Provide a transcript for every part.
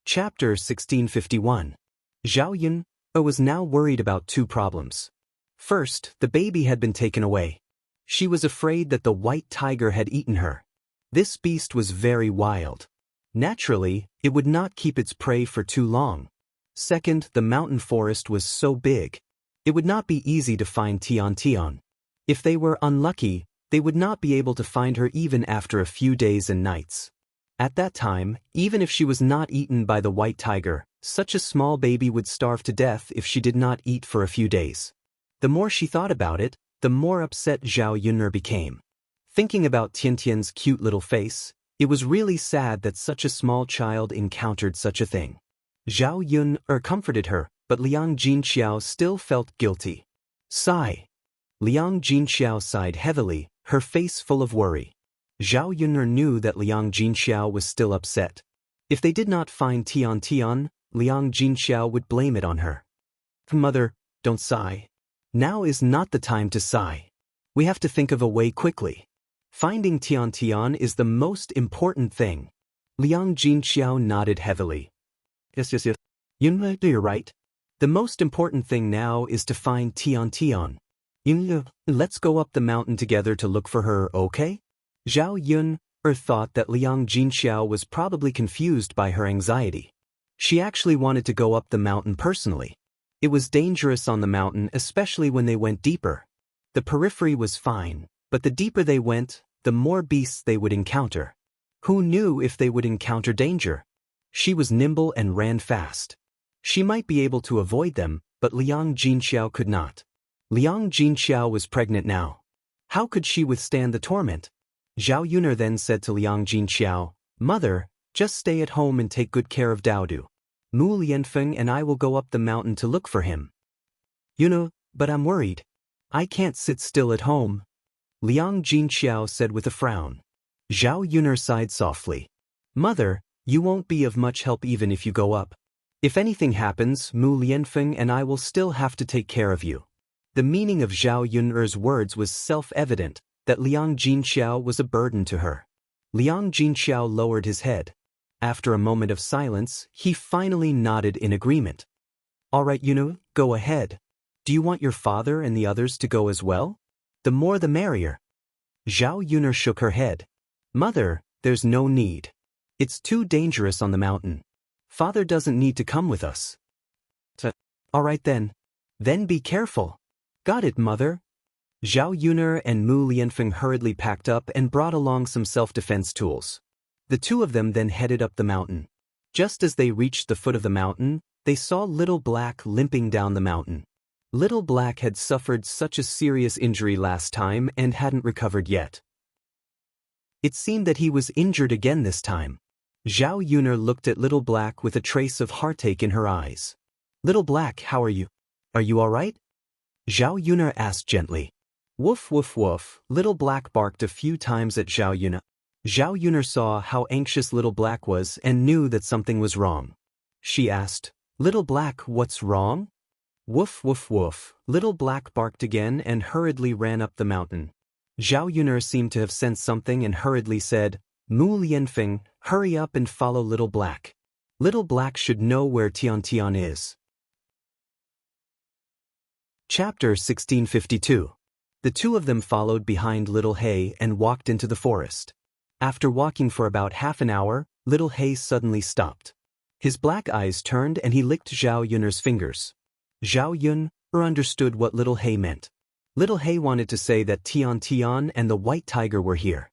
Chapter 1651. Zhao Yun was now worried about two problems. First, the baby had been taken away. She was afraid that the white tiger had eaten her. This beast was very wild. Naturally, it would not keep its prey for too long. Second, the mountain forest was so big. It would not be easy to find Tian. If they were unlucky, they would not be able to find her even after a few days and nights. At that time, even if she was not eaten by the white tiger, such a small baby would starve to death if she did not eat for a few days. The more she thought about it, the more upset Zhao Yun'er became. Thinking about Tian's cute little face, it was really sad that such a small child encountered such a thing. Zhao Yun'er comforted her, but Liang Jinxiao still felt guilty. Sigh. Liang Jinxiao sighed heavily, her face full of worry. Zhao Yun'er knew that Liang Jinxiao was still upset. If they did not find Tian, Liang Jinxiao would blame it on her. Mother, don't sigh. Now is not the time to sigh. We have to think of a way quickly. Finding Tian is the most important thing. Liang Jinxiao nodded heavily. Yes. Yun'er, you're right. The most important thing now is to find Tian. Yun'er, let's go up the mountain together to look for her, okay? Zhao Yun'er thought that Liang Jinxiao was probably confused by her anxiety. She actually wanted to go up the mountain personally. It was dangerous on the mountain, especially when they went deeper. The periphery was fine, but the deeper they went, the more beasts they would encounter. Who knew if they would encounter danger? She was nimble and ran fast. She might be able to avoid them, but Liang Jinxiao could not. Liang Jinxiao was pregnant now. How could she withstand the torment? Zhao Yun'er then said to Liang Jinxiao, Mother, just stay at home and take good care of Daodu. Mu Lianfeng and I will go up the mountain to look for him. But I'm worried. I can't sit still at home. Liang Jinxiao said with a frown. Zhao Yun'er sighed softly. Mother, you won't be of much help even if you go up. If anything happens, Mu Lianfeng and I will still have to take care of you. The meaning of Zhao Yun'er's words was self-evident, that Liang Jinxiao was a burden to her. Liang Jinxiao lowered his head. After a moment of silence, he finally nodded in agreement. All right, Yun'er, go ahead. Do you want your father and the others to go as well? The more the merrier. Zhao Yun'er shook her head. Mother, there's no need. It's too dangerous on the mountain. Father doesn't need to come with us. All right then. Then be careful. Got it, Mother. Zhao Yun'er and Mu Lianfeng hurriedly packed up and brought along some self-defense tools. The two of them then headed up the mountain. Just as they reached the foot of the mountain, they saw Little Black limping down the mountain. Little Black had suffered such a serious injury last time and hadn't recovered yet. It seemed that he was injured again this time. Zhao Yun'er looked at Little Black with a trace of heartache in her eyes. Little Black, how are you? Are you all right? Zhao Yun'er asked gently. Woof woof woof, Little Black barked a few times at Zhao Yun'er. Zhao Yun'er saw how anxious Little Black was and knew that something was wrong. She asked, Little Black, what's wrong? Woof woof woof, Little Black barked again and hurriedly ran up the mountain. Zhao Yun'er seemed to have sensed something and hurriedly said, Mu Lianfeng, hurry up and follow Little Black. Little Black should know where Tian is. Chapter 1652. The two of them followed behind Little Hay and walked into the forest. After walking for about half an hour, Little Hay suddenly stopped. His black eyes turned and he licked Zhao Yun'er's fingers. Zhao Yun'er understood what Little Hay meant. Little Hay wanted to say that Tian and the white tiger were here.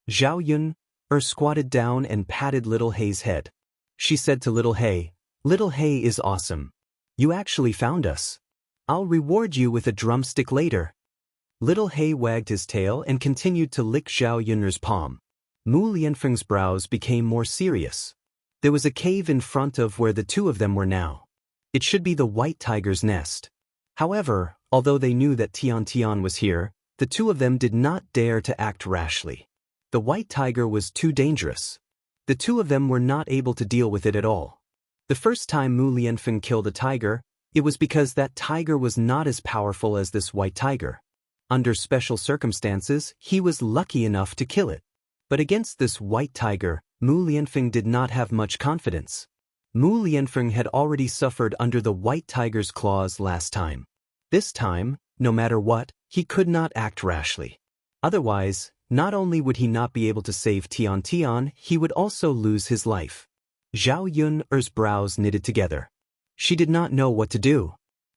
Zhao Yun'er squatted down and patted Little Hay's head. She said to Little Hay is awesome. You actually found us. I'll reward you with a drumstick later. Little Hay wagged his tail and continued to lick Zhao Yun'er's palm. Mu Lianfeng's brows became more serious. There was a cave in front of where the two of them were now. It should be the white tiger's nest. However, although they knew that Tian was here, the two of them did not dare to act rashly. The white tiger was too dangerous. The two of them were not able to deal with it at all. The first time Mu Lianfeng killed a tiger, it was because that tiger was not as powerful as this white tiger. Under special circumstances, he was lucky enough to kill it. But against this white tiger, Mu Lianfeng did not have much confidence. Mu Lianfeng had already suffered under the white tiger's claws last time. This time, no matter what, he could not act rashly. Otherwise, not only would he not be able to save Tian Tian, he would also lose his life. Zhao Yun's brows knitted together. She did not know what to do.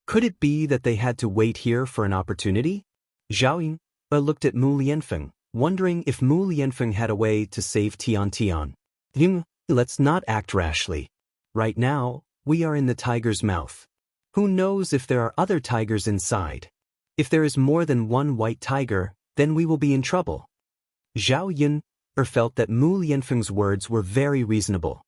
Could it be that they had to wait here for an opportunity? Zhao Yun looked at Mu Lianfeng, wondering if Mu Lianfeng had a way to save Tian Tian. Let's not act rashly. Right now, we are in the tiger's mouth. Who knows if there are other tigers inside? If there is more than one white tiger, then we will be in trouble. Zhao Yun felt that Mu Lianfeng's words were very reasonable.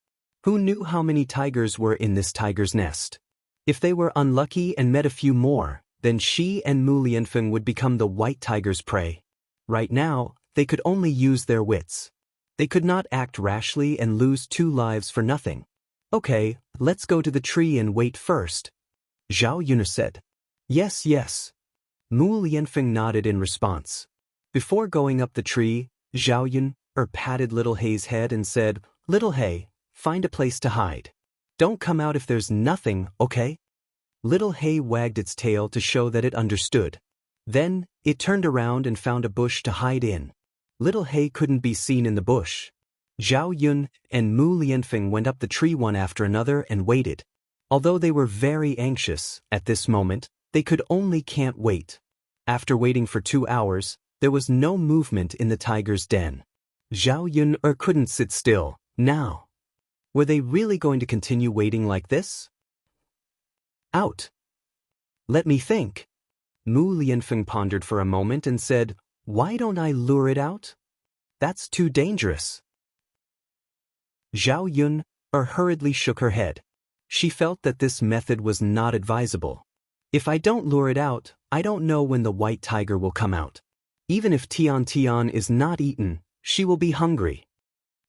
Who knew how many tigers were in this tiger's nest? If they were unlucky and met a few more, then she and Mu Lianfeng would become the white tiger's prey. Right now, they could only use their wits. They could not act rashly and lose 2 lives for nothing. Okay, let's go to the tree and wait first, Zhao Yun said. Yes, yes. Mu Lianfeng nodded in response. Before going up the tree, Zhao Yun patted Little Hei's head and said, Little Hei, find a place to hide. Don't come out if there's nothing, okay? Little Hei wagged its tail to show that it understood. Then, it turned around and found a bush to hide in. Little Hei couldn't be seen in the bush. Zhao Yun and Mu Lianfeng went up the tree one after another and waited. Although they were very anxious, at this moment, they could only can't wait. After waiting for 2 hours, there was no movement in the tiger's den. Zhao Yun couldn't sit still, now. Were they really going to continue waiting like this? Out. Let me think. Mu Lianfeng pondered for a moment and said, Why don't I lure it out? That's too dangerous. Zhao Yun hurriedly shook her head. She felt that this method was not advisable. If I don't lure it out, I don't know when the white tiger will come out. Even if Tian Tian is not eaten, she will be hungry.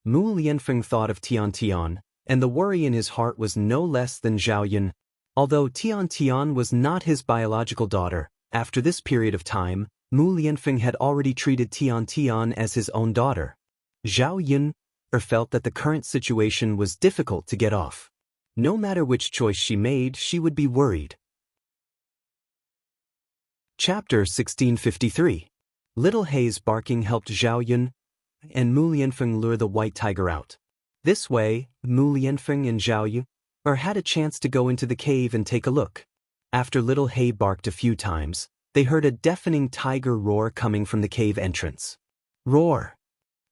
Mu Lianfeng thought of Tian Tian, and the worry in his heart was no less than Zhao Yun. Although Tian Tian was not his biological daughter, after this period of time, Mu Lianfeng had already treated Tian Tian as his own daughter. Zhao Yun felt that the current situation was difficult to get off. No matter which choice she made, she would be worried. Chapter 1653. Little Hei's barking helped Zhao Yun and Mu Lianfeng lure the white tiger out. This way, Mu Lianfeng and Zhao Yun had a chance to go into the cave and take a look. After Little Hei barked a few times, they heard a deafening tiger roar coming from the cave entrance. Roar!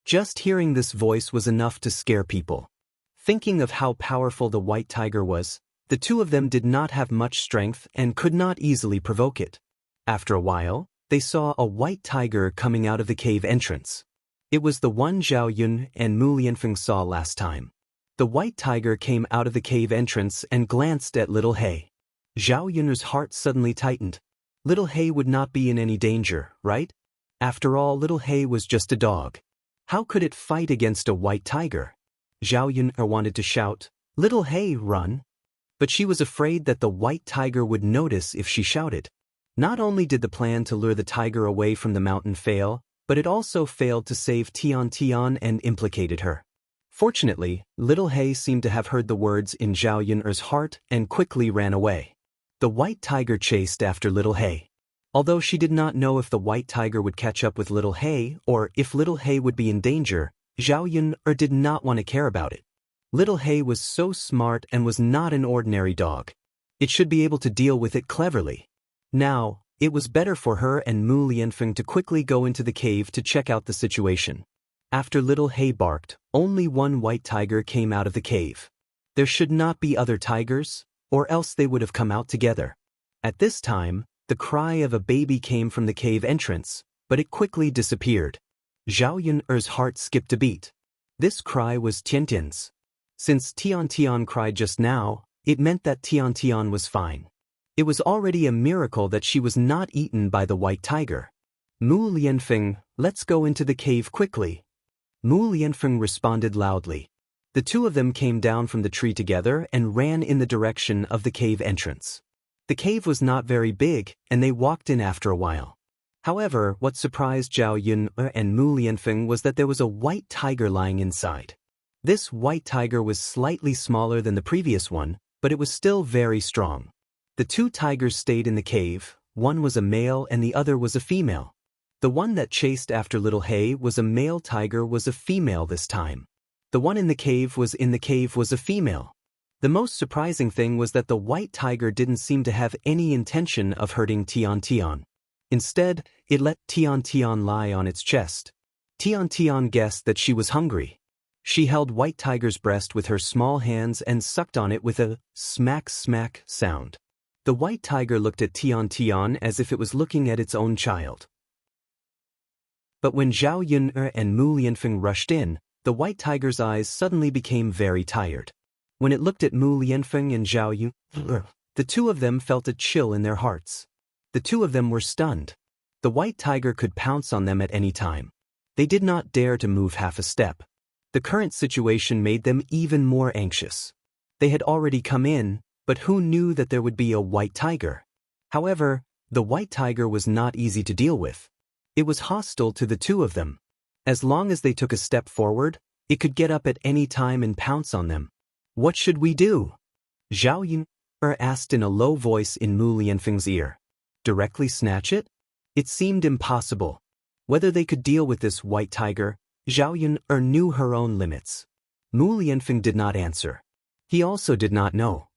Just hearing this voice was enough to scare people. Thinking of how powerful the white tiger was, the 2 of them did not have much strength and could not easily provoke it. After a while, they saw a white tiger coming out of the cave entrance. It was the one Zhao Yun and Mu Lianfeng saw last time. The white tiger came out of the cave entrance and glanced at Little Hei. Zhao Yun's heart suddenly tightened. Little Hei would not be in any danger, right? After all, Little Hei was just a dog. How could it fight against a white tiger? Zhao Yun wanted to shout, Little Hei, run! But she was afraid that the white tiger would notice if she shouted. Not only did the plan to lure the tiger away from the mountain fail, but it also failed to save Tian Tian and implicated her. Fortunately, Little Hei seemed to have heard the words in Zhao Yun's heart and quickly ran away. The white tiger chased after Little Hei. Although she did not know if the white tiger would catch up with Little Hei or if Little Hei would be in danger, Zhao Yun did not want to care about it. Little Hei was so smart and was not an ordinary dog. It should be able to deal with it cleverly. Now, it was better for her and Mu Lianfeng to quickly go into the cave to check out the situation. After Little Hei barked, only one white tiger came out of the cave. There should not be other tigers, or else they would have come out together. At this time, the cry of a baby came from the cave entrance, but it quickly disappeared. Zhao Yun's heart skipped a beat. This cry was Tiantian's. Since Tian Tian cried just now, it meant that Tian Tian was fine. It was already a miracle that she was not eaten by the white tiger. Mu Lianfeng, let's go into the cave quickly. Mu Lianfeng responded loudly. The 2 of them came down from the tree together and ran in the direction of the cave entrance. The cave was not very big, and they walked in after a while. However, what surprised Zhao Yun and Mu Lianfeng was that there was a white tiger lying inside. This white tiger was slightly smaller than the previous one, but it was still very strong. The two tigers stayed in the cave, one was a male and the other was a female. The one that chased after Little Hay was a male tiger was a female this time. The one in the cave was a female. The most surprising thing was that the white tiger didn't seem to have any intention of hurting Tian Tian. Instead, it let Tian Tian lie on its chest. Tian Tian guessed that she was hungry. She held White Tiger's breast with her small hands and sucked on it with a smack-smack sound. The White Tiger looked at Tian Tian as if it was looking at its own child. But when Zhao Yun and Mu Lianfeng rushed in, the White Tiger's eyes suddenly became very tired. When it looked at Mu Lianfeng and Zhao Yun, the two of them felt a chill in their hearts. The two of them were stunned. The White Tiger could pounce on them at any time. They did not dare to move half a step. The current situation made them even more anxious. They had already come in, but who knew that there would be a white tiger? However, the white tiger was not easy to deal with. It was hostile to the two of them. As long as they took a step forward, it could get up at any time and pounce on them. What should we do? Zhao Yun asked in a low voice in Mu Lianfeng's ear. Directly snatch it? It seemed impossible. Whether they could deal with this white tiger, Zhao Yun knew her own limits. Mu Lianfeng did not answer. He also did not know.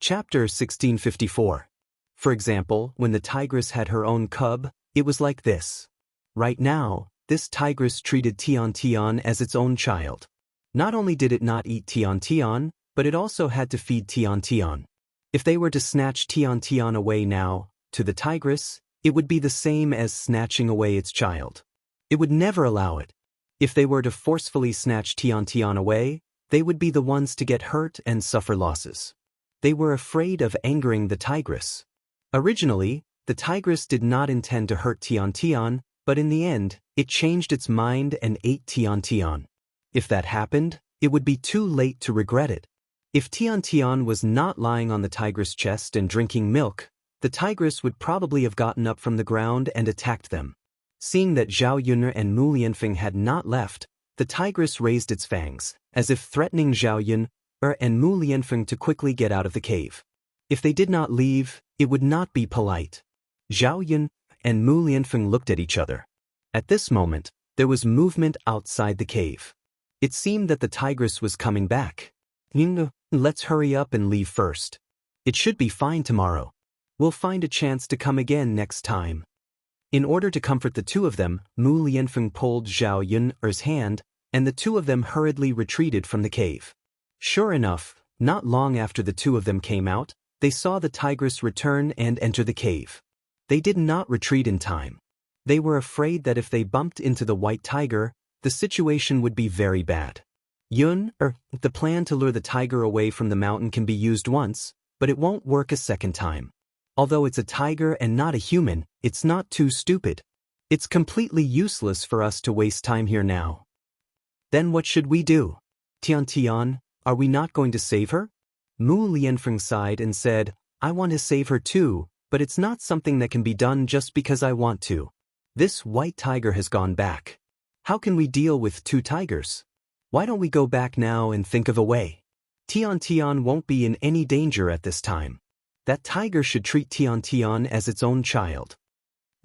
Chapter 1654. For example, when the tigress had her own cub, it was like this. Right now, this tigress treated Tian Tian as its own child. Not only did it not eat Tian Tian, but it also had to feed Tian Tian. If they were to snatch Tian Tian away now, to the tigress, it would be the same as snatching away its child. It would never allow it. If they were to forcefully snatch Tian Tian away, they would be the ones to get hurt and suffer losses. They were afraid of angering the tigress. Originally, the tigress did not intend to hurt Tian Tian, but in the end, it changed its mind and ate Tian Tian. If that happened, it would be too late to regret it. If Tian Tian was not lying on the tigress' chest and drinking milk, the tigress would probably have gotten up from the ground and attacked them. Seeing that Zhao Yun and Mu Lianfeng had not left, the tigress raised its fangs, as if threatening Zhao Yun and Mu Lianfeng to quickly get out of the cave. If they did not leave, it would not be polite. Zhao Yun and Mu Lianfeng looked at each other. At this moment, there was movement outside the cave. It seemed that the tigress was coming back. Let's hurry up and leave first. It should be fine tomorrow. We'll find a chance to come again next time. In order to comfort the two of them, Mu Lianfeng pulled Zhao Yun's hand, and the two of them hurriedly retreated from the cave. Sure enough, not long after the two of them came out, they saw the tigress return and enter the cave. They did not retreat in time. They were afraid that if they bumped into the white tiger, the situation would be very bad. The plan to lure the tiger away from the mountain can be used once, but it won't work a second time. Although it's a tiger and not a human, it's not too stupid. It's completely useless for us to waste time here now. Then what should we do? Tian Tian, are we not going to save her? Mu Lianfeng sighed and said, I want to save her too, but it's not something that can be done just because I want to. This white tiger has gone back. How can we deal with two tigers? Why don't we go back now and think of a way? Tian Tian won't be in any danger at this time. That tiger should treat Tian Tian as its own child.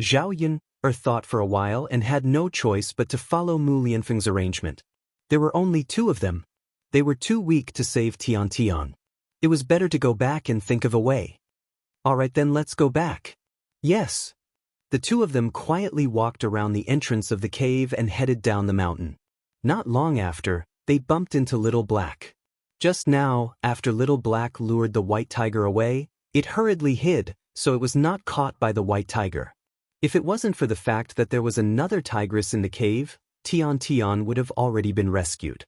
Zhao Yun thought for a while and had no choice but to follow Mu Lianfeng's arrangement. There were only two of them. They were too weak to save Tian Tian. It was better to go back and think of a way. Alright then, let's go back. Yes. The two of them quietly walked around the entrance of the cave and headed down the mountain. Not long after, they bumped into Little Black. Just now, after Little Black lured the white tiger away, it hurriedly hid, so it was not caught by the white tiger. If it wasn't for the fact that there was another tigress in the cave, Tian Tian would have already been rescued.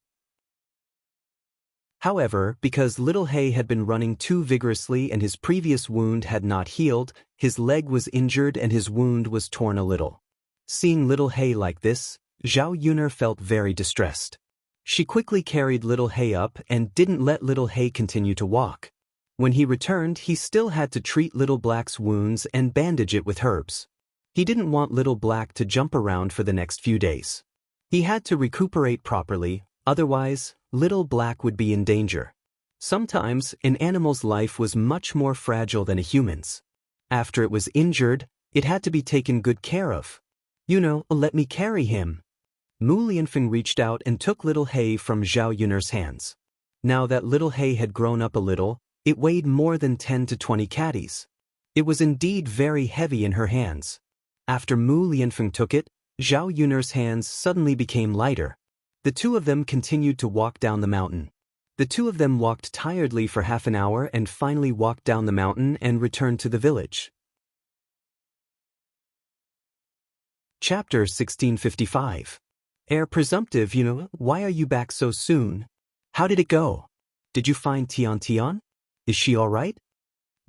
However, because Little Hay had been running too vigorously and his previous wound had not healed, his leg was injured and his wound was torn a little. Seeing Little Hay like this, Zhao Yun felt very distressed. She quickly carried Little Hay up and didn't let Little Hay continue to walk. When he returned, he still had to treat Little Black's wounds and bandage it with herbs. He didn't want Little Black to jump around for the next few days. He had to recuperate properly, otherwise, Little Black would be in danger. Sometimes, an animal's life was much more fragile than a human's. After it was injured, it had to be taken good care of. Let me carry him. Mu Lianfeng reached out and took Little Hay from Zhao Yun'er's hands. Now that Little Hay had grown up a little, it weighed more than 10 to 20 caddies. It was indeed very heavy in her hands. After Mu Lianfeng took it, Zhao Yun'er's hands suddenly became lighter. The two of them continued to walk down the mountain. The two of them walked tiredly for half an hour and finally walked down the mountain and returned to the village. Chapter 1655. Heir presumptive, why are you back so soon? How did it go? Did you find Tian? Is she all right?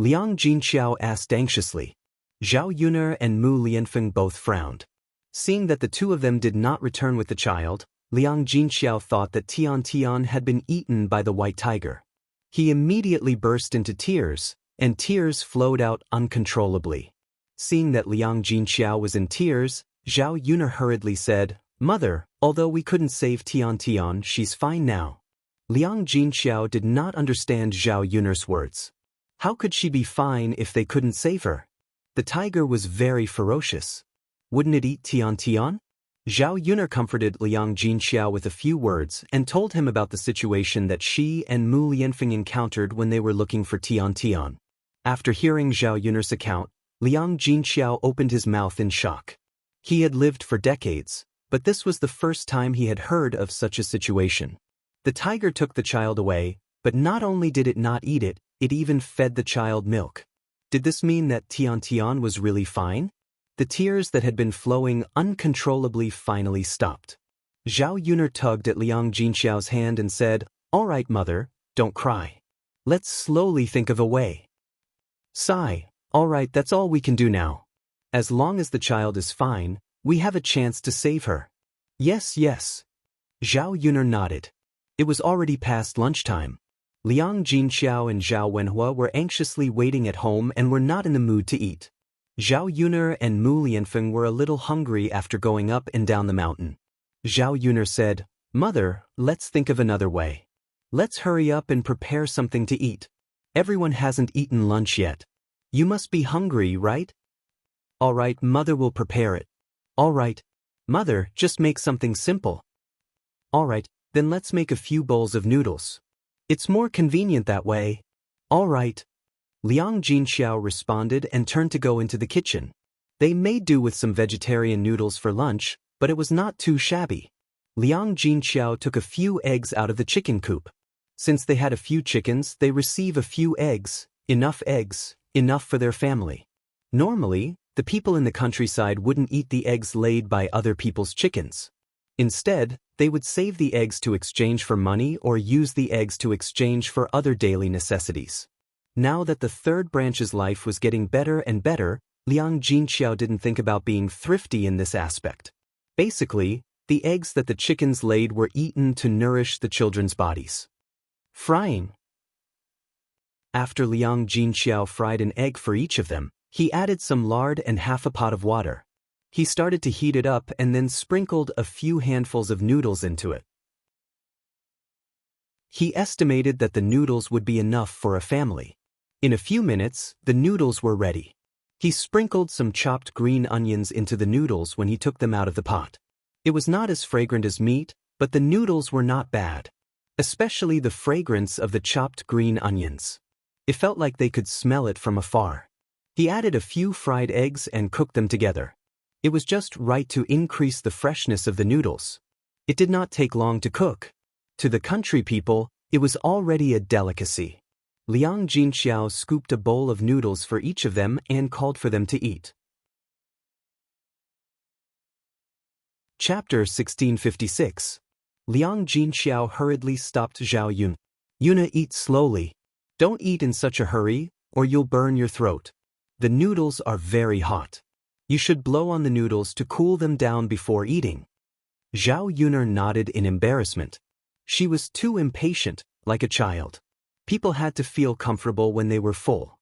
Liang Jinxiao asked anxiously. Zhao Yun'er and Mu Lianfeng both frowned. Seeing that the two of them did not return with the child, Liang Jinxiao thought that Tian had been eaten by the white tiger. He immediately burst into tears, and tears flowed out uncontrollably. Seeing that Liang Jinxiao was in tears, Zhao Yun'er hurriedly said, "Mother, although we couldn't save Tian, she's fine now." Liang Jinxiao did not understand Zhao Yun'er's words. How could she be fine if they couldn't save her? The tiger was very ferocious. Wouldn't it eat Tian? Zhao Yun'er comforted Liang Jinxiao with a few words and told him about the situation that she and Mu Lianfeng encountered when they were looking for Tian. After hearing Zhao Yun'er's account, Liang Jinxiao opened his mouth in shock. He had lived for decades, but this was the first time he had heard of such a situation. The tiger took the child away, but not only did it not eat it, it even fed the child milk. Did this mean that Tian was really fine? The tears that had been flowing uncontrollably finally stopped. Zhao Yun'er tugged at Liang Jinxiao's hand and said, "All right, mother, don't cry. Let's slowly think of a way." Sigh, "All right, that's all we can do now. As long as the child is fine, we have a chance to save her." Yes. Zhao Yun'er nodded. It was already past lunchtime. Liang Jinxiao and Zhao Wenhua were anxiously waiting at home and were not in the mood to eat. Zhao Yun'er and Mu Lianfeng were a little hungry after going up and down the mountain. Zhao Yun'er said, "Mother, let's think of another way. Let's hurry up and prepare something to eat. Everyone hasn't eaten lunch yet. You must be hungry, right?" "All right, Mother will prepare it." "All right. Mother, just make something simple." "All right, then let's make a few bowls of noodles. It's more convenient that way." "All right." Liang Jinxiao responded and turned to go into the kitchen. They made do with some vegetarian noodles for lunch, but it was not too shabby. Liang Jinxiao took a few eggs out of the chicken coop. Since they had a few chickens, they receive a few eggs, enough for their family. Normally, the people in the countryside wouldn't eat the eggs laid by other people's chickens. Instead, they would save the eggs to exchange for money or use the eggs to exchange for other daily necessities. Now that the third branch's life was getting better and better, Liang Jinxiao didn't think about being thrifty in this aspect. Basically, the eggs that the chickens laid were eaten to nourish the children's bodies. Frying. After Liang Jinxiao fried an egg for each of them, he added some lard and half a pot of water. He started to heat it up and then sprinkled a few handfuls of noodles into it. He estimated that the noodles would be enough for a family. In a few minutes, the noodles were ready. He sprinkled some chopped green onions into the noodles when he took them out of the pot. It was not as fragrant as meat, but the noodles were not bad. Especially the fragrance of the chopped green onions. It felt like they could smell it from afar. He added a few fried eggs and cooked them together. It was just right to increase the freshness of the noodles. It did not take long to cook. To the country people, it was already a delicacy. Liang Jinxiao scooped a bowl of noodles for each of them and called for them to eat. Chapter 1656. Liang Jinxiao hurriedly stopped Zhao Yun. "Yuna, eat slowly. Don't eat in such a hurry, or you'll burn your throat. The noodles are very hot. You should blow on the noodles to cool them down before eating." Zhao Yun'er nodded in embarrassment. She was too impatient, like a child. People had to feel comfortable when they were full.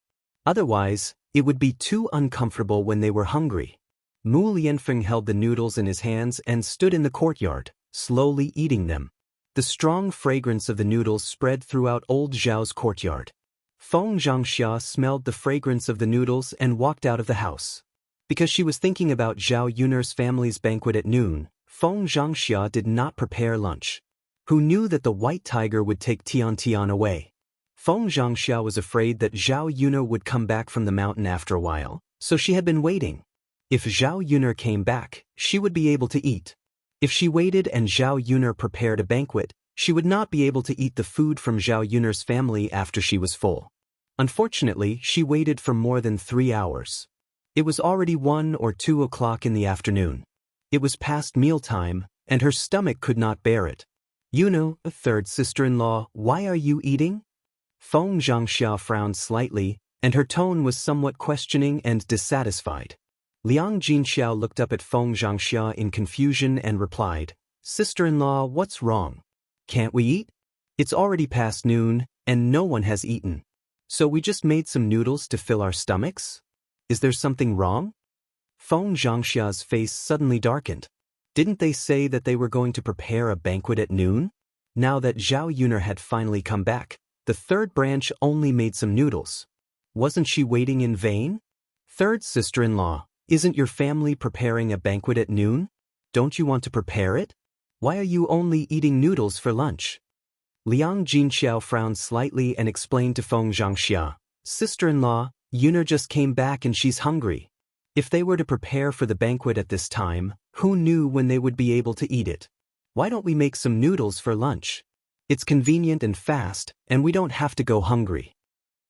Otherwise, it would be too uncomfortable when they were hungry. Mu Lianfeng held the noodles in his hands and stood in the courtyard. slowly eating them. The strong fragrance of the noodles spread throughout old Zhao's courtyard. Feng Xianxia smelled the fragrance of the noodles and walked out of the house. Because she was thinking about Zhao Yun'er's family's banquet at noon, Feng Xianxia did not prepare lunch. Who knew that the white tiger would take Tian away? Feng Xianxia was afraid that Zhao Yun'er would come back from the mountain after a while, so she had been waiting. If Zhao Yun'er came back, she would be able to eat. If she waited and Zhao Yun'er prepared a banquet, she would not be able to eat the food from Zhao Yun'er's family after she was full. Unfortunately, she waited for more than 3 hours. It was already 1 or 2 o'clock in the afternoon. It was past mealtime, and her stomach could not bear it. Yun'er, a third sister-in-law, why are you eating? Feng Xianxia frowned slightly, and her tone was somewhat questioning and dissatisfied. Liang Jinxiao looked up at Feng Xianxia in confusion and replied, "Sister-in-law, what's wrong? Can't we eat? It's already past noon, and no one has eaten. So we just made some noodles to fill our stomachs? Is there something wrong?" Feng Xianxia's face suddenly darkened. Didn't they say that they were going to prepare a banquet at noon? Now that Zhao Yun'er had finally come back, the third branch only made some noodles. Wasn't she waiting in vain? Third sister-in-law, isn't your family preparing a banquet at noon? Don't you want to prepare it? Why are you only eating noodles for lunch? Liang Jinxiao frowned slightly and explained to Feng Xianxia, "Sister-in-law, Yun'er just came back and she's hungry. If they were to prepare for the banquet at this time, who knew when they would be able to eat it? Why don't we make some noodles for lunch? It's convenient and fast, and we don't have to go hungry."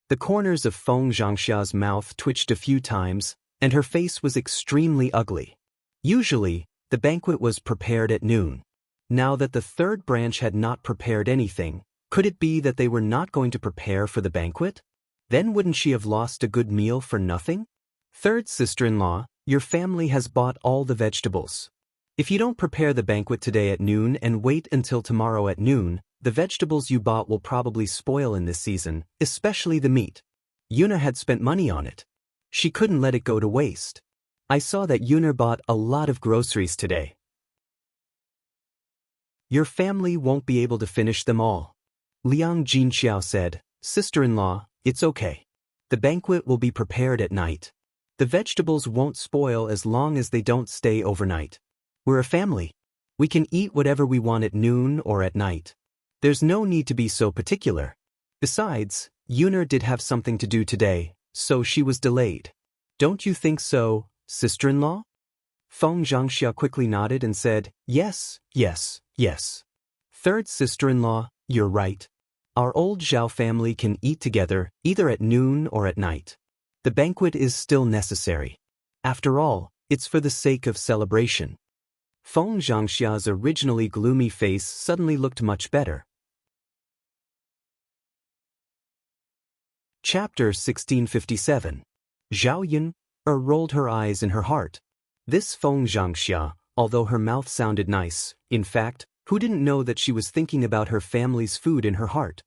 The corners of Feng Xianxia's mouth twitched a few times, and her face was extremely ugly. Usually, the banquet was prepared at noon. Now that the third branch had not prepared anything, could it be that they were not going to prepare for the banquet? Then wouldn't she have lost a good meal for nothing? Third sister-in-law, your family has bought all the vegetables. If you don't prepare the banquet today at noon and wait until tomorrow at noon, the vegetables you bought will probably spoil in this season, especially the meat. Yun'er had spent money on it. She couldn't let it go to waste. I saw that Yun'er bought a lot of groceries today. Your family won't be able to finish them all. Liang Jinxiao said, "Sister-in-law, it's okay. The banquet will be prepared at night. The vegetables won't spoil as long as they don't stay overnight. We're a family. We can eat whatever we want at noon or at night. There's no need to be so particular. Besides, Yun'er did have something to do today, so she was delayed. Don't you think so, sister-in-law?" Feng Xianxia quickly nodded and said, "Yes, yes, yes. Third sister-in-law, you're right. Our old Zhao family can eat together either at noon or at night. The banquet is still necessary. After all, it's for the sake of celebration." Feng Xianxia's originally gloomy face suddenly looked much better. Chapter 1657. Zhao Yun'er rolled her eyes in her heart. This Feng Xianxia, although her mouth sounded nice, in fact, who didn't know that she was thinking about her family's food in her heart?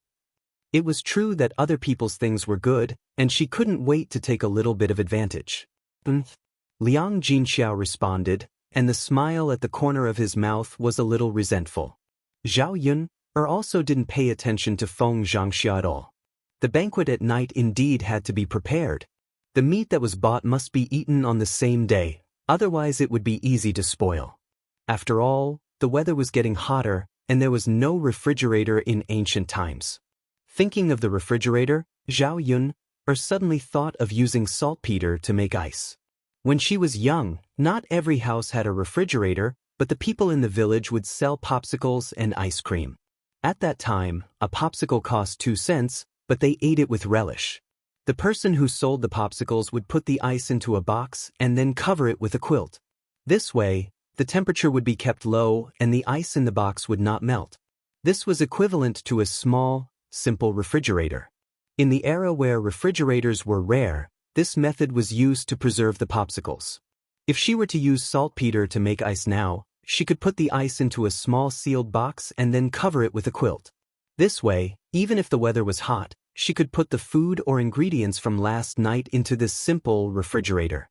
It was true that other people's things were good, and she couldn't wait to take a little bit of advantage. Liang Jinxiao responded, and the smile at the corner of his mouth was a little resentful. Zhao Yun'er also didn't pay attention to Feng Xianxia at all. The banquet at night indeed had to be prepared. The meat that was bought must be eaten on the same day, otherwise it would be easy to spoil. After all, the weather was getting hotter, and there was no refrigerator in ancient times. Thinking of the refrigerator, Zhao Yun'er suddenly thought of using saltpeter to make ice. When she was young, not every house had a refrigerator, but the people in the village would sell popsicles and ice cream. At that time, a popsicle cost 2 cents, but they ate it with relish. The person who sold the popsicles would put the ice into a box and then cover it with a quilt. This way, the temperature would be kept low and the ice in the box would not melt. This was equivalent to a small, simple refrigerator. In the era where refrigerators were rare, this method was used to preserve the popsicles. If she were to use saltpeter to make ice now, she could put the ice into a small sealed box and then cover it with a quilt. This way, even if the weather was hot, she could put the food or ingredients from last night into this simple refrigerator.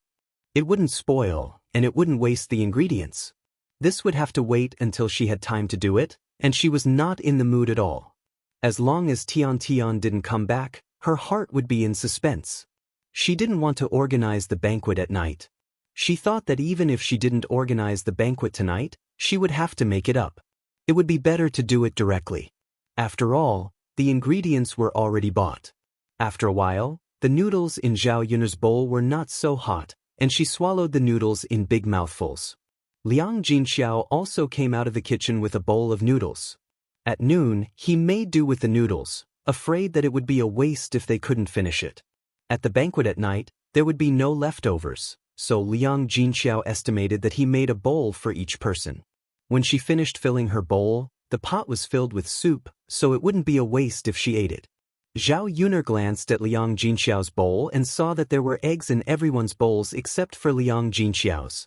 It wouldn't spoil, and it wouldn't waste the ingredients. This would have to wait until she had time to do it, and she was not in the mood at all. As long as Tian Tian didn't come back, her heart would be in suspense. She didn't want to organize the banquet at night. She thought that even if she didn't organize the banquet tonight, she would have to make it up. It would be better to do it directly. After all, the ingredients were already bought. After a while, the noodles in Zhao Yun's bowl were not so hot, and she swallowed the noodles in big mouthfuls. Liang Jinxiao also came out of the kitchen with a bowl of noodles. At noon, he made do with the noodles, afraid that it would be a waste if they couldn't finish it. At the banquet at night, there would be no leftovers, so Liang Jinxiao estimated that he made a bowl for each person. When she finished filling her bowl, the pot was filled with soup, so it wouldn't be a waste if she ate it. Zhao Yun'er glanced at Liang Jinxiao's bowl and saw that there were eggs in everyone's bowls except for Liang Jinxiao's.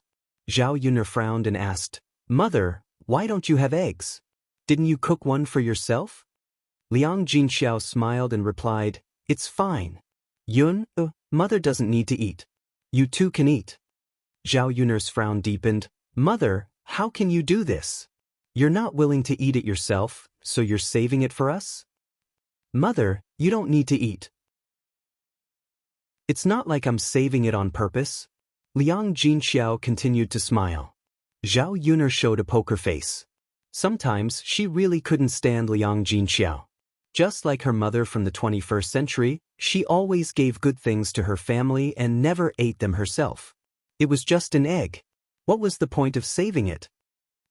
Zhao Yun'er frowned and asked, "Mother, why don't you have eggs? Didn't you cook one for yourself?" Liang Jinxiao smiled and replied, "It's fine. Yun, Mother doesn't need to eat. You too can eat." Zhao Yun'er's frown deepened. "Mother, how can you do this? You're not willing to eat it yourself, so you're saving it for us?" "Mother, you don't need to eat. It's not like I'm saving it on purpose." Liang Jinxiao continued to smile. Zhao Yun'er showed a poker face. Sometimes she really couldn't stand Liang Jinxiao. Just like her mother from the 21st century, she always gave good things to her family and never ate them herself. It was just an egg. What was the point of saving it?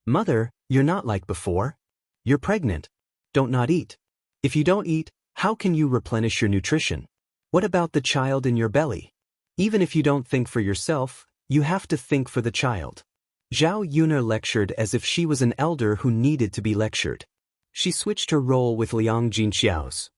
"Mother, you're not like before. You're pregnant. Don't not eat. If you don't eat, how can you replenish your nutrition? What about the child in your belly? Even if you don't think for yourself, you have to think for the child." Zhao Yun'er lectured as if she was an elder who needed to be lectured. She switched her role with Liang Jinxiao's.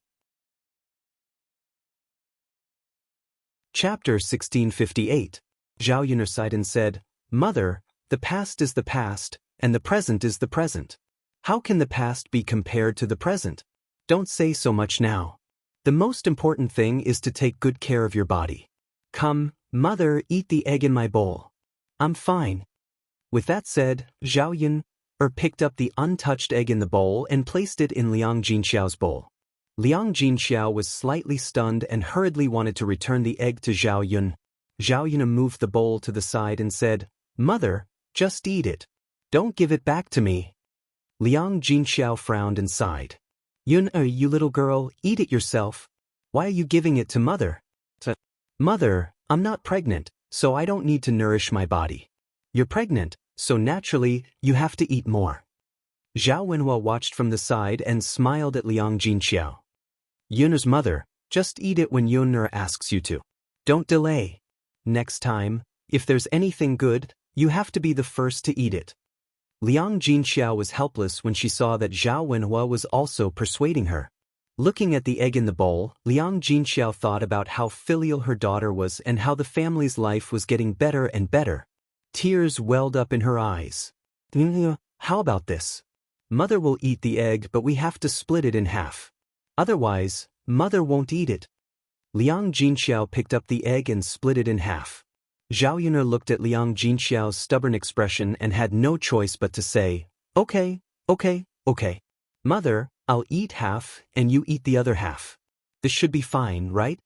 Chapter 1658. Zhao Yun'er sighed and said, "Mother, the past is the past, and the present is the present. How can the past be compared to the present? Don't say so much now. The most important thing is to take good care of your body. Come, Mother, eat the egg in my bowl. I'm fine." With that said, Zhao Yun'er picked up the untouched egg in the bowl and placed it in Liang Jinxiao's bowl. Liang Jinxiao was slightly stunned and hurriedly wanted to return the egg to Zhao Yun. Zhao Yun moved the bowl to the side and said, "Mother, just eat it. Don't give it back to me." Liang Jinxiao frowned and sighed. "Yun, you little girl, eat it yourself. Why are you giving it to Mother?" "Mother, I'm not pregnant, so I don't need to nourish my body. You're pregnant, so naturally, you have to eat more." Zhao Wenhua watched from the side and smiled at Liang Jinxiao. "Yun'er's mother, just eat it when Yun'er asks you to. Don't delay. Next time, if there's anything good, you have to be the first to eat it." Liang Jinxiao was helpless when she saw that Zhao Wenhua was also persuading her. Looking at the egg in the bowl, Liang Jinxiao thought about how filial her daughter was and how the family's life was getting better and better. Tears welled up in her eyes. "How about this? Mother will eat the egg, but we have to split it in half. Otherwise, Mother won't eat it." Liang Jinxiao picked up the egg and split it in half. Zhao Yun'er looked at Liang Jinxiao's stubborn expression and had no choice but to say, "Okay. Mother, I'll eat half and you eat the other half. This should be fine, right?"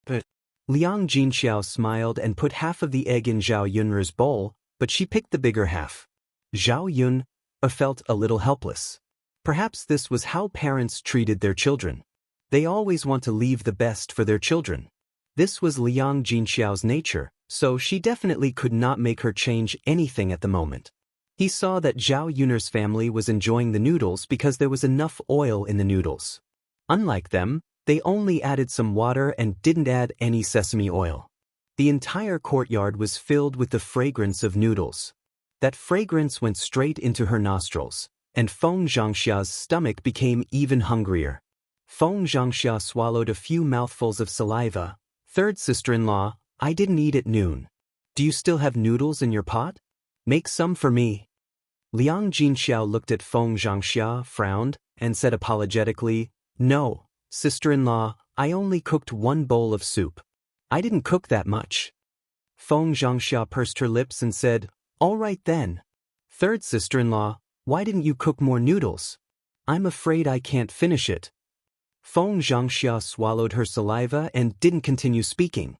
But Liang Jinxiao smiled and put half of the egg in Zhao Yun'er's bowl, but she picked the bigger half. Zhao Yun'er felt a little helpless. Perhaps this was how parents treated their children. They always want to leave the best for their children. This was Liang Jinxiao's nature, so she definitely could not make her change anything at the moment. He saw that Zhao Yun'er's family was enjoying the noodles because there was enough oil in the noodles. Unlike them, they only added some water and didn't add any sesame oil. The entire courtyard was filled with the fragrance of noodles. That fragrance went straight into her nostrils, and Feng Xianxia's stomach became even hungrier. Feng Xianxia swallowed a few mouthfuls of saliva. "Third sister-in-law, I didn't eat at noon. Do you still have noodles in your pot? Make some for me." Liang Jinxiao looked at Feng Xianxia, frowned, and said apologetically, "No, sister-in-law, I only cooked one bowl of soup. I didn't cook that much." Feng Xianxia pursed her lips and said, "All right then. Third sister-in-law, why didn't you cook more noodles? I'm afraid I can't finish it. Feng Xianxia swallowed her saliva and didn't continue speaking.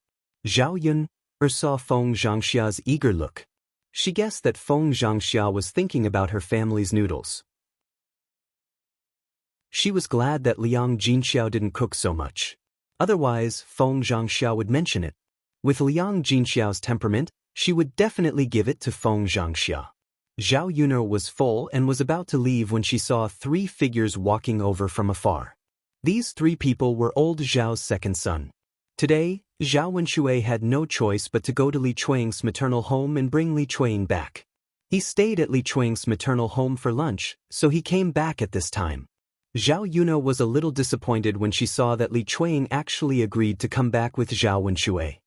Zhao Yun saw Feng Xianxia's eager look. She guessed that Feng Xianxia was thinking about her family's noodles. She was glad that Liang Jinxiao didn't cook so much. Otherwise, Feng Xianxia would mention it. With Liang Jinxiao's temperament, she would definitely give it to Feng Xianxia. Zhao Yun'er was full and was about to leave when she saw 3 figures walking over from afar. These 3 people were old Zhao's second son. Today, Zhao Wenshui had no choice but to go to Li Chuang's maternal home and bring Li Chuang back. He stayed at Li Chuang's maternal home for lunch, so he came back at this time. Zhao Yun'er was a little disappointed when she saw that Li Chuang actually agreed to come back with Zhao Wenshui.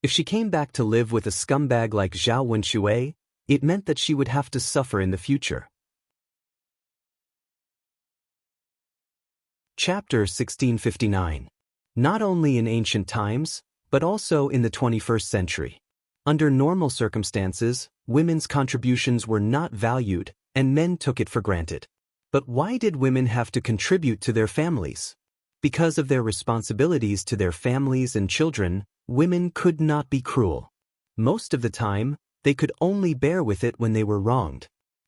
If she came back to live with a scumbag like Zhao Wenshui, it meant that she would have to suffer in the future. Chapter 1659. Not only in ancient times, but also in the 21st century. Under normal circumstances, women's contributions were not valued, and men took it for granted. But why did women have to contribute to their families? Because of their responsibilities to their families and children, women could not be cruel. Most of the time, they could only bear with it when they were wronged.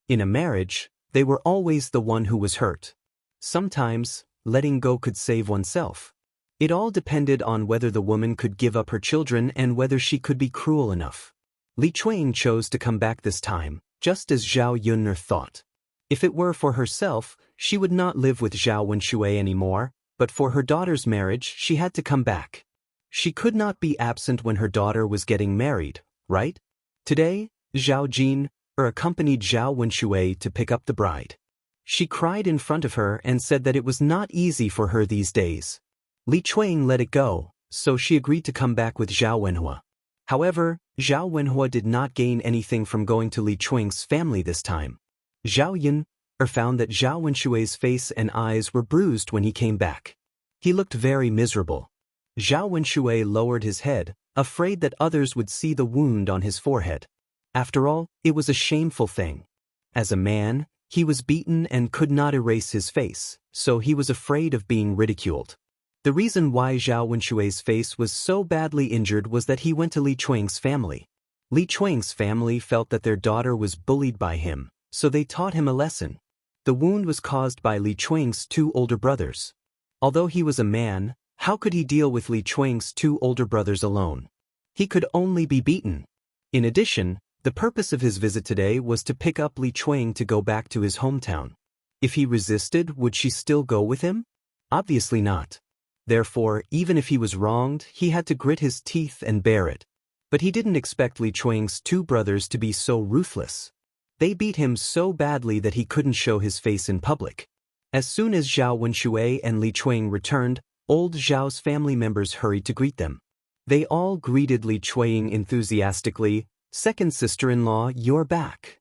In a marriage, they were always the one who was hurt. Sometimes, letting go could save oneself. It all depended on whether the woman could give up her children and whether she could be cruel enough. Li Chuang chose to come back this time, just as Zhao Yun'er thought. If it were for herself, she would not live with Zhao Wenshui anymore, but for her daughter's marriage she had to come back. She could not be absent when her daughter was getting married, right? Today, Zhao Jin accompanied Zhao Wenshui to pick up the bride. She cried in front of her and said that it was not easy for her these days. Li Chuang let it go, so she agreed to come back with Zhao Wenhua. However, Zhao Wenhua did not gain anything from going to Li Chuang's family this time. Zhao Yun found that Zhao Wenshui's face and eyes were bruised when he came back. He looked very miserable. Zhao Wenshui lowered his head, afraid that others would see the wound on his forehead. After all, it was a shameful thing. As a man, he was beaten and could not erase his face, so he was afraid of being ridiculed. The reason why Zhao Wenshui's face was so badly injured was that he went to Li Chuang's family. Li Chuang's family felt that their daughter was bullied by him, so they taught him a lesson. The wound was caused by Li Chuang's 2 older brothers. Although he was a man, how could he deal with Li Chuang's 2 older brothers alone? He could only be beaten. In addition, the purpose of his visit today was to pick up Li Chuang to go back to his hometown. If he resisted, would she still go with him? Obviously not. Therefore, even if he was wronged, he had to grit his teeth and bear it. But he didn't expect Li Chuang's 2 brothers to be so ruthless. They beat him so badly that he couldn't show his face in public. As soon as Zhao Wenshui and Li Chuang returned, old Zhao's family members hurried to greet them. They all greeted Li Chuang enthusiastically. Second sister-in-law, you're back.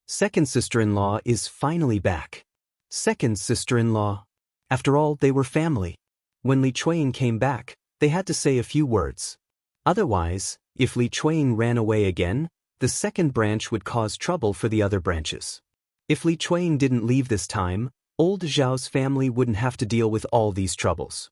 Second sister-in-law is finally back. Second sister-in-law. After all, they were family. When Li Chuang came back, they had to say a few words. Otherwise, if Li Chuang ran away again, the second branch would cause trouble for the other branches. If Li Chuang didn't leave this time, old Zhao's family wouldn't have to deal with all these troubles.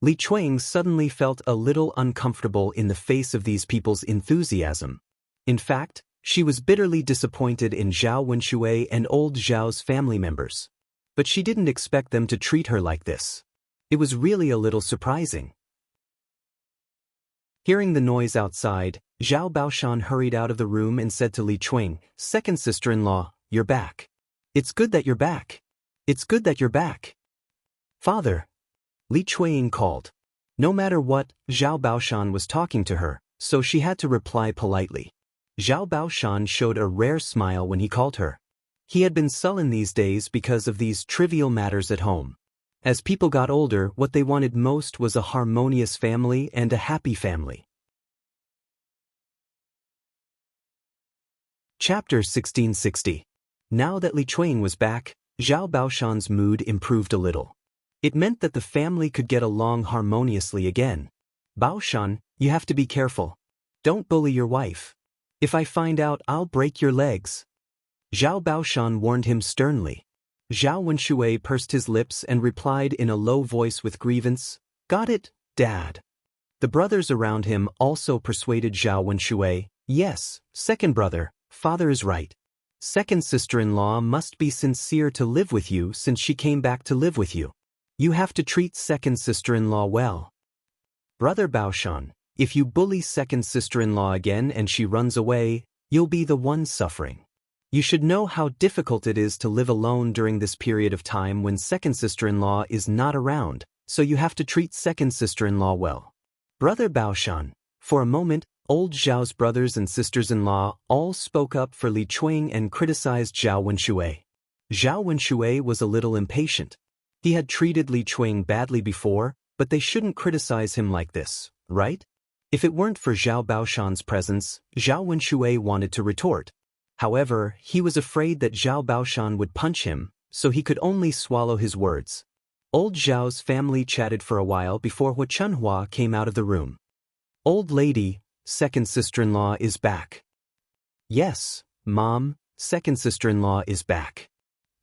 Li Chuang suddenly felt a little uncomfortable in the face of these people's enthusiasm. In fact, she was bitterly disappointed in Zhao Wenshui and old Zhao's family members. But she didn't expect them to treat her like this. It was really a little surprising. Hearing the noise outside, Zhao Baoshan hurried out of the room and said to Li Chuang, second sister-in-law, you're back. It's good that you're back. It's good that you're back. Father. Li Chuang called. No matter what, Zhao Baoshan was talking to her, so she had to reply politely. Zhao Baoshan showed a rare smile when he called her. He had been sullen these days because of these trivial matters at home. As people got older, what they wanted most was a harmonious family and a happy family. Chapter 1660. Now that Li Chuang was back, Zhao Baoshan's mood improved a little. It meant that the family could get along harmoniously again. Baoshan, you have to be careful. Don't bully your wife. If I find out, I'll break your legs. Zhao Baoshan warned him sternly. Zhao Wenshui pursed his lips and replied in a low voice with grievance, "Got it, Dad." The brothers around him also persuaded Zhao Wenshui, "Yes, second brother, father is right. Second sister-in-law must be sincere to live with you since she came back to live with you. You have to treat second sister-in-law well. Brother Baoshan, if you bully second sister-in-law again and she runs away, you'll be the one suffering. You should know how difficult it is to live alone during this period of time when second sister-in-law is not around, so you have to treat second sister-in-law well." Brother Baoshan. For a moment, old Zhao's brothers and sisters-in-law all spoke up for Li Chuang and criticized Zhao Wenshui. Zhao Wenshui was a little impatient. He had treated Li Chuang badly before, but they shouldn't criticize him like this, right? If it weren't for Zhao Baoshan's presence, Zhao Wenshui wanted to retort. However, he was afraid that Zhao Baoshan would punch him, so he could only swallow his words. Old Zhao's family chatted for a while before Hu Chunhua came out of the room. "Old lady, second sister-in-law is back." "Yes, Mom, second sister-in-law is back."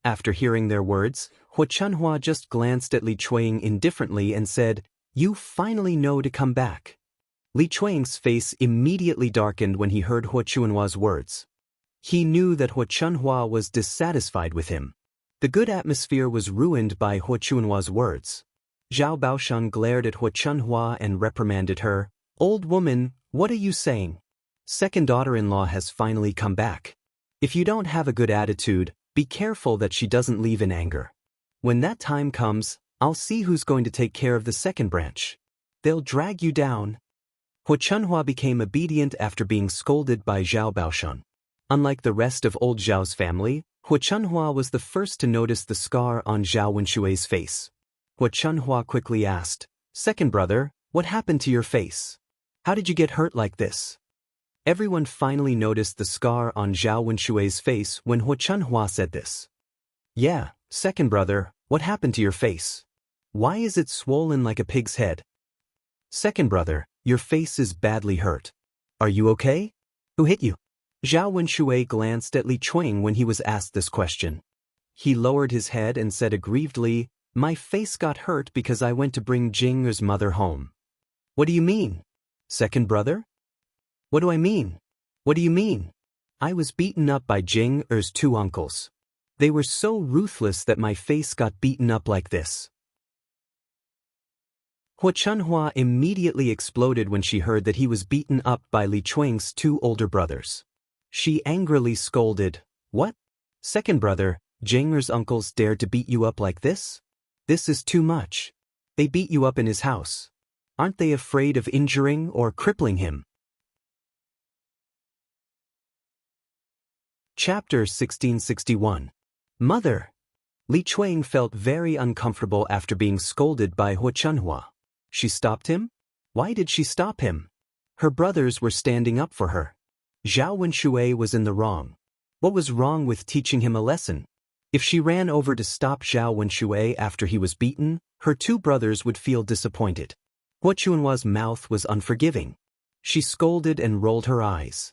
After hearing their words, Hu Chunhua just glanced at Li Chuang indifferently and said, "You finally know to come back." Li Chuang's face immediately darkened when he heard Hu Chunhua's words. He knew that Hu Chunhua was dissatisfied with him. The good atmosphere was ruined by Hu Chunhua's words. Zhao Baoshan glared at Hu Chunhua and reprimanded her. "Old woman, what are you saying? Second daughter-in-law has finally come back. If you don't have a good attitude, be careful that she doesn't leave in anger. When that time comes, I'll see who's going to take care of the second branch. They'll drag you down." Hu Chunhua became obedient after being scolded by Zhao Baoshan. Unlike the rest of old Zhao's family, Hu Chunhua was the first to notice the scar on Zhao Wenshui's face. Hu Chunhua quickly asked, "Second brother, what happened to your face? How did you get hurt like this?" Everyone finally noticed the scar on Zhao Wenshui's face when Hu Chunhua said this. "Yeah, second brother, what happened to your face? Why is it swollen like a pig's head?" "Second brother, your face is badly hurt. Are you okay? Who hit you?" Zhao Wenshui glanced at Li Chuang when he was asked this question. He lowered his head and said aggrievedly, "My face got hurt because I went to bring Jing's mother home." "What do you mean? Second brother?" "What do I mean? What do you mean? I was beaten up by Jing's two uncles. They were so ruthless that my face got beaten up like this." Hu Chunhua immediately exploded when she heard that he was beaten up by Li Chuang's two older brothers. She angrily scolded, "What? Second brother, Jing's uncles dared to beat you up like this? This is too much. They beat you up in his house. Aren't they afraid of injuring or crippling him?" Chapter 1661. Mother. Li Chuang felt very uncomfortable after being scolded by Hu Chunhua. She stopped him? Why did she stop him? Her brothers were standing up for her. Zhao Wenshui was in the wrong. What was wrong with teaching him a lesson? If she ran over to stop Zhao Wenshui after he was beaten, her two brothers would feel disappointed. Hu Chunhua's mouth was unforgiving. She scolded and rolled her eyes.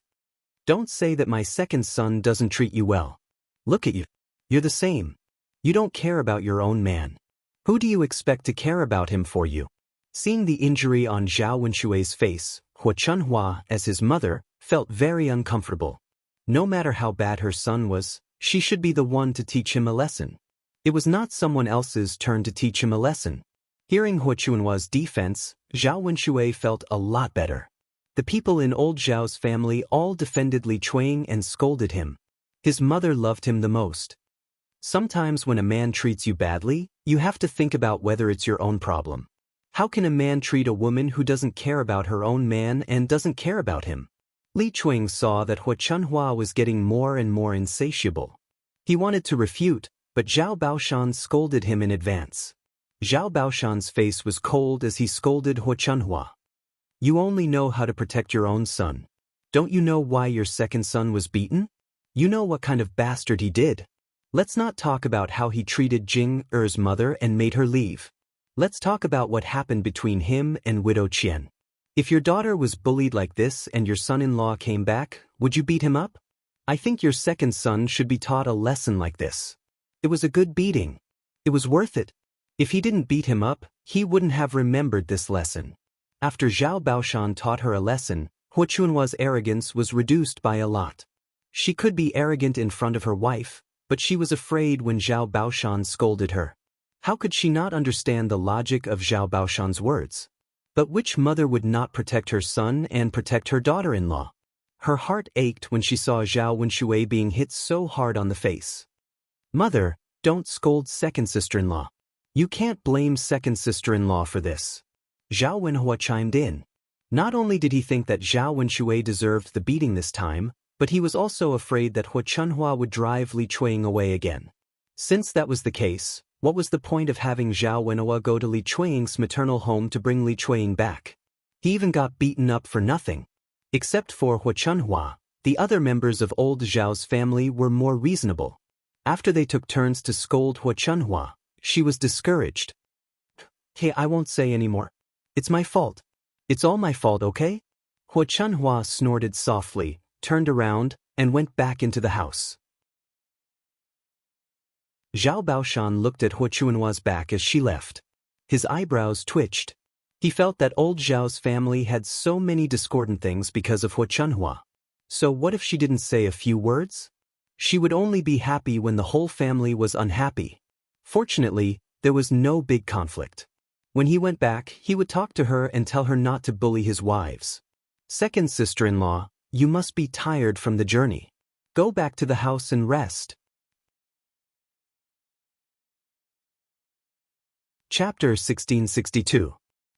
"Don't say that my second son doesn't treat you well. Look at you. You're the same. You don't care about your own man. Who do you expect to care about him for you?" Seeing the injury on Zhao Wenshui's face, Hu Chunhua, as his mother, felt very uncomfortable. No matter how bad her son was, she should be the one to teach him a lesson. It was not someone else's turn to teach him a lesson. Hearing Hu Chunhua's defense, Zhao Wenshui felt a lot better. The people in old Zhao's family all defended Li Chuang and scolded him. His mother loved him the most. Sometimes when a man treats you badly, you have to think about whether it's your own problem. How can a man treat a woman who doesn't care about her own man and doesn't care about him? Li Chuang saw that Hu Chunhua was getting more and more insatiable. He wanted to refute, but Zhao Baoshan scolded him in advance. Zhao Baoshan's face was cold as he scolded Hu Chunhua. "You only know how to protect your own son. Don't you know why your second son was beaten? You know what kind of bastard he did. Let's not talk about how he treated Jing's mother and made her leave. Let's talk about what happened between him and Widow Qian. If your daughter was bullied like this and your son-in-law came back, would you beat him up? I think your second son should be taught a lesson like this. It was a good beating. It was worth it. If he didn't beat him up, he wouldn't have remembered this lesson. After Zhao Baoshan taught her a lesson, Hu Chunhua's arrogance was reduced by a lot. She could be arrogant in front of her wife, but she was afraid when Zhao Baoshan scolded her. How could she not understand the logic of Zhao Baoshan's words? But which mother would not protect her son and protect her daughter-in-law? Her heart ached when she saw Zhao Wenshui being hit so hard on the face. Mother, don't scold second sister-in-law. You can't blame second sister-in-law for this. Zhao Wenhua chimed in. Not only did he think that Zhao Wenshui deserved the beating this time, but he was also afraid that Hu Chunhua would drive Li Chuang away again. Since that was the case, what was the point of having Zhao Wenhua go to Li Chuang's maternal home to bring Li Chuang back? He even got beaten up for nothing. Except for Hu Chunhua, the other members of old Zhao's family were more reasonable. After they took turns to scold Hu Chunhua, she was discouraged. Hey, I won't say anymore. It's my fault. It's all my fault, okay? Hu Chunhua snorted softly, turned around, and went back into the house. Zhao Baoshan looked at Hu Chunhua's back as she left. His eyebrows twitched. He felt that old Zhao's family had so many discordant things because of Hu Chunhua. So what if she didn't say a few words? She would only be happy when the whole family was unhappy. Fortunately, there was no big conflict. When he went back, he would talk to her and tell her not to bully his wives. Second sister-in-law, you must be tired from the journey. Go back to the house and rest. Chapter 1662.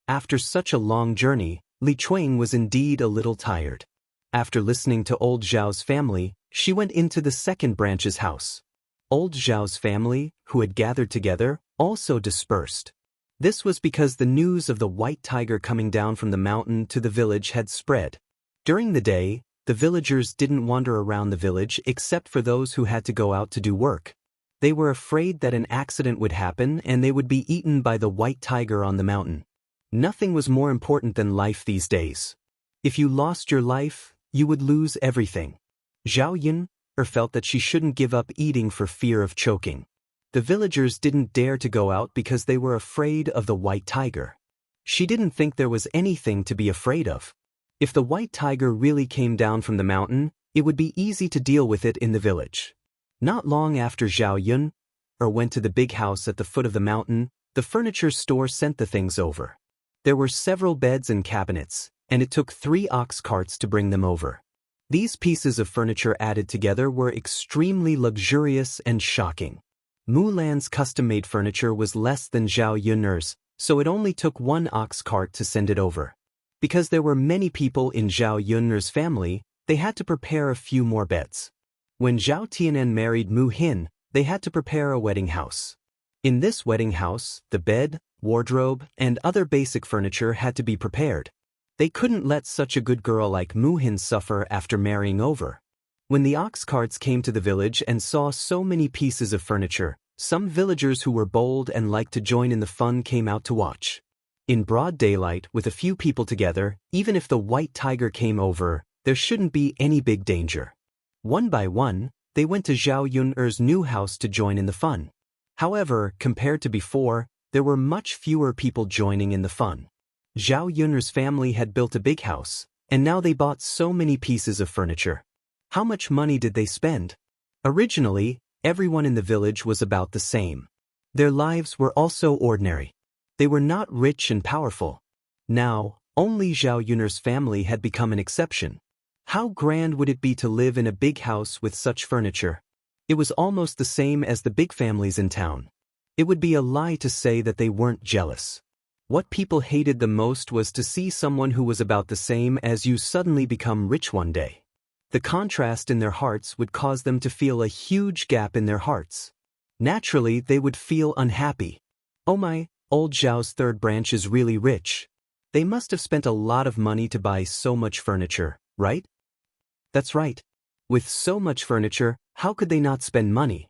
After such a long journey, Li Chuang was indeed a little tired. After listening to old Zhao's family, she went into the second branch's house. Old Zhao's family, who had gathered together, also dispersed. This was because the news of the white tiger coming down from the mountain to the village had spread. During the day, the villagers didn't wander around the village except for those who had to go out to do work. They were afraid that an accident would happen and they would be eaten by the white tiger on the mountain. Nothing was more important than life these days. If you lost your life, you would lose everything. Zhao Yun felt that she shouldn't give up eating for fear of choking. The villagers didn't dare to go out because they were afraid of the white tiger. She didn't think there was anything to be afraid of. If the white tiger really came down from the mountain, it would be easy to deal with it in the village. Not long after Zhao Yun went to the big house at the foot of the mountain, the furniture store sent the things over. There were several beds and cabinets, and it took 3 ox carts to bring them over. These pieces of furniture added together were extremely luxurious and shocking. Mulan's custom-made furniture was less than Zhao Yun's, so it only took 1 ox cart to send it over. Because there were many people in Zhao Yun's family, they had to prepare a few more beds. When Zhao Tianen married Mu Hin, they had to prepare a wedding house. In this wedding house, the bed, wardrobe, and other basic furniture had to be prepared. They couldn't let such a good girl like Mu Hin suffer after marrying over. When the ox carts came to the village and saw so many pieces of furniture, some villagers who were bold and liked to join in the fun came out to watch. In broad daylight, with a few people together, even if the white tiger came over, there shouldn't be any big danger. One by one, they went to Zhao Yun's new house to join in the fun. However, compared to before, there were much fewer people joining in the fun. Zhao Yun's family had built a big house, and now they bought so many pieces of furniture. How much money did they spend? Originally, everyone in the village was about the same. Their lives were also ordinary. They were not rich and powerful. Now, only Zhao Yun's family had become an exception. How grand would it be to live in a big house with such furniture? It was almost the same as the big families in town. It would be a lie to say that they weren't jealous. What people hated the most was to see someone who was about the same as you suddenly become rich one day. The contrast in their hearts would cause them to feel a huge gap in their hearts. Naturally, they would feel unhappy. Oh my, old Zhao's third branch is really rich. They must have spent a lot of money to buy so much furniture, right? That's right. With so much furniture, how could they not spend money?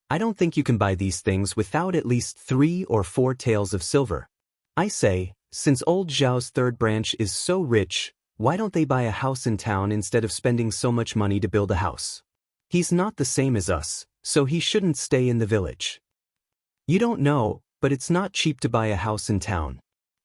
I don't think you can buy these things without at least 3 or 4 taels of silver. I say, since old Zhao's third branch is so rich, Why don't they buy a house in town instead of spending so much money to build a house? He's not the same as us, so he shouldn't stay in the village. You don't know, but it's not cheap to buy a house in town.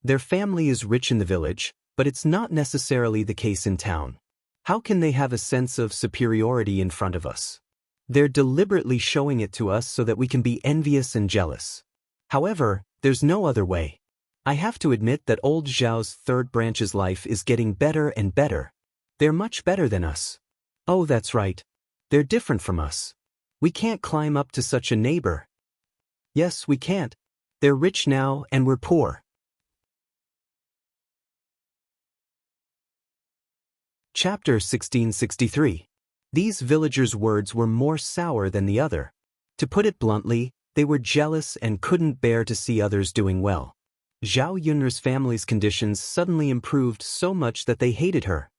Their family is rich in the village, but it's not necessarily the case in town. How can they have a sense of superiority in front of us? They're deliberately showing it to us so that we can be envious and jealous. However, there's no other way. I have to admit that old Zhao's third branch's life is getting better and better. They're much better than us. Oh, that's right. They're different from us. We can't climb up to such a neighbor. Yes, we can't. They're rich now and we're poor. Chapter 1663. These villagers' words were more sour than the other. To put it bluntly, they were jealous and couldn't bear to see others doing well. Zhao Yun'er's family's conditions suddenly improved so much that they hated her.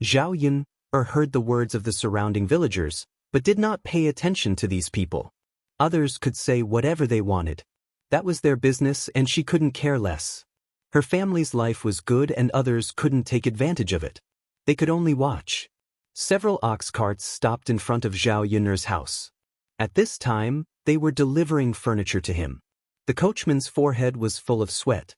Zhao Yun heard the words of the surrounding villagers, but did not pay attention to these people. Others could say whatever they wanted. That was their business and she couldn't care less. Her family's life was good and others couldn't take advantage of it. They could only watch. Several ox carts stopped in front of Zhao Yun'er's house. At this time, they were delivering furniture to him. The coachman's forehead was full of sweat.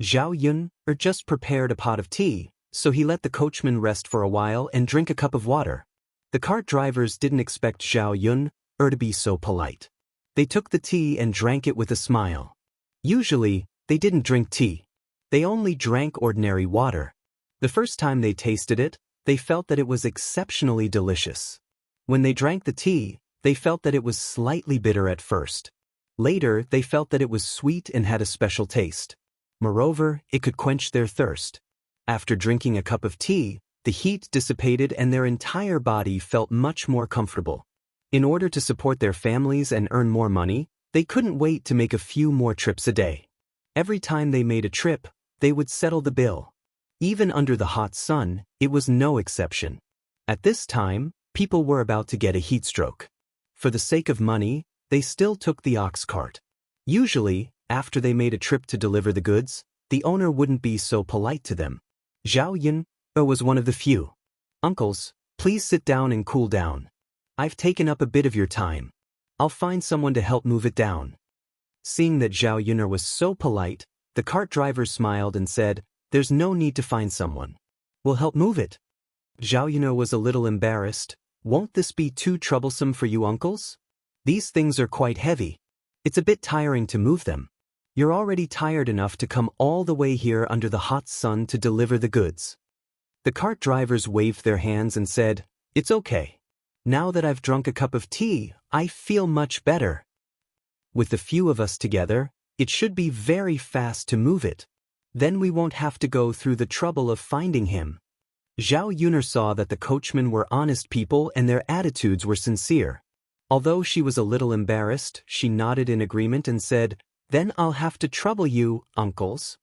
Zhao Yun just prepared a pot of tea, so he let the coachman rest for a while and drink a cup of water. The cart drivers didn't expect Zhao Yun to be so polite. They took the tea and drank it with a smile. Usually, they didn't drink tea. They only drank ordinary water. The first time they tasted it, they felt that it was exceptionally delicious. When they drank the tea, they felt that it was slightly bitter at first. Later, they felt that it was sweet and had a special taste. Moreover, it could quench their thirst. After drinking a cup of tea, the heat dissipated and their entire body felt much more comfortable. In order to support their families and earn more money, they couldn't wait to make a few more trips a day. Every time they made a trip, they would settle the bill. Even under the hot sun, it was no exception. At this time, people were about to get a heat stroke. For the sake of money, they still took the ox cart. Usually, after they made a trip to deliver the goods, the owner wouldn't be so polite to them. Zhao Yun was one of the few. Uncles, please sit down and cool down. I've taken up a bit of your time. I'll find someone to help move it down. Seeing that Zhao Yun was so polite, the cart driver smiled and said, there's no need to find someone. We'll help move it. Zhao Yun was a little embarrassed. Won't this be too troublesome for you uncles? These things are quite heavy. It's a bit tiring to move them. You're already tired enough to come all the way here under the hot sun to deliver the goods. The cart drivers waved their hands and said, it's okay. Now that I've drunk a cup of tea, I feel much better. With the few of us together, it should be very fast to move it. Then we won't have to go through the trouble of finding him. Zhao Yun saw that the coachmen were honest people and their attitudes were sincere. Although she was a little embarrassed, she nodded in agreement and said, then I'll have to trouble you, uncles.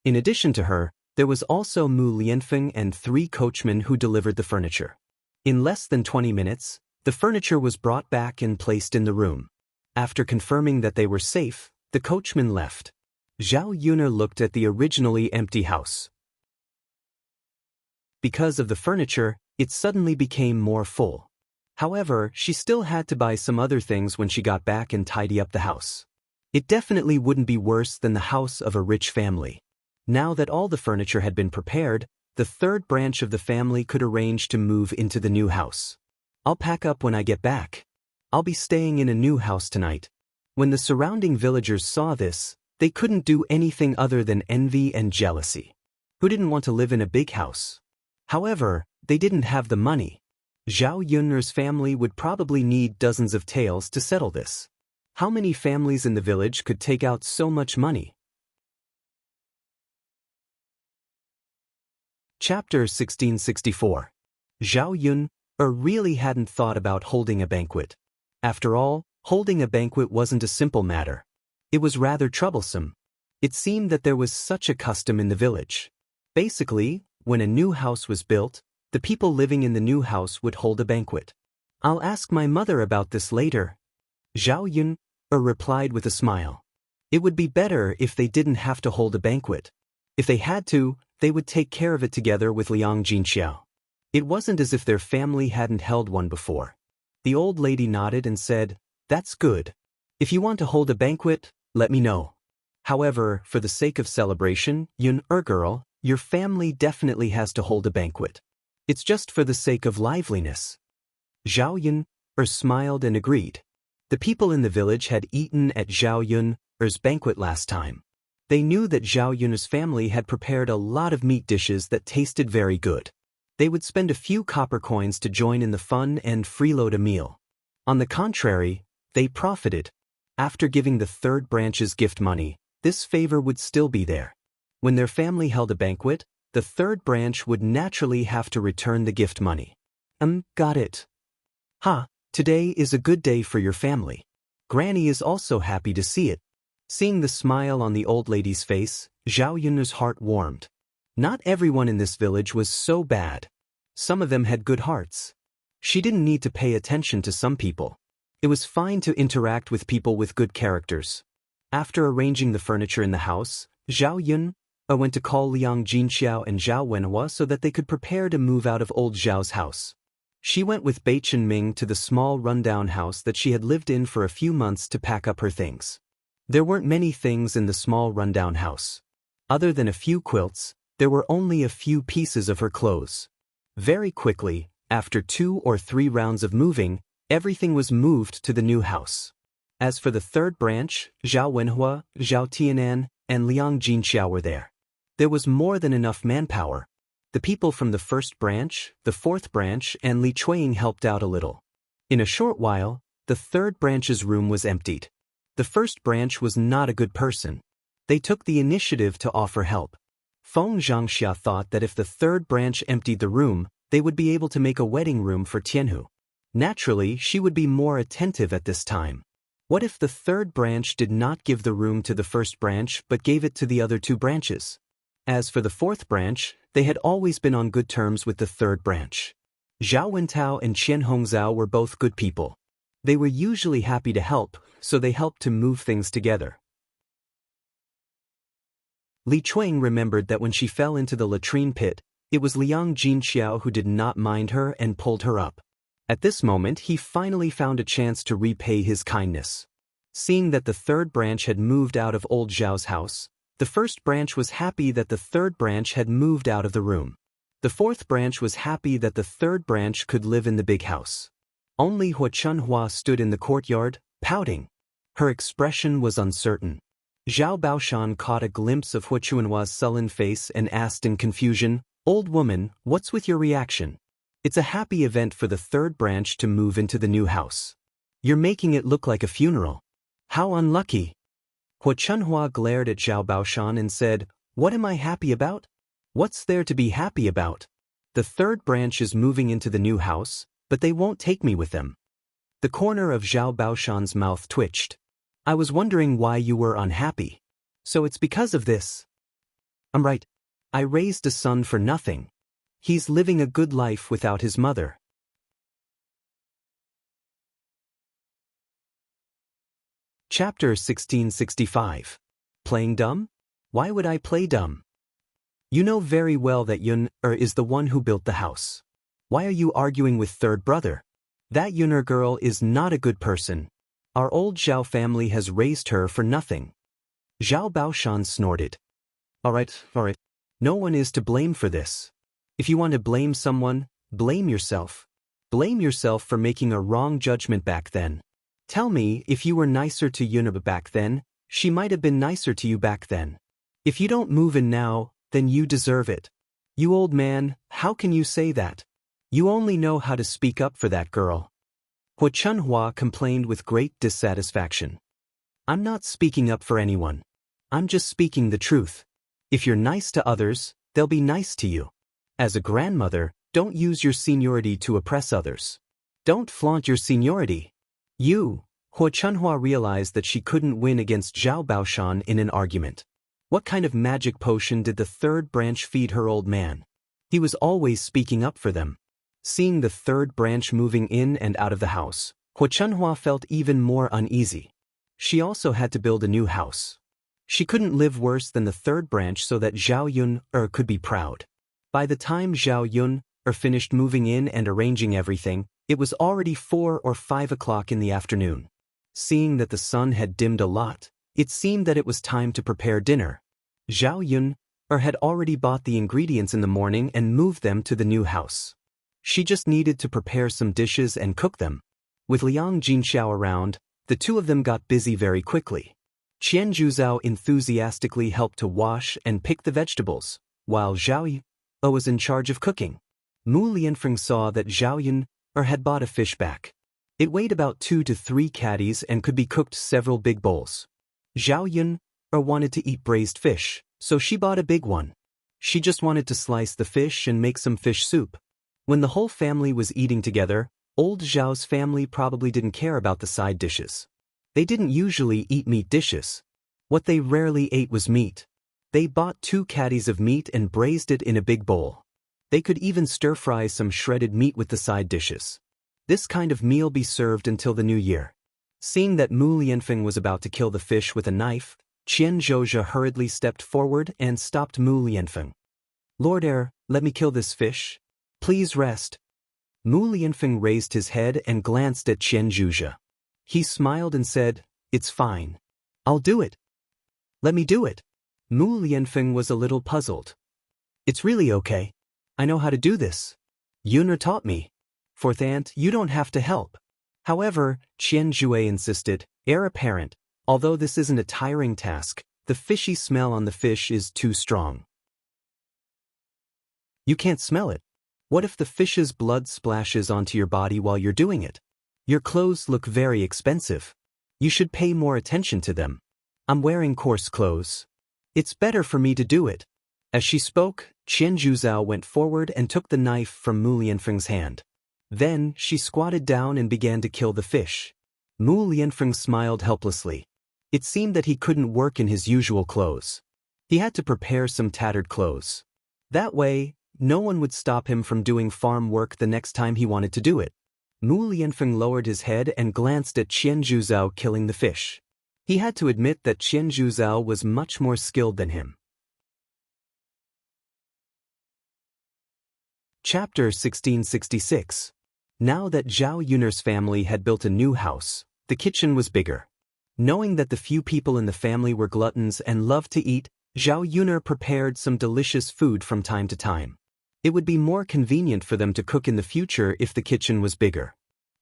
In addition to her, there was also Mu Lianfeng and 3 coachmen who delivered the furniture. In less than 20 minutes, the furniture was brought back and placed in the room. After confirming that they were safe, the coachman left. Zhao Yun looked at the originally empty house. Because of the furniture, it suddenly became more full. However, she still had to buy some other things when she got back and tidy up the house. It definitely wouldn't be worse than the house of a rich family. Now that all the furniture had been prepared, the third branch of the family could arrange to move into the new house. I'll pack up when I get back. I'll be staying in a new house tonight. When the surrounding villagers saw this, they couldn't do anything other than envy and jealousy. Who didn't want to live in a big house? However, they didn't have the money. Zhao Yun'er's family would probably need dozens of taels to settle this. How many families in the village could take out so much money? Chapter 1664. Zhao Yun really hadn't thought about holding a banquet. After all, holding a banquet wasn't a simple matter. It was rather troublesome. It seemed that there was such a custom in the village. Basically, when a new house was built, the people living in the new house would hold a banquet. I'll ask my mother about this later. Zhao Yun replied with a smile. It would be better if they didn't have to hold a banquet. If they had to, they would take care of it together with Liang Jinxiao. It wasn't as if their family hadn't held one before. The old lady nodded and said, "That's good. If you want to hold a banquet, let me know. However, for the sake of celebration, girl, your family definitely has to hold a banquet. It's just for the sake of liveliness." Zhao Yun smiled and agreed. The people in the village had eaten at Zhao Yun's banquet last time. They knew that Zhao Yun's family had prepared a lot of meat dishes that tasted very good. They would spend a few copper coins to join in the fun and freeload a meal. On the contrary, they profited. After giving the third branch's gift money, this favor would still be there. When their family held a banquet, the third branch would naturally have to return the gift money. Got it. Today is a good day for your family. Granny is also happy to see it. Seeing the smile on the old lady's face, Zhao Yun's heart warmed. Not everyone in this village was so bad. Some of them had good hearts. She didn't need to pay attention to some people. It was fine to interact with people with good characters. After arranging the furniture in the house, Zhao Yun went to call Liang Jinxiao and Zhao Wenhua so that they could prepare to move out of old Zhao's house. She went with Bei Ming to the small rundown house that she had lived in for a few months to pack up her things. There weren't many things in the small rundown house. Other than a few quilts, there were only a few pieces of her clothes. Very quickly, after 2 or 3 rounds of moving, everything was moved to the new house. As for the third branch, Zhao Wenhua, Zhao Tianan, and Liang Jinxiao were there. There was more than enough manpower. The people from the first branch, the fourth branch, and Li Chuiying helped out a little. In a short while, the third branch's room was emptied. The first branch was not a good person. They took the initiative to offer help. Feng Xianxia thought that if the third branch emptied the room, they would be able to make a wedding room for Tianhu. Naturally, she would be more attentive at this time. What if the third branch did not give the room to the first branch but gave it to the other 2 branches? As for the fourth branch, they had always been on good terms with the third branch. Zhao Wentao and Qian Hongzhao were both good people. They were usually happy to help, so they helped to move things together. Li Chuiying remembered that when she fell into the latrine pit, it was Liang Jinxiao who did not mind her and pulled her up. At this moment, he finally found a chance to repay his kindness. Seeing that the third branch had moved out of old Zhao's house, the first branch was happy that the third branch had moved out of the room. The fourth branch was happy that the third branch could live in the big house. Only Hua Chunhua stood in the courtyard, pouting. Her expression was uncertain. Zhao Baoshan caught a glimpse of Hua Chunhua's sullen face and asked in confusion, "Old woman, what's with your reaction? It's a happy event for the third branch to move into the new house. You're making it look like a funeral. How unlucky." Hua Chunhua glared at Zhao Baoshan and said, "What am I happy about? What's there to be happy about? The third branch is moving into the new house, but they won't take me with them." The corner of Zhao Baoshan's mouth twitched. "I was wondering why you were unhappy. So it's because of this." "I'm right. I raised a son for nothing. He's living a good life without his mother." Chapter 1665. Playing dumb? Why would I play dumb? You know very well that Yun is the one who built the house. Why are you arguing with third brother? That Yun girl is not a good person. Our old Zhao family has raised her for nothing. Zhao Baoshan snorted. All right. No one is to blame for this. If you want to blame someone, blame yourself. Blame yourself for making a wrong judgment back then. Tell me, if you were nicer to Yun back then, she might have been nicer to you back then. If you don't move in now, then you deserve it. You old man, how can you say that? You only know how to speak up for that girl. Hua Chunhua complained with great dissatisfaction. I'm not speaking up for anyone. I'm just speaking the truth. If you're nice to others, they'll be nice to you. As a grandmother, don't use your seniority to oppress others. Don't flaunt your seniority. Hua Chunhua realized that she couldn't win against Zhao Baoshan in an argument. What kind of magic potion did the third branch feed her old man? He was always speaking up for them. Seeing the third branch moving in and out of the house, Hua Chunhua felt even more uneasy. She also had to build a new house. She couldn't live worse than the third branch so that Zhao Yun could be proud. By the time Zhao Yun finished moving in and arranging everything, it was already 4 or 5 o'clock in the afternoon. Seeing that the sun had dimmed a lot, it seemed that it was time to prepare dinner. Zhao Yun had already bought the ingredients in the morning and moved them to the new house. She just needed to prepare some dishes and cook them. With Liang Jinxiao around, the two of them got busy very quickly. Qian Zhuzhao enthusiastically helped to wash and pick the vegetables, while Zhao Yi was in charge of cooking. Mu Lianfeng saw that Zhao Yun had bought a fish back. It weighed about 2 to 3 caddies and could be cooked several big bowls. Zhao Yun wanted to eat braised fish, so she bought a big one. She just wanted to slice the fish and make some fish soup. When the whole family was eating together, old Zhao's family probably didn't care about the side dishes. They didn't usually eat meat dishes. What they rarely ate was meat. They bought 2 caddies of meat and braised it in a big bowl. They could even stir-fry some shredded meat with the side dishes. This kind of meal be served until the new year. Seeing that Mu Lianfeng was about to kill the fish with a knife, Qian Zhozha hurriedly stepped forward and stopped Mu Lianfeng. "Lord Heir, let me kill this fish. Please rest." Mu Lianfeng raised his head and glanced at Qian Zhozha. He smiled and said, "It's fine. I'll do it. Let me do it." Mu Lianfeng was a little puzzled. "It's really okay. I know how to do this. Yuner taught me. Fourth aunt, you don't have to help." However, Qian Zhui insisted, "Heir apparent, although this isn't a tiring task, the fishy smell on the fish is too strong." "You can't smell it. What if the fish's blood splashes onto your body while you're doing it? Your clothes look very expensive. You should pay more attention to them. I'm wearing coarse clothes. It's better for me to do it." As she spoke, Qian Zhuzhao went forward and took the knife from Mu Lianfeng's hand. Then, she squatted down and began to kill the fish. Mu Lianfeng smiled helplessly. It seemed that he couldn't work in his usual clothes. He had to prepare some tattered clothes. That way, no one would stop him from doing farm work the next time he wanted to do it. Mu Lianfeng lowered his head and glanced at Qian Zhuzhao killing the fish. He had to admit that Qian Zhuzhao was much more skilled than him. Chapter 1666. Now that Zhao Yuner's family had built a new house, the kitchen was bigger. Knowing that the few people in the family were gluttons and loved to eat, Zhao Yuner prepared some delicious food from time to time. It would be more convenient for them to cook in the future if the kitchen was bigger.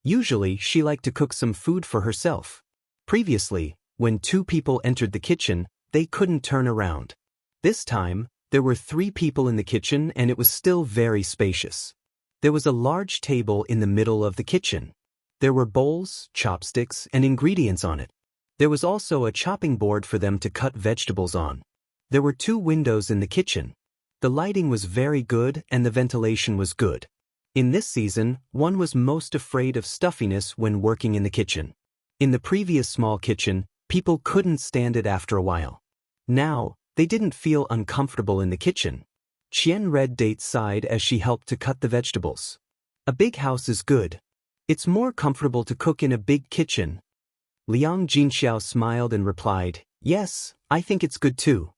Usually, she liked to cook some food for herself. Previously, when 2 people entered the kitchen, they couldn't turn around. This time, there were 3 people in the kitchen and it was still very spacious. There was a large table in the middle of the kitchen. There were bowls, chopsticks, and ingredients on it. There was also a chopping board for them to cut vegetables on. There were 2 windows in the kitchen. The lighting was very good and the ventilation was good. In this season, one was most afraid of stuffiness when working in the kitchen. In the previous small kitchen, people couldn't stand it after a while. Now, they didn't feel uncomfortable in the kitchen. Qian Red Date sighed as she helped to cut the vegetables. "A big house is good. It's more comfortable to cook in a big kitchen." Liang Jinxiao smiled and replied, "Yes, I think it's good too.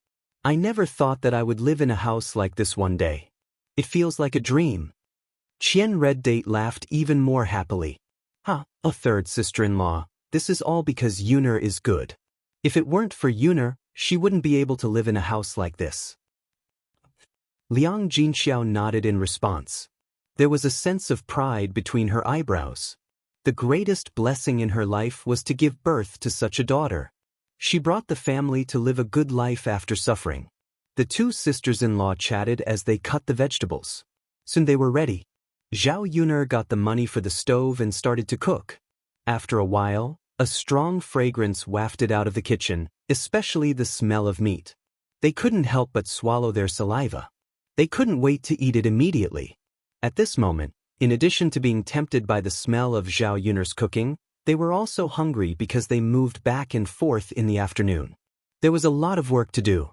I never thought that I would live in a house like this one day. It feels like a dream." Qian Red Date laughed even more happily. "Ha, a third sister-in-law, this is all because Yuner is good. If it weren't for Yuner, she wouldn't be able to live in a house like this." Liang Jinxiao nodded in response. There was a sense of pride between her eyebrows. The greatest blessing in her life was to give birth to such a daughter. She brought the family to live a good life after suffering. The 2 sisters-in-law chatted as they cut the vegetables. Soon they were ready. Zhao Yuner got the money for the stove and started to cook. After a while, a strong fragrance wafted out of the kitchen, especially the smell of meat. They couldn't help but swallow their saliva. They couldn't wait to eat it immediately. At this moment, in addition to being tempted by the smell of Zhao Yuner's cooking, they were also hungry because they moved back and forth in the afternoon. There was a lot of work to do.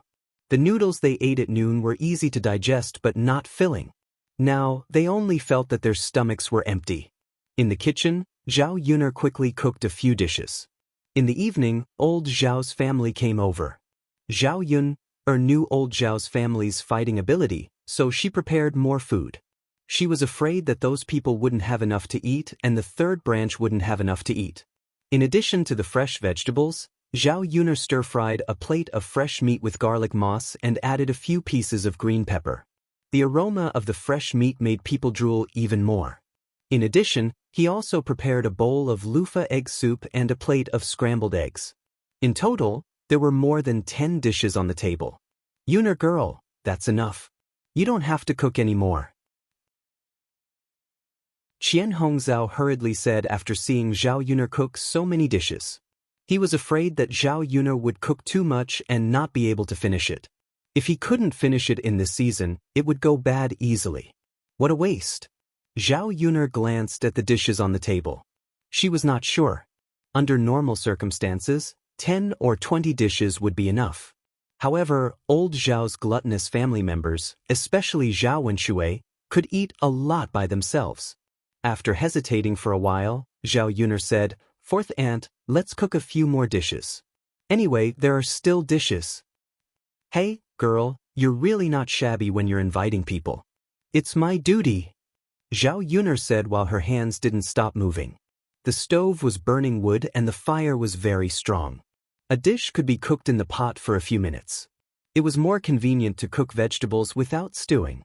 The noodles they ate at noon were easy to digest but not filling. Now, they only felt that their stomachs were empty. In the kitchen, Zhao Yuner quickly cooked a few dishes. In the evening, old Zhao's family came over. Zhao Yun knew old Zhao's family's fighting ability, so she prepared more food. She was afraid that those people wouldn't have enough to eat and the third branch wouldn't have enough to eat. In addition to the fresh vegetables, Zhao Yun stir-fried a plate of fresh meat with garlic moss and added a few pieces of green pepper. The aroma of the fresh meat made people drool even more. In addition, he also prepared a bowl of loofah egg soup and a plate of scrambled eggs. In total, there were more than 10 dishes on the table. Yuner girl, that's enough. You don't have to cook anymore. Qian Hongzhao hurriedly said after seeing Zhao Yuner cook so many dishes. He was afraid that Zhao Yuner would cook too much and not be able to finish it. If he couldn't finish it in this season, it would go bad easily. What a waste. Zhao Yuner glanced at the dishes on the table. She was not sure. Under normal circumstances, 10 or 20 dishes would be enough. However, old Zhao's gluttonous family members, especially Zhao and Shui, could eat a lot by themselves. After hesitating for a while, Zhao Yuner said, "Fourth aunt, let's cook a few more dishes. Anyway, there are still dishes." "Hey, girl, you're really not shabby when you're inviting people." "It's my duty," Zhao Yuner said while her hands didn't stop moving. The stove was burning wood and the fire was very strong. A dish could be cooked in the pot for a few minutes. It was more convenient to cook vegetables without stewing.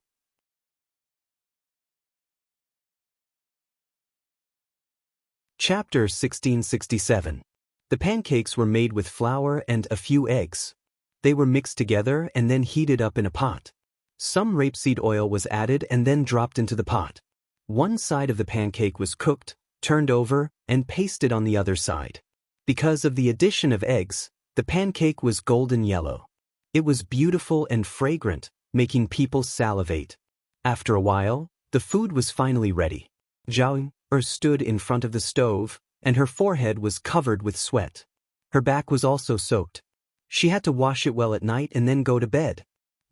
Chapter 1667. The pancakes were made with flour and a few eggs. They were mixed together and then heated up in a pot. Some rapeseed oil was added and then dropped into the pot. One side of the pancake was cooked, turned over, and pasted on the other side. Because of the addition of eggs, the pancake was golden yellow. It was beautiful and fragrant, making people salivate. After a while, the food was finally ready. Zhao stood in front of the stove, and her forehead was covered with sweat. Her back was also soaked. She had to wash it well at night and then go to bed.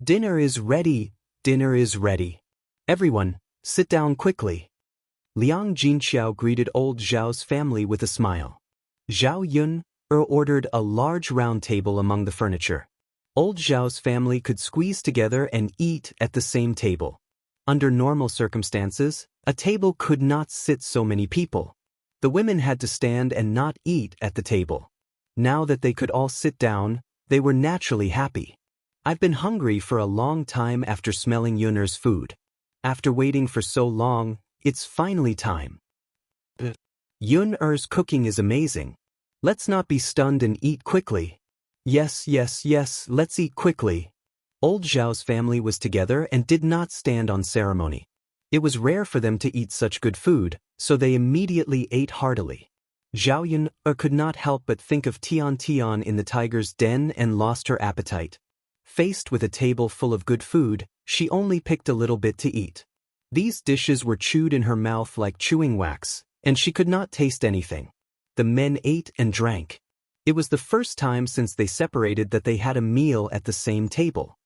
"Dinner is ready, dinner is ready. Everyone, sit down quickly." Liang Jinxiao greeted old Zhao's family with a smile. Zhao Yun ordered a large round table among the furniture. Old Zhao's family could squeeze together and eat at the same table. Under normal circumstances, a table could not sit so many people. The women had to stand and not eat at the table. Now that they could all sit down, they were naturally happy. "I've been hungry for a long time after smelling Yuner's food. After waiting for so long, it's finally time. Yuner's cooking is amazing. Let's not be stunned and eat quickly." "Yes, yes, yes, let's eat quickly." Old Zhao's family was together and did not stand on ceremony. It was rare for them to eat such good food, so they immediately ate heartily. Zhao Yun could not help but think of Tian Tian in the tiger's den and lost her appetite. Faced with a table full of good food, she only picked a little bit to eat. These dishes were chewed in her mouth like chewing wax, and she could not taste anything. The men ate and drank. It was the first time since they separated that they had a meal at the same table.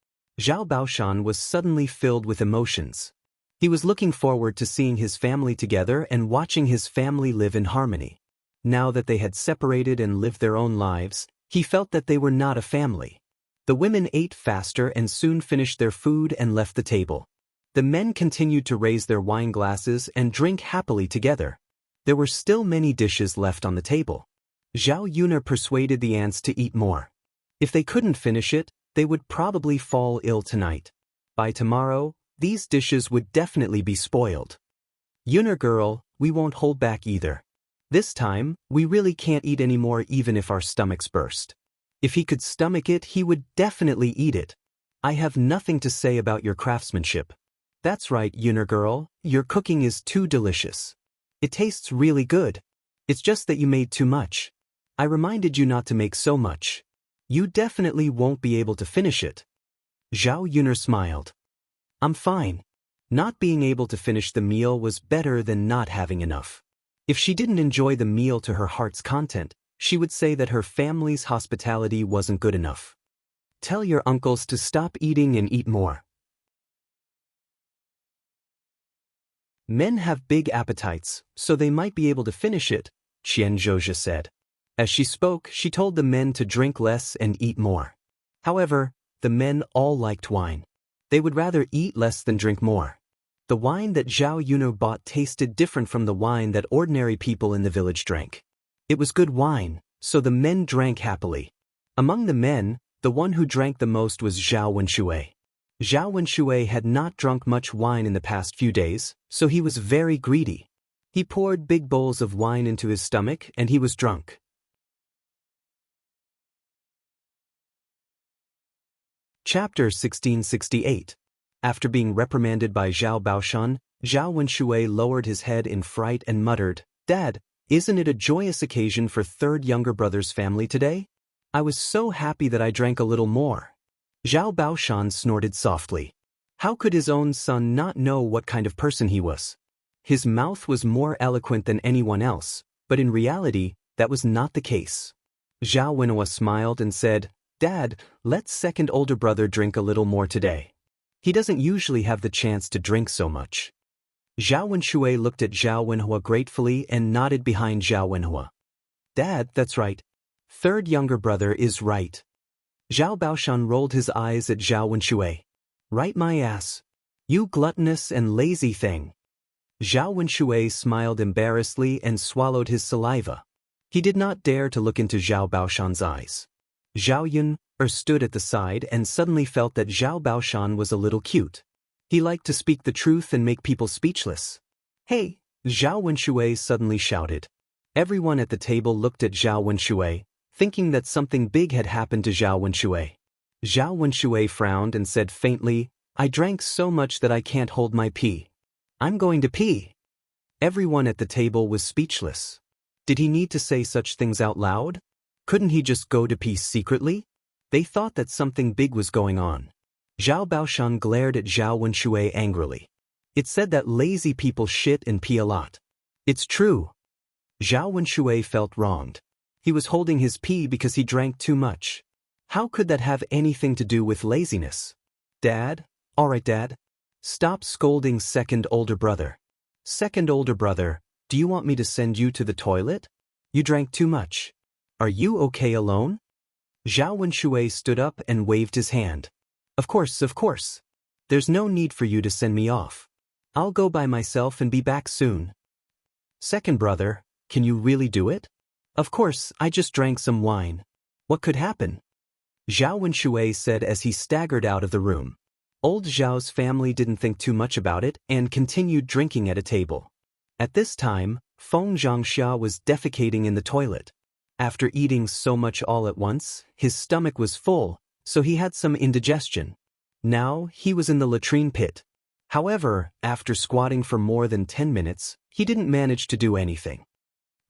Zhao Baoshan was suddenly filled with emotions. He was looking forward to seeing his family together and watching his family live in harmony. Now that they had separated and lived their own lives, he felt that they were not a family. The women ate faster and soon finished their food and left the table. The men continued to raise their wine glasses and drink happily together. There were still many dishes left on the table. Zhao Yuner persuaded the ants to eat more. If they couldn't finish it, they would probably fall ill tonight. By tomorrow, these dishes would definitely be spoiled. "Yuner girl, we won't hold back either. This time, we really can't eat anymore even if our stomachs burst. If he could stomach it, he would definitely eat it. I have nothing to say about your craftsmanship." "That's right, Yuner girl, your cooking is too delicious. It tastes really good. It's just that you made too much. I reminded you not to make so much. You definitely won't be able to finish it." Zhao Yuner smiled. "I'm fine. Not being able to finish the meal was better than not having enough." If she didn't enjoy the meal to her heart's content, she would say that her family's hospitality wasn't good enough. "Tell your uncles to stop eating and eat more." "Men have big appetites, so they might be able to finish it," Qian Zhozhi said. As she spoke, she told the men to drink less and eat more. However, the men all liked wine. They would rather eat less than drink more. The wine that Zhao Yunhe bought tasted different from the wine that ordinary people in the village drank. It was good wine, so the men drank happily. Among the men, the one who drank the most was Zhao Wenshui. Zhao Wenshui had not drunk much wine in the past few days, so he was very greedy. He poured big bowls of wine into his stomach and he was drunk. Chapter 1668. After being reprimanded by Zhao Baoshan, Zhao Wenshui lowered his head in fright and muttered, "Dad, isn't it a joyous occasion for third younger brother's family today? I was so happy that I drank a little more." Zhao Baoshan snorted softly. How could his own son not know what kind of person he was? His mouth was more eloquent than anyone else, but in reality, that was not the case. Zhao Wenhua smiled and said, "Dad, let second older brother drink a little more today. He doesn't usually have the chance to drink so much." Zhao Wenshui looked at Zhao Wenhua gratefully and nodded behind Zhao Wenhua. "Dad, that's right. Third younger brother is right." Zhao Baoshan rolled his eyes at Zhao Wenshui. "Right my ass. You gluttonous and lazy thing." Zhao Wenshui smiled embarrassedly and swallowed his saliva. He did not dare to look into Zhao Baoshan's eyes. Zhao Yun stood at the side and suddenly felt that Zhao Baoshan was a little cute. He liked to speak the truth and make people speechless. "Hey!" Zhao Wenshui suddenly shouted. Everyone at the table looked at Zhao Wenshui, thinking that something big had happened to Zhao Wenshui. Zhao Wenshui frowned and said faintly, "I drank so much that I can't hold my pee. I'm going to pee." Everyone at the table was speechless. Did he need to say such things out loud? Couldn't he just go to pee secretly? They thought that something big was going on. Zhao Baoshan glared at Zhao Wenshui angrily. "It said that lazy people shit and pee a lot. It's true." Zhao Wenshui felt wronged. He was holding his pee because he drank too much. How could that have anything to do with laziness? "Dad? All right, Dad. Stop scolding second older brother. Second older brother, do you want me to send you to the toilet? You drank too much. Are you okay alone?" Zhao Wenshui stood up and waved his hand. Of course. There's no need for you to send me off. I'll go by myself and be back soon." "Second brother, can you really do it?" "Of course, I just drank some wine. What could happen?" Zhao Wenshui said as he staggered out of the room. Old Zhao's family didn't think too much about it and continued drinking at a table. At this time, Feng Xianxia was defecating in the toilet. After eating so much all at once, his stomach was full, so he had some indigestion. Now, he was in the latrine pit. However, after squatting for more than 10 minutes, he didn't manage to do anything.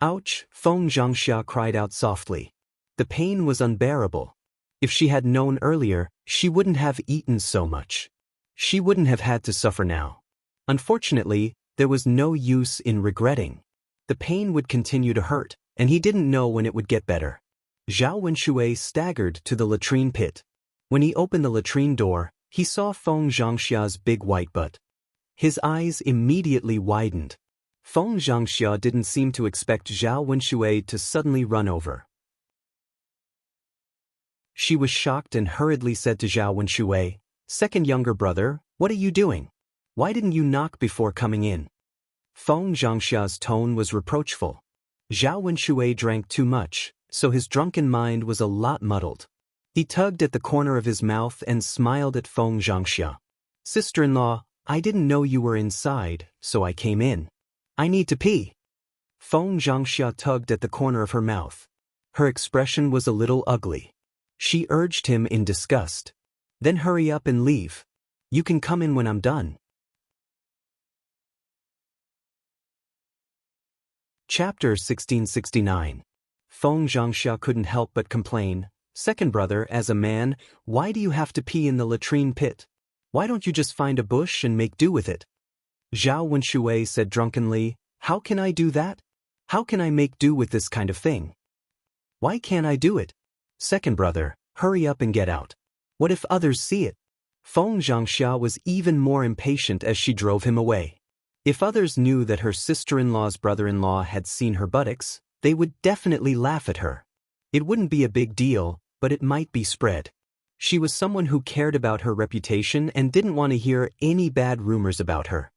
"Ouch!" Feng Xianxia cried out softly. The pain was unbearable. If she had known earlier, she wouldn't have eaten so much. She wouldn't have had to suffer now. Unfortunately, there was no use in regretting. The pain would continue to hurt, and he didn't know when it would get better. Zhao Wenshui staggered to the latrine pit. When he opened the latrine door, he saw Feng Xianxia's big white butt. His eyes immediately widened. Feng Xianxia didn't seem to expect Zhao Wenshui to suddenly run over. She was shocked and hurriedly said to Zhao Wenshui, "Second younger brother, what are you doing? Why didn't you knock before coming in?" Feng Xianxia's tone was reproachful. Zhao Wenshui drank too much, so his drunken mind was a lot muddled. He tugged at the corner of his mouth and smiled at Feng Xianxia. "Sister-in-law, I didn't know you were inside, so I came in. I need to pee." Feng Xianxia tugged at the corner of her mouth. Her expression was a little ugly. She urged him in disgust. "Then hurry up and leave. You can come in when I'm done." Chapter 1669. Feng Xianxia couldn't help but complain, "Second brother, as a man, why do you have to pee in the latrine pit? Why don't you just find a bush and make do with it?" Zhao Wenshui said drunkenly, "How can I do that? How can I make do with this kind of thing? Why can't I do it? Second brother, hurry up and get out. What if others see it?" Feng Xianxia was even more impatient as she drove him away. If others knew that her sister-in-law's brother-in-law had seen her buttocks, they would definitely laugh at her. It wouldn't be a big deal, but it might be spread. She was someone who cared about her reputation and didn't want to hear any bad rumors about her.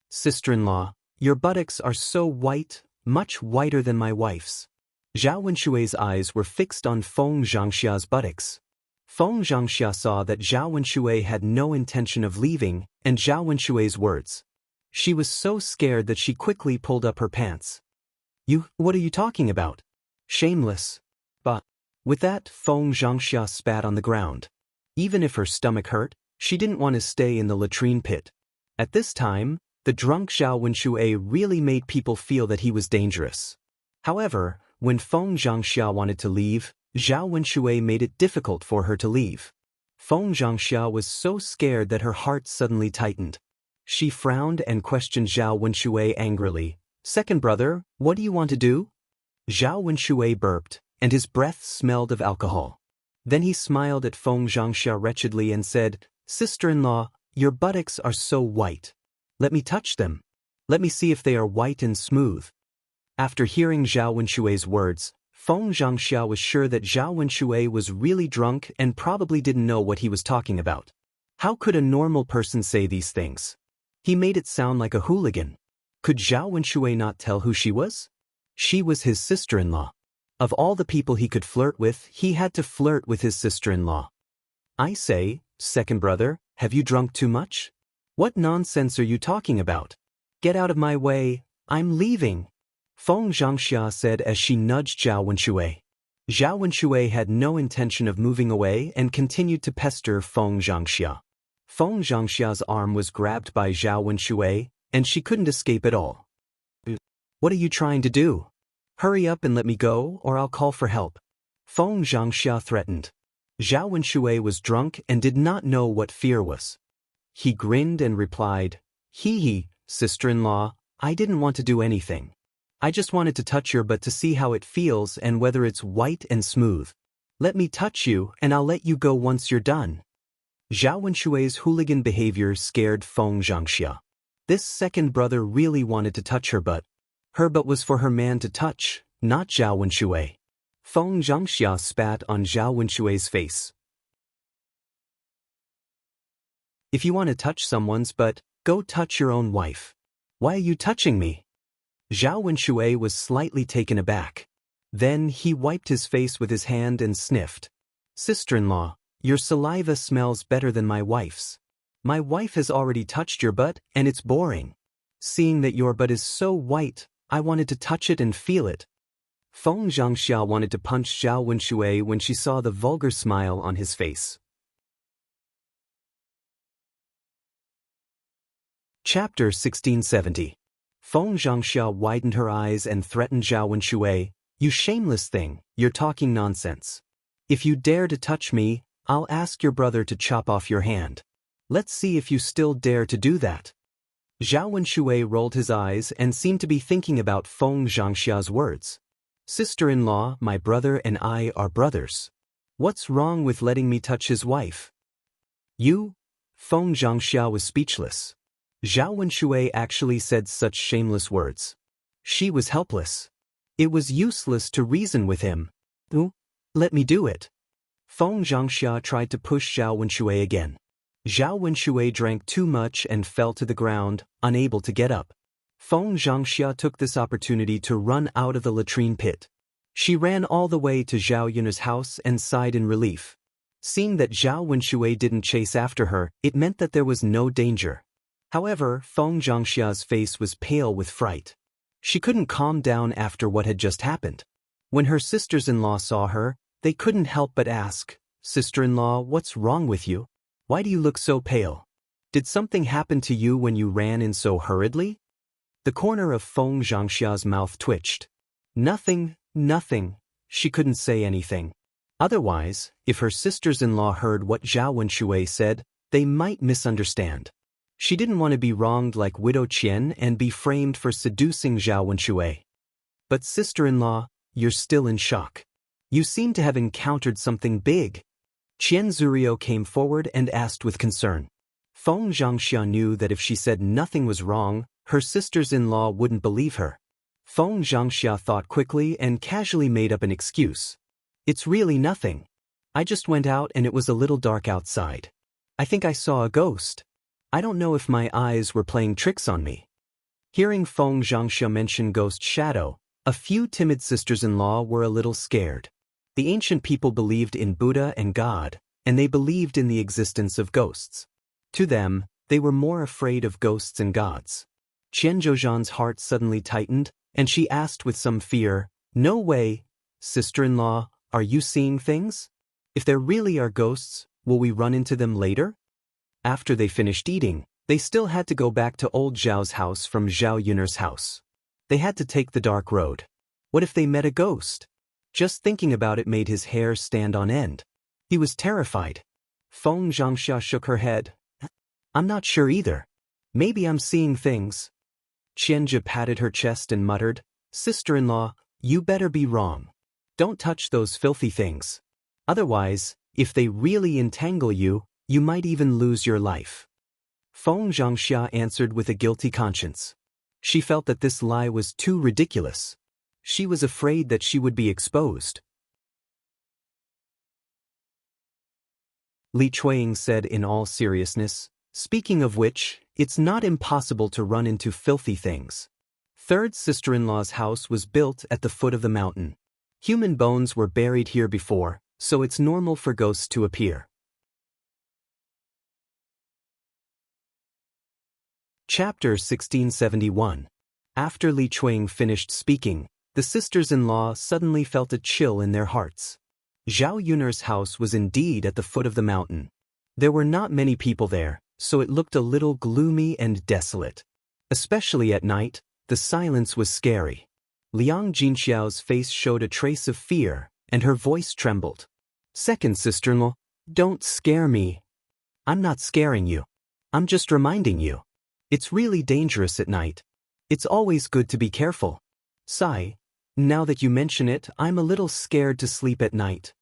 Sister-in-law, your buttocks are so white, much whiter than my wife's. Zhao Wenshui's eyes were fixed on Feng Xianxia's buttocks. Feng Xianxia saw that Zhao Wenshui had no intention of leaving, and Zhao Wenshui's words. She was so scared that she quickly pulled up her pants. What are you talking about? Shameless. But. With that, Feng Xianxia spat on the ground. Even if her stomach hurt, she didn't want to stay in the latrine pit. At this time, the drunk Zhao Wenshui really made people feel that he was dangerous. However, when Feng Xianxia wanted to leave, Zhao Wenshui made it difficult for her to leave. Feng Xianxia was so scared that her heart suddenly tightened. She frowned and questioned Zhao Wenshui angrily. Second brother, what do you want to do? Zhao Wenshui burped, and his breath smelled of alcohol. Then he smiled at Feng Xianxia wretchedly and said, Sister-in-law, your buttocks are so white. Let me touch them. Let me see if they are white and smooth. After hearing Zhao Wenshui's words, Feng Xianxia was sure that Zhao Wenshui was really drunk and probably didn't know what he was talking about. How could a normal person say these things? He made it sound like a hooligan. Could Zhao Wenshui not tell who she was? She was his sister-in-law. Of all the people he could flirt with, he had to flirt with his sister-in-law. I say, second brother, have you drunk too much? What nonsense are you talking about? Get out of my way, I'm leaving. Feng Xianxia said as she nudged Zhao Wenshui. Zhao Wenshui had no intention of moving away and continued to pester Feng Xianxia. Feng Xianxia's arm was grabbed by Zhao Wenshui, and she couldn't escape at all. What are you trying to do? Hurry up and let me go, or I'll call for help. Feng Xianxia threatened. Zhao Wenshui was drunk and did not know what fear was. He grinned and replied, Hee, sister-in-law, I didn't want to do anything. I just wanted to touch your butt to see how it feels and whether it's white and smooth. Let me touch you and I'll let you go once you're done. Zhao Wenshui's hooligan behavior scared Feng Xianxia. This second brother really wanted to touch her butt. Her butt was for her man to touch, not Zhao Wenshui. Feng Xianxia spat on Zhao Wenshui's face. If you want to touch someone's butt, go touch your own wife. Why are you touching me? Zhao Wenshui was slightly taken aback. Then he wiped his face with his hand and sniffed. Sister-in-law, your saliva smells better than my wife's. My wife has already touched your butt, and it's boring. Seeing that your butt is so white, I wanted to touch it and feel it. Feng Xianxia wanted to punch Zhao Wenshui when she saw the vulgar smile on his face. Chapter 1670. Feng Xianxia widened her eyes and threatened Zhao Wenshui, You shameless thing, you're talking nonsense. If you dare to touch me, I'll ask your brother to chop off your hand. Let's see if you still dare to do that. Zhao Wenshui rolled his eyes and seemed to be thinking about Feng Xianxia's words. Sister-in-law, my brother and I are brothers. What's wrong with letting me touch his wife? You? Feng Xianxia was speechless. Zhao Wenshui actually said such shameless words. She was helpless. It was useless to reason with him. Let me do it. Feng Xianxia tried to push Zhao Wenshui again. Zhao Wenshui drank too much and fell to the ground, unable to get up. Feng Xianxia took this opportunity to run out of the latrine pit. She ran all the way to Zhao Yun's house and sighed in relief. Seeing that Zhao Wenshui didn't chase after her, it meant that there was no danger. However, Feng Xianxia's face was pale with fright. She couldn't calm down after what had just happened. When her sisters-in-law saw her, they couldn't help but ask, Sister-in-law, what's wrong with you? Why do you look so pale? Did something happen to you when you ran in so hurriedly? The corner of Feng Xianxia's mouth twitched. Nothing. She couldn't say anything. Otherwise, if her sisters-in-law heard what Zhao Wenshui said, they might misunderstand. She didn't want to be wronged like Widow Qian and be framed for seducing Zhao Wenshui. But sister-in-law, you're still in shock. You seem to have encountered something big. Qian Zurio came forward and asked with concern. Feng Xianxia knew that if she said nothing was wrong, her sisters-in-law wouldn't believe her. Feng Xianxia thought quickly and casually made up an excuse. It's really nothing. I just went out and it was a little dark outside. I think I saw a ghost. I don't know if my eyes were playing tricks on me. Hearing Feng Xianxia mention ghost shadow, a few timid sisters-in-law were a little scared. The ancient people believed in Buddha and God, and they believed in the existence of ghosts. To them, they were more afraid of ghosts and gods. Qian Zhouzhan's heart suddenly tightened, and she asked with some fear, "No way, sister-in-law, are you seeing things? If there really are ghosts, will we run into them later?" After they finished eating, they still had to go back to old Zhao's house from Zhao Yun'er's house. They had to take the dark road. What if they met a ghost? Just thinking about it made his hair stand on end. He was terrified. Feng Xianxia shook her head. "I'm not sure either. Maybe I'm seeing things." Qianzhi patted her chest and muttered, "Sister-in-law, you better be wrong. Don't touch those filthy things. Otherwise, if they really entangle you, you might even lose your life." Feng Xianxia answered with a guilty conscience. She felt that this lie was too ridiculous. She was afraid that she would be exposed. Li Chuang said in all seriousness, "Speaking of which, it's not impossible to run into filthy things." Third sister-in-law's house was built at the foot of the mountain. Human bones were buried here before, so it's normal for ghosts to appear. Chapter 1671. After Li Chuang finished speaking, the sisters-in-law suddenly felt a chill in their hearts. Zhao Yun'er's house was indeed at the foot of the mountain. There were not many people there, so it looked a little gloomy and desolate. Especially at night, the silence was scary. Liang Jinxiao's face showed a trace of fear, and her voice trembled. "Second sister-in-law, don't scare me." "I'm not scaring you. I'm just reminding you. It's really dangerous at night. It's always good to be careful." "Sigh, now that you mention it, I'm a little scared to sleep at night."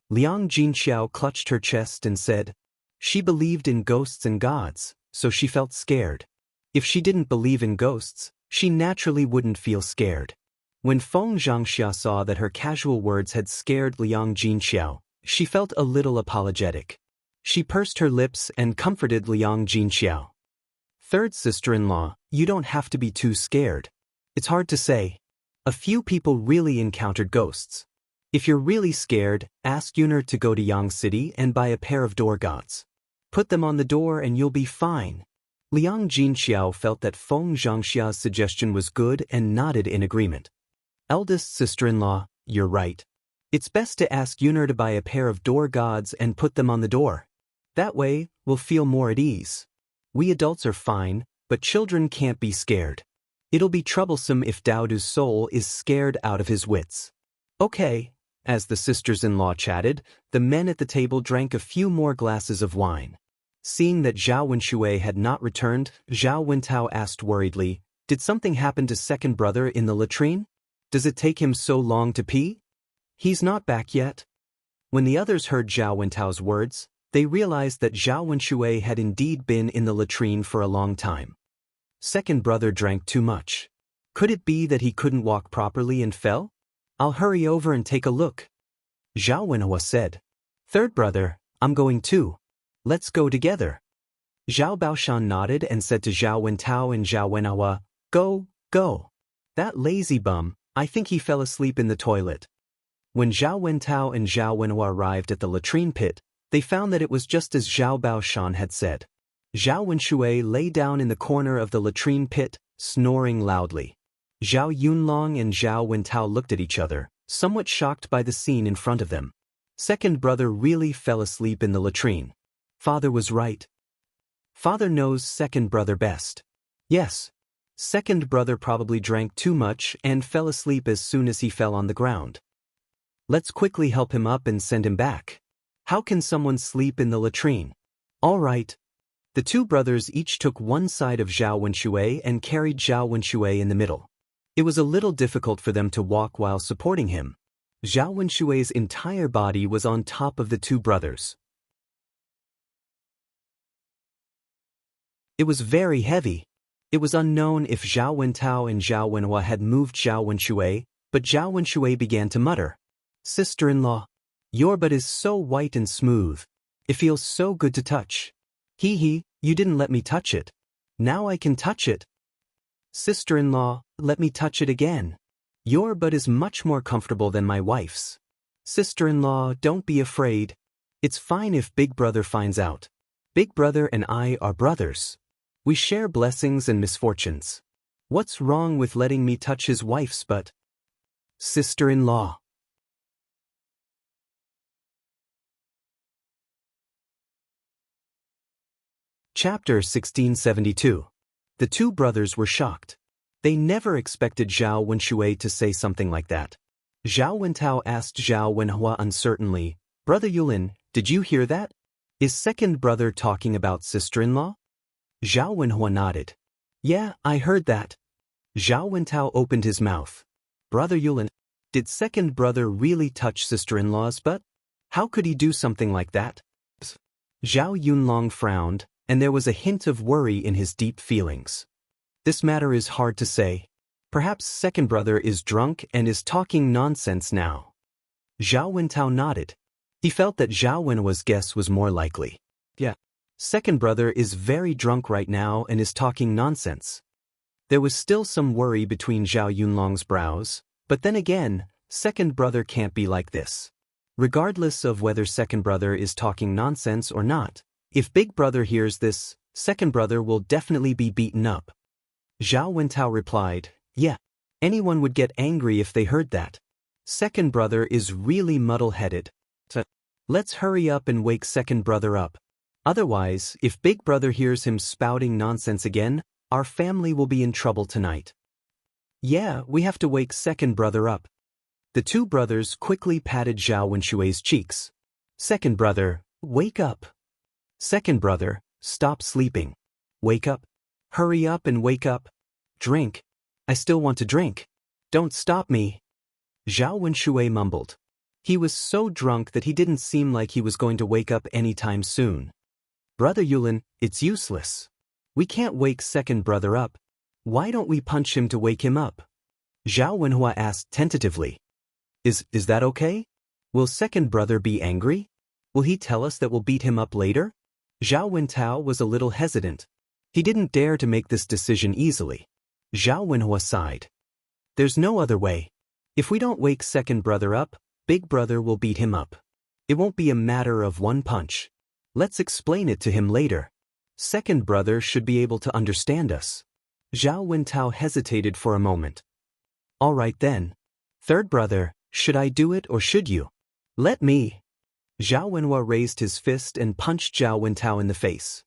Liang Jinxiao clutched her chest and said, she believed in ghosts and gods, so she felt scared. If she didn't believe in ghosts, she naturally wouldn't feel scared. When Feng Xianxia saw that her casual words had scared Liang Jinxiao, she felt a little apologetic. She pursed her lips and comforted Liang Jinxiao. "Third sister-in-law, you don't have to be too scared. It's hard to say. A few people really encountered ghosts. If you're really scared, ask Yun'er to go to Yang City and buy a pair of door gods. Put them on the door and you'll be fine." Liang Jinxiao felt that Feng Xianxia's suggestion was good and nodded in agreement. "Eldest sister-in-law, you're right. It's best to ask Yun'er to buy a pair of door gods and put them on the door. That way, we'll feel more at ease. We adults are fine, but children can't be scared. It'll be troublesome if Daodu's soul is scared out of his wits." "Okay." As the sisters-in-law chatted, the men at the table drank a few more glasses of wine. Seeing that Zhao Wenshui had not returned, Zhao Wentao asked worriedly, "Did something happen to second brother in the latrine? Does it take him so long to pee?" "He's not back yet." When the others heard Zhao Wentao's words, they realized that Zhao Wenshui had indeed been in the latrine for a long time. Second brother drank too much. Could it be that he couldn't walk properly and fell? "I'll hurry over and take a look." Zhao Wenhua said. "Third brother, I'm going too. Let's go together." Zhao Baoshan nodded and said to Zhao Wentao and Zhao Wenhua, "Go, go. That lazy bum, I think he fell asleep in the toilet." When Zhao Wentao and Zhao Wenhua arrived at the latrine pit, they found that it was just as Zhao Baoshan had said. Zhao Wenshui lay down in the corner of the latrine pit, snoring loudly. Zhao Yunlong and Zhao Wentao looked at each other, somewhat shocked by the scene in front of them. Second brother really fell asleep in the latrine. Father was right. Father knows second brother best. Yes. Second brother probably drank too much and fell asleep as soon as he fell on the ground. Let's quickly help him up and send him back. How can someone sleep in the latrine? All right. The two brothers each took one side of Zhao Wenshui and carried Zhao Wenshui in the middle. It was a little difficult for them to walk while supporting him. Zhao Wenshui's entire body was on top of the two brothers. It was very heavy. It was unknown if Zhao Wentao and Zhao Wenhua had moved Zhao Wenshui, but Zhao Wenshui began to mutter, "Sister-in-law, Your butt is so white and smooth. It feels so good to touch. Hee hee, you didn't let me touch it. Now I can touch it. Sister-in-law, let me touch it again. Your butt is much more comfortable than my wife's. Sister-in-law, don't be afraid. It's fine if Big Brother finds out. Big Brother and I are brothers. We share blessings and misfortunes. What's wrong with letting me touch his wife's butt? Sister-in-law. Chapter 1672. The two brothers were shocked. They never expected Zhao Wenshui to say something like that. Zhao Wentao asked Zhao Wenhua uncertainly, Brother Yulin, did you hear that? Is second brother talking about sister-in-law? Zhao Wenhua nodded. Yeah, I heard that. Zhao Wentao opened his mouth. Brother Yulin, did second brother really touch sister-in-law's butt? How could he do something like that? Zhao Yunlong frowned, and there was a hint of worry in his deep feelings. This matter is hard to say. Perhaps second brother is drunk and is talking nonsense now. Zhao Wentao nodded. He felt that Zhao Wenhua's guess was more likely. Yeah. Second brother is very drunk right now and is talking nonsense. There was still some worry between Zhao Yunlong's brows, but then again, second brother can't be like this. Regardless of whether second brother is talking nonsense or not, if big brother hears this, second brother will definitely be beaten up. Zhao Wentao replied, yeah, anyone would get angry if they heard that. Second brother is really muddle-headed. Let's hurry up and wake second brother up. Otherwise, if big brother hears him spouting nonsense again, our family will be in trouble tonight. Yeah, we have to wake second brother up. The two brothers quickly patted Zhao Wenshui's cheeks. Second brother, wake up. Second brother, stop sleeping. Wake up. Hurry up and wake up. Drink. I still want to drink. Don't stop me. Zhao Wenshui mumbled. He was so drunk that he didn't seem like he was going to wake up anytime soon. Brother Yulin, it's useless. We can't wake second brother up. Why don't we punch him to wake him up? Zhao Wenhua asked tentatively. Is that okay? Will second brother be angry? Will he tell us that we'll beat him up later? Zhao Wentao was a little hesitant. He didn't dare to make this decision easily. Zhao Wenhua sighed. There's no other way. If we don't wake second brother up, big brother will beat him up. It won't be a matter of one punch. Let's explain it to him later. Second brother should be able to understand us. Zhao Wentao hesitated for a moment. All right then. Third brother, should I do it or should you? Let me. Zhao Wenhua raised his fist and punched Zhao Wentao in the face.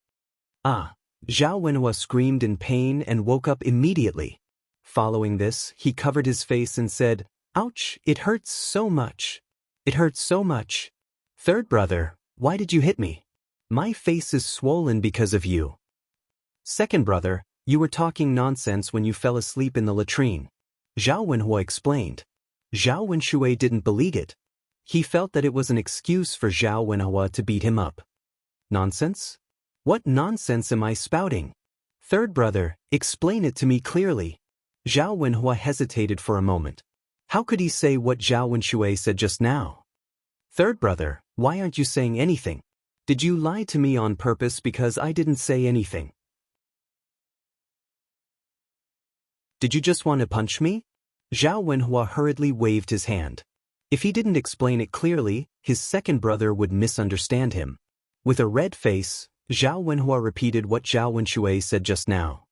Ah! Zhao Wenhua screamed in pain and woke up immediately. Following this, he covered his face and said, Ouch, it hurts so much. It hurts so much. Third brother, why did you hit me? My face is swollen because of you. Second brother, you were talking nonsense when you fell asleep in the latrine. Zhao Wenhua explained. Zhao Wenshui didn't believe it. He felt that it was an excuse for Zhao Wenhua to beat him up. Nonsense? What nonsense am I spouting? Third brother, explain it to me clearly. Zhao Wenhua hesitated for a moment. How could he say what Zhao Wenshui said just now? Third brother, why aren't you saying anything? Did you lie to me on purpose because I didn't say anything? Did you just want to punch me? Zhao Wenhua hurriedly waved his hand. If he didn't explain it clearly, his second brother would misunderstand him. With a red face, Zhao Wenhua repeated what Zhao Wenshui said just now.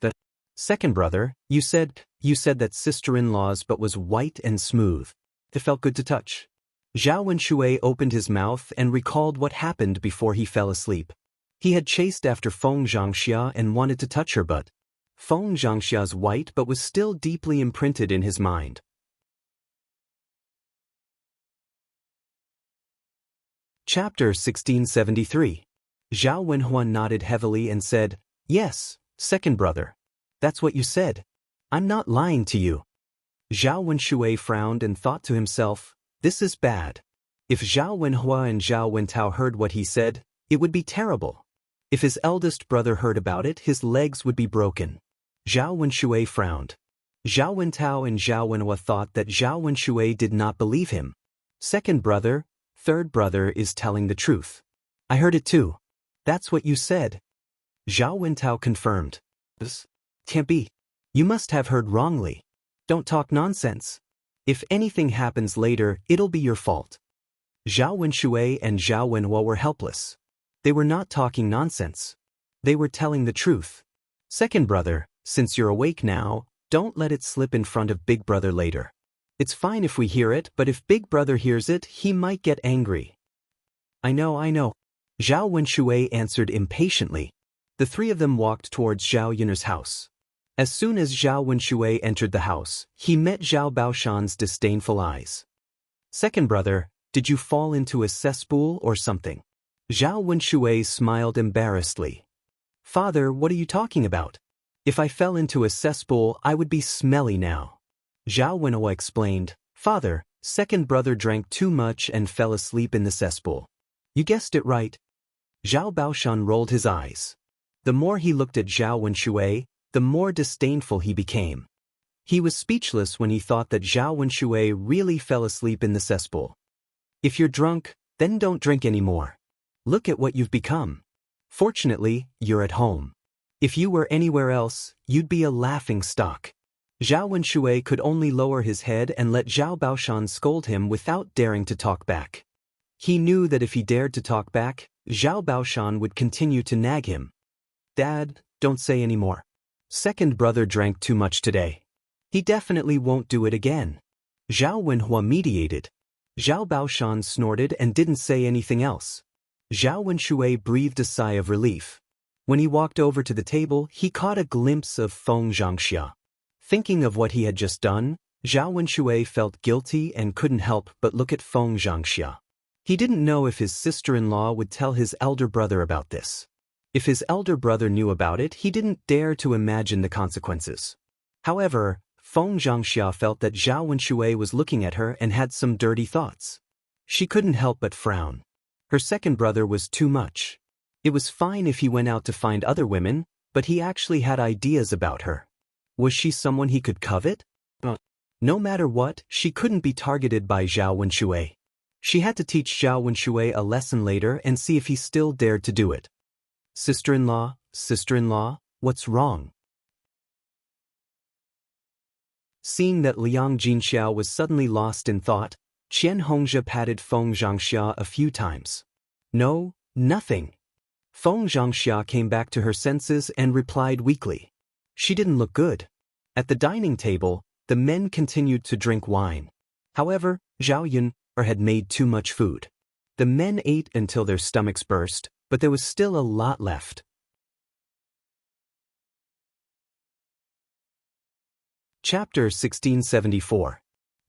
The second brother, you said that sister-in-law's butt was white and smooth. It felt good to touch. Zhao Wenshui opened his mouth and recalled what happened before he fell asleep. He had chased after Feng Xianxia and wanted to touch her butt. Feng Xianxia's white butt was still deeply imprinted in his mind. Chapter 1673. Zhao Wenhua nodded heavily and said, Yes, second brother. That's what you said. I'm not lying to you. Zhao Wenshui frowned and thought to himself, this is bad. If Zhao Wenhua and Zhao Wentao heard what he said, it would be terrible. If his eldest brother heard about it, his legs would be broken. Zhao Wenshui frowned. Zhao Wentao and Zhao Wenhua thought that Zhao Wenshui did not believe him. Second brother, third brother is telling the truth. I heard it too. That's what you said. Zhao Wentao confirmed. This can't be. You must have heard wrongly. Don't talk nonsense. If anything happens later, it'll be your fault. Zhao Wenshui and Zhao Wenhua were helpless. They were not talking nonsense. They were telling the truth. Second brother, since you're awake now, don't let it slip in front of big brother later. It's fine if we hear it, but if big brother hears it, he might get angry. I know. Zhao Wenshui answered impatiently. The three of them walked towards Zhao Yun'er's house. As soon as Zhao Wenshui entered the house, he met Zhao Baoshan's disdainful eyes. Second brother, did you fall into a cesspool or something? Zhao Wenshui smiled embarrassedly. Father, what are you talking about? If I fell into a cesspool, I would be smelly now. Zhao Wenhua explained. Father, second brother drank too much and fell asleep in the cesspool. You guessed it right. Zhao Baoshan rolled his eyes. The more he looked at Zhao Wenshui, the more disdainful he became. He was speechless when he thought that Zhao Wenshui really fell asleep in the cesspool. If you're drunk, then don't drink anymore. Look at what you've become. Fortunately, you're at home. If you were anywhere else, you'd be a laughing stock. Zhao Wenshui could only lower his head and let Zhao Baoshan scold him without daring to talk back. He knew that if he dared to talk back, Zhao Baoshan would continue to nag him. Dad, don't say any more. Second brother drank too much today. He definitely won't do it again. Zhao Wenhua mediated. Zhao Baoshan snorted and didn't say anything else. Zhao Wenshui breathed a sigh of relief. When he walked over to the table, he caught a glimpse of Feng Xianxia. Thinking of what he had just done, Zhao Wenshui felt guilty and couldn't help but look at Feng Xianxia. He didn't know if his sister-in-law would tell his elder brother about this. If his elder brother knew about it, he didn't dare to imagine the consequences. However, Feng Xianxia felt that Zhao Wenshui was looking at her and had some dirty thoughts. She couldn't help but frown. Her second brother was too much. It was fine if he went out to find other women, but he actually had ideas about her. Was she someone he could covet? No matter what, she couldn't be targeted by Zhao Wenshui. She had to teach Zhao Wenshui a lesson later and see if he still dared to do it. Sister-in-law, what's wrong? Seeing that Liang Jinxiao was suddenly lost in thought, Qian Hongzhi patted Feng Xianxia a few times. No, nothing. Feng Xianxia came back to her senses and replied weakly. She didn't look good. At the dining table, the men continued to drink wine. However, Zhao Yun had made too much food. The men ate until their stomachs burst, but there was still a lot left. Chapter 1674.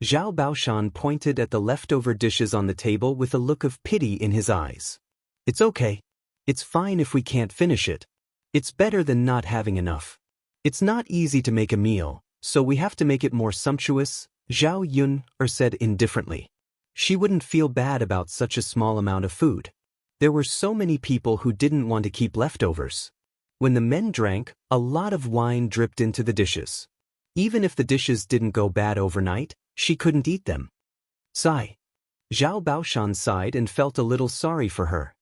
Zhao Baoshan pointed at the leftover dishes on the table with a look of pity in his eyes. It's okay. It's fine if we can't finish it. It's better than not having enough. It's not easy to make a meal, so we have to make it more sumptuous, Zhao Yun said indifferently. She wouldn't feel bad about such a small amount of food. There were so many people who didn't want to keep leftovers. When the men drank, a lot of wine dripped into the dishes. Even if the dishes didn't go bad overnight, she couldn't eat them. Sigh. Zhao Baoshan sighed and felt a little sorry for her.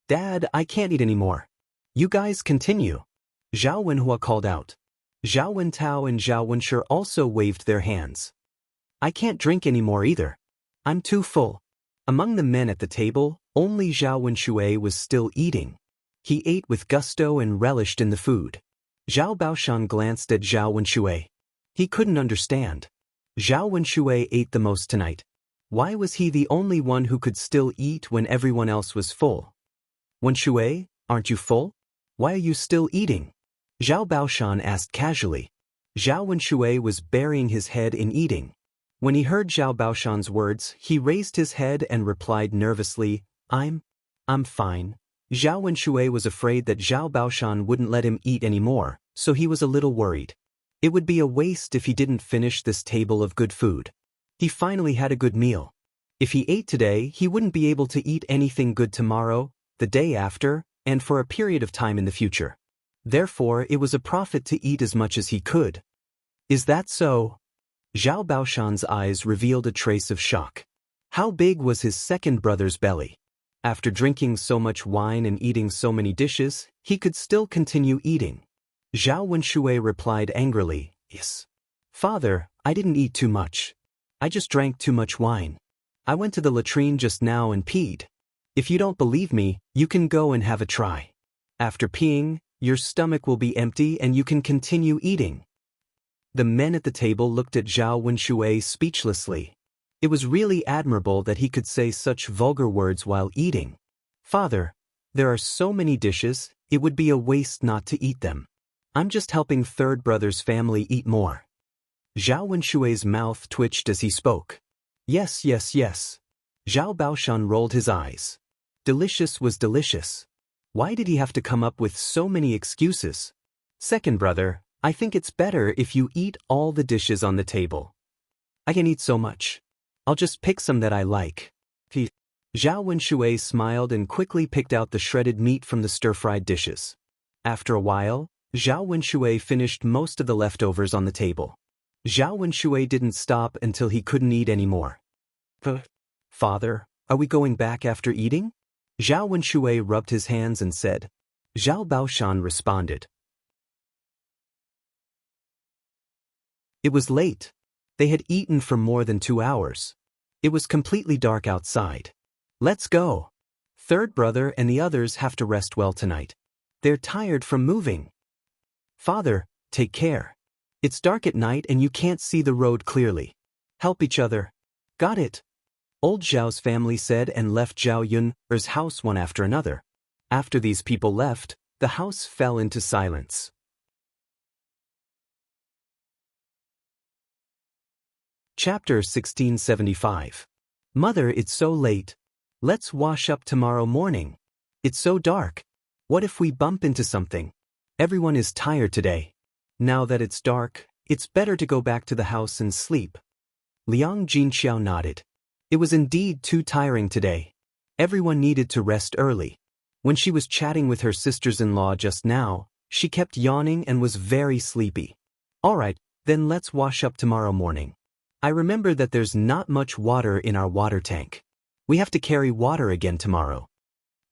Dad, I can't eat anymore. You guys continue. Zhao Wenhua called out. Zhao Wentao and Zhao Wenshi also waved their hands. I can't drink anymore either. I'm too full. Among the men at the table, only Zhao Wenshui was still eating. He ate with gusto and relished in the food. Zhao Baoshan glanced at Zhao Wenshui. He couldn't understand. Zhao Wenshui ate the most tonight. Why was he the only one who could still eat when everyone else was full? Wenshui, aren't you full? Why are you still eating? Zhao Baoshan asked casually. Zhao Wenshui was burying his head in eating. When he heard Zhao Baoshan's words, he raised his head and replied nervously, I'm fine. Zhao Wenshui was afraid that Zhao Baoshan wouldn't let him eat anymore, so he was a little worried. It would be a waste if he didn't finish this table of good food. He finally had a good meal. If he ate today, he wouldn't be able to eat anything good tomorrow, the day after, and for a period of time in the future. Therefore, it was a profit to eat as much as he could. Is that so? Zhao Baoshan's eyes revealed a trace of shock. How big was his second brother's belly? After drinking so much wine and eating so many dishes, he could still continue eating. Zhao Wenshui replied angrily, "Yes. Father, I didn't eat too much. I just drank too much wine. I went to the latrine just now and peed. If you don't believe me, you can go and have a try. After peeing, your stomach will be empty and you can continue eating." The men at the table looked at Zhao Wenshui speechlessly. It was really admirable that he could say such vulgar words while eating. "Father, there are so many dishes, it would be a waste not to eat them. I'm just helping third brother's family eat more." Zhao Wenshui's mouth twitched as he spoke. Yes. Zhao Baoshan rolled his eyes. Delicious was delicious. Why did he have to come up with so many excuses? "Second brother, I think it's better if you eat all the dishes on the table. I can eat so much. I'll just pick some that I like." Zhao Wenshui smiled and quickly picked out the shredded meat from the stir-fried dishes. After a while, Zhao Wenshui finished most of the leftovers on the table. Zhao Wenshui didn't stop until he couldn't eat anymore. "Father, are we going back after eating?" Zhao Wenshui rubbed his hands and said. Zhao Baoshan responded. It was late. They had eaten for more than 2 hours. It was completely dark outside. "Let's go. Third brother and the others have to rest well tonight. They're tired from moving." "Father, take care. It's dark at night and you can't see the road clearly. Help each other." "Got it." Old Zhao's family said and left Zhao Yun's house one after another. After these people left, the house fell into silence. Chapter 1675. Mother, it's so late. Let's wash up tomorrow morning. It's so dark. What if we bump into something? Everyone is tired today. Now that it's dark, it's better to go back to the house and sleep. Liang Jinxiao nodded. It was indeed too tiring today. Everyone needed to rest early. When she was chatting with her sisters-in-law just now, she kept yawning and was very sleepy. "All right, then let's wash up tomorrow morning. I remember that there's not much water in our water tank. We have to carry water again tomorrow."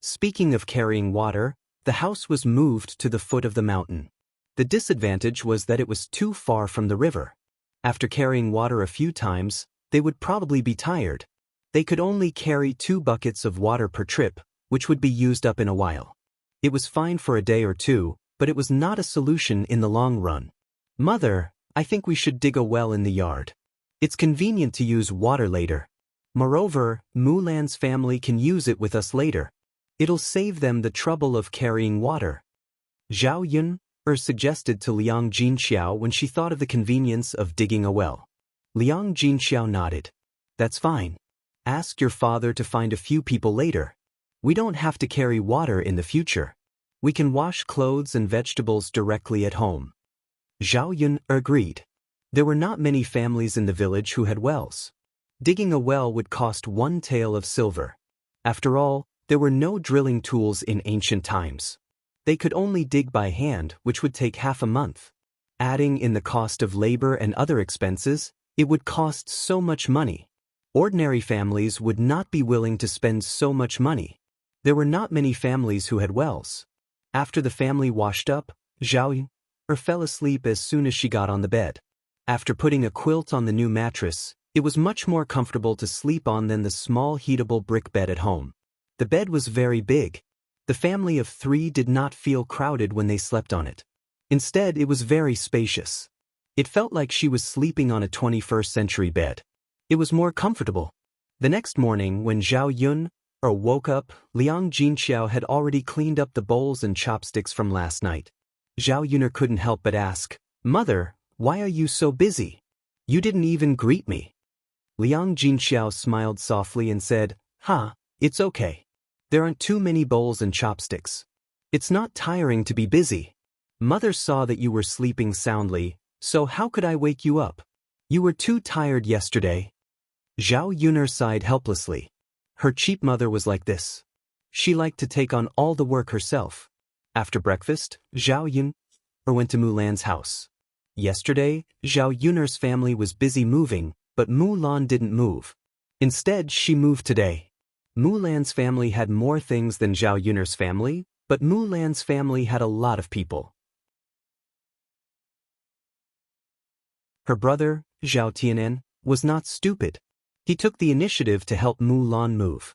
Speaking of carrying water, the house was moved to the foot of the mountain. The disadvantage was that it was too far from the river. After carrying water a few times, they would probably be tired. They could only carry 2 buckets of water per trip, which would be used up in a while. It was fine for a day or two, but it was not a solution in the long run. "Mother, I think we should dig a well in the yard. It's convenient to use water later. Moreover, Mulan's family can use it with us later. It'll save them the trouble of carrying water." Zhao Yun suggested to Liang Jinxiao when she thought of the convenience of digging a well. Liang Jinxiao nodded. "That's fine. Ask your father to find a few people later. We don't have to carry water in the future. We can wash clothes and vegetables directly at home." Zhao Yun agreed. There were not many families in the village who had wells. Digging a well would cost 1 tael of silver. After all, there were no drilling tools in ancient times. They could only dig by hand, which would take half a month. Adding in the cost of labor and other expenses, it would cost so much money. Ordinary families would not be willing to spend so much money. There were not many families who had wells. After the family washed up, Zhao Yun fell asleep as soon as she got on the bed. After putting a quilt on the new mattress, it was much more comfortable to sleep on than the small heatable brick bed at home. The bed was very big. The family of 3 did not feel crowded when they slept on it. Instead, it was very spacious. It felt like she was sleeping on a 21st century bed. It was more comfortable. The next morning, when Zhao Yun woke up, Liang Jinxiao had already cleaned up the bowls and chopsticks from last night. Zhao Yun couldn't help but ask, "Mother, why are you so busy? You didn't even greet me." Liang Jinxiao smiled softly and said, It's okay. There aren't too many bowls and chopsticks. It's not tiring to be busy. Mother saw that you were sleeping soundly, so how could I wake you up? You were too tired yesterday." Zhao Yun sighed helplessly. Her cheap mother was like this. She liked to take on all the work herself. After breakfast, Zhao Yun went to Mulan's house. Yesterday, Zhao Yun's family was busy moving, but Mulan didn't move. Instead, she moved today. Mulan's family had more things than Zhao Yun'er's family, but Mulan's family had a lot of people. Her brother, Zhao Tianan, was not stupid. He took the initiative to help Mulan move.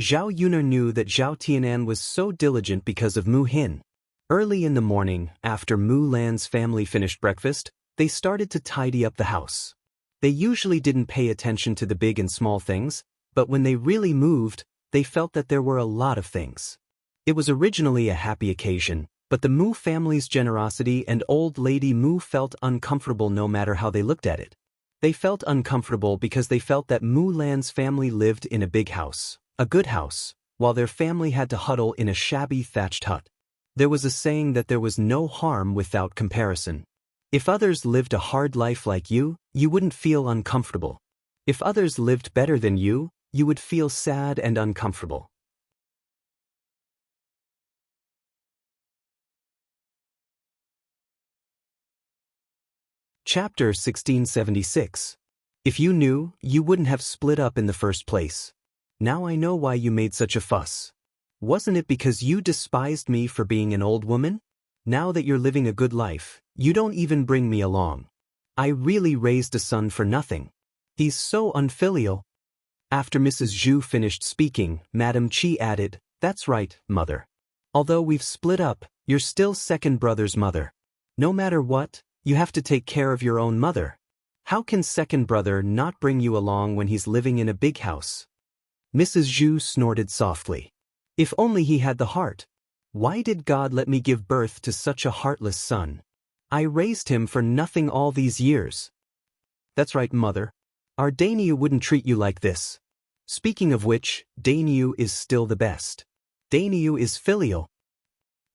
Zhao Yun'er knew that Zhao Tianan was so diligent because of Mu Hin. Early in the morning, after Mulan's family finished breakfast, they started to tidy up the house. They usually didn't pay attention to the big and small things, but when they really moved, they felt that there were a lot of things. It was originally a happy occasion, but the Mu family's generosity and old lady Mu felt uncomfortable no matter how they looked at it. They felt uncomfortable because they felt that Mulan's family lived in a big house, a good house, while their family had to huddle in a shabby thatched hut. There was a saying that there was no harm without comparison. If others lived a hard life like you wouldn't feel uncomfortable. If others lived better than you would feel sad and uncomfortable. Chapter 1676. If you knew, you wouldn't have split up in the first place. Now I know why you made such a fuss. Wasn't it because you despised me for being an old woman? Now that you're living a good life, you don't even bring me along. I really raised a son for nothing. He's so unfilial. After Mrs. Zhu finished speaking, Madam Qi added, "That's right, mother. Although we've split up, you're still second brother's mother. No matter what, you have to take care of your own mother. How can second brother not bring you along when he's living in a big house?" Mrs. Zhu snorted softly. If only he had the heart. Why did God let me give birth to such a heartless son? I raised him for nothing all these years. That's right, mother. Our Dainyu wouldn't treat you like this. Speaking of which, Dainyu is still the best. Dainyu is filial.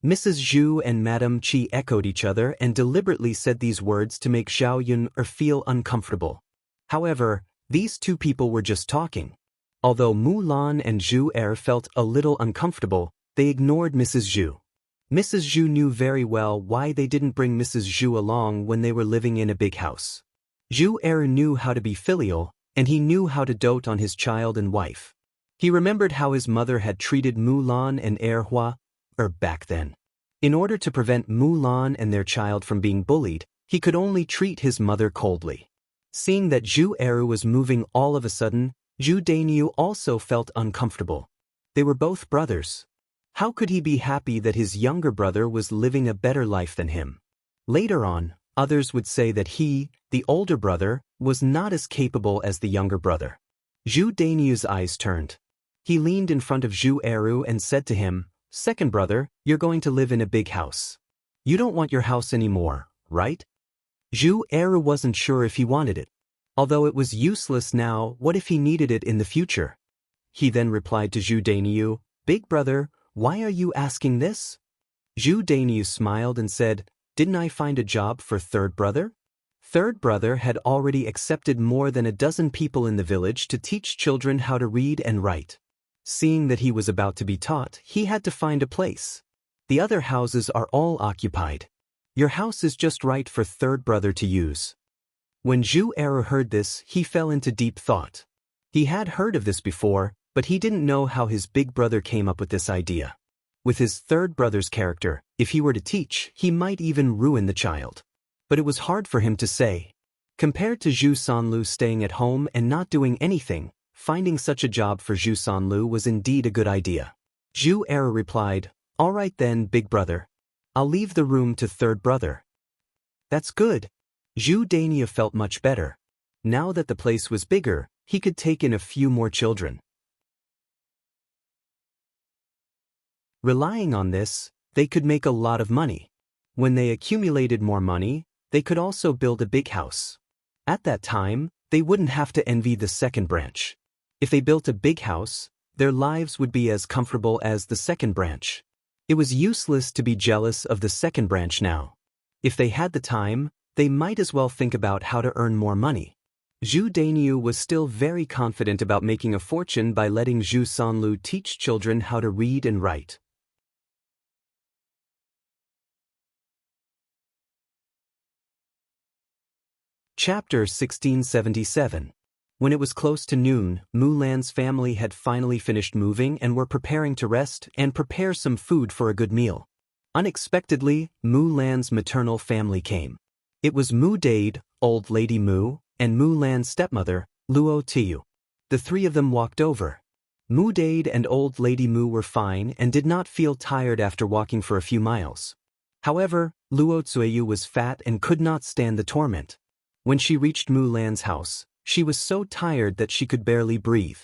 Mrs. Zhu and Madam Qi echoed each other and deliberately said these words to make Zhao Yun'er feel uncomfortable. However, these two people were just talking. Although Mulan and Zhu Er felt a little uncomfortable, they ignored Mrs. Zhu. Mrs. Zhu knew very well why they didn't bring Mrs. Zhu along when they were living in a big house. Zhu Er knew how to be filial, and he knew how to dote on his child and wife. He remembered how his mother had treated Mulan and Erhua back then. In order to prevent Mulan and their child from being bullied, he could only treat his mother coldly. Seeing that Zhu Er was moving all of a sudden, Zhu Dainyu also felt uncomfortable. They were both brothers. How could he be happy that his younger brother was living a better life than him? Later on, others would say that he, the older brother, was not as capable as the younger brother. Zhu Dainyu's eyes turned. He leaned in front of Zhu Eru and said to him, "Second brother, you're going to live in a big house. You don't want your house anymore, right?" Zhu Eru wasn't sure if he wanted it. Although it was useless now, what if he needed it in the future? He then replied to Zhu Dainyu, "Big brother, why are you asking this?" Zhu Dainyu smiled and said, "Didn't I find a job for third brother?" Third brother had already accepted more than a dozen people in the village to teach children how to read and write. Seeing that he was about to be taught, he had to find a place. The other houses are all occupied. Your house is just right for third brother to use. When Zhu Er heard this, he fell into deep thought. He had heard of this before, but he didn't know how his big brother came up with this idea. With his third brother's character, if he were to teach, he might even ruin the child. But it was hard for him to say. Compared to Zhu Sanlu staying at home and not doing anything, finding such a job for Zhu Sanlu was indeed a good idea. Zhu Er replied, "All right then, big brother. I'll leave the room to third brother." "That's good." Zhu Dainyu felt much better. Now that the place was bigger, he could take in a few more children. Relying on this, they could make a lot of money. When they accumulated more money, they could also build a big house. At that time, they wouldn't have to envy the second branch. If they built a big house, their lives would be as comfortable as the second branch. It was useless to be jealous of the second branch now. If they had the time, they might as well think about how to earn more money. Zhu Dainyu was still very confident about making a fortune by letting Zhu Sanlu teach children how to read and write. Chapter 1677. When it was close to noon, Mulan's family had finally finished moving and were preparing to rest and prepare some food for a good meal. Unexpectedly, Mulan's maternal family came. It was Mu Dade, Old Lady Mu, and Mulan's stepmother, Luo Tiu. The three of them walked over. Mu Dade and Old Lady Mu were fine and did not feel tired after walking for a few miles. However, Luo Tsuyu was fat and could not stand the torment. When she reached Mulan's house, she was so tired that she could barely breathe.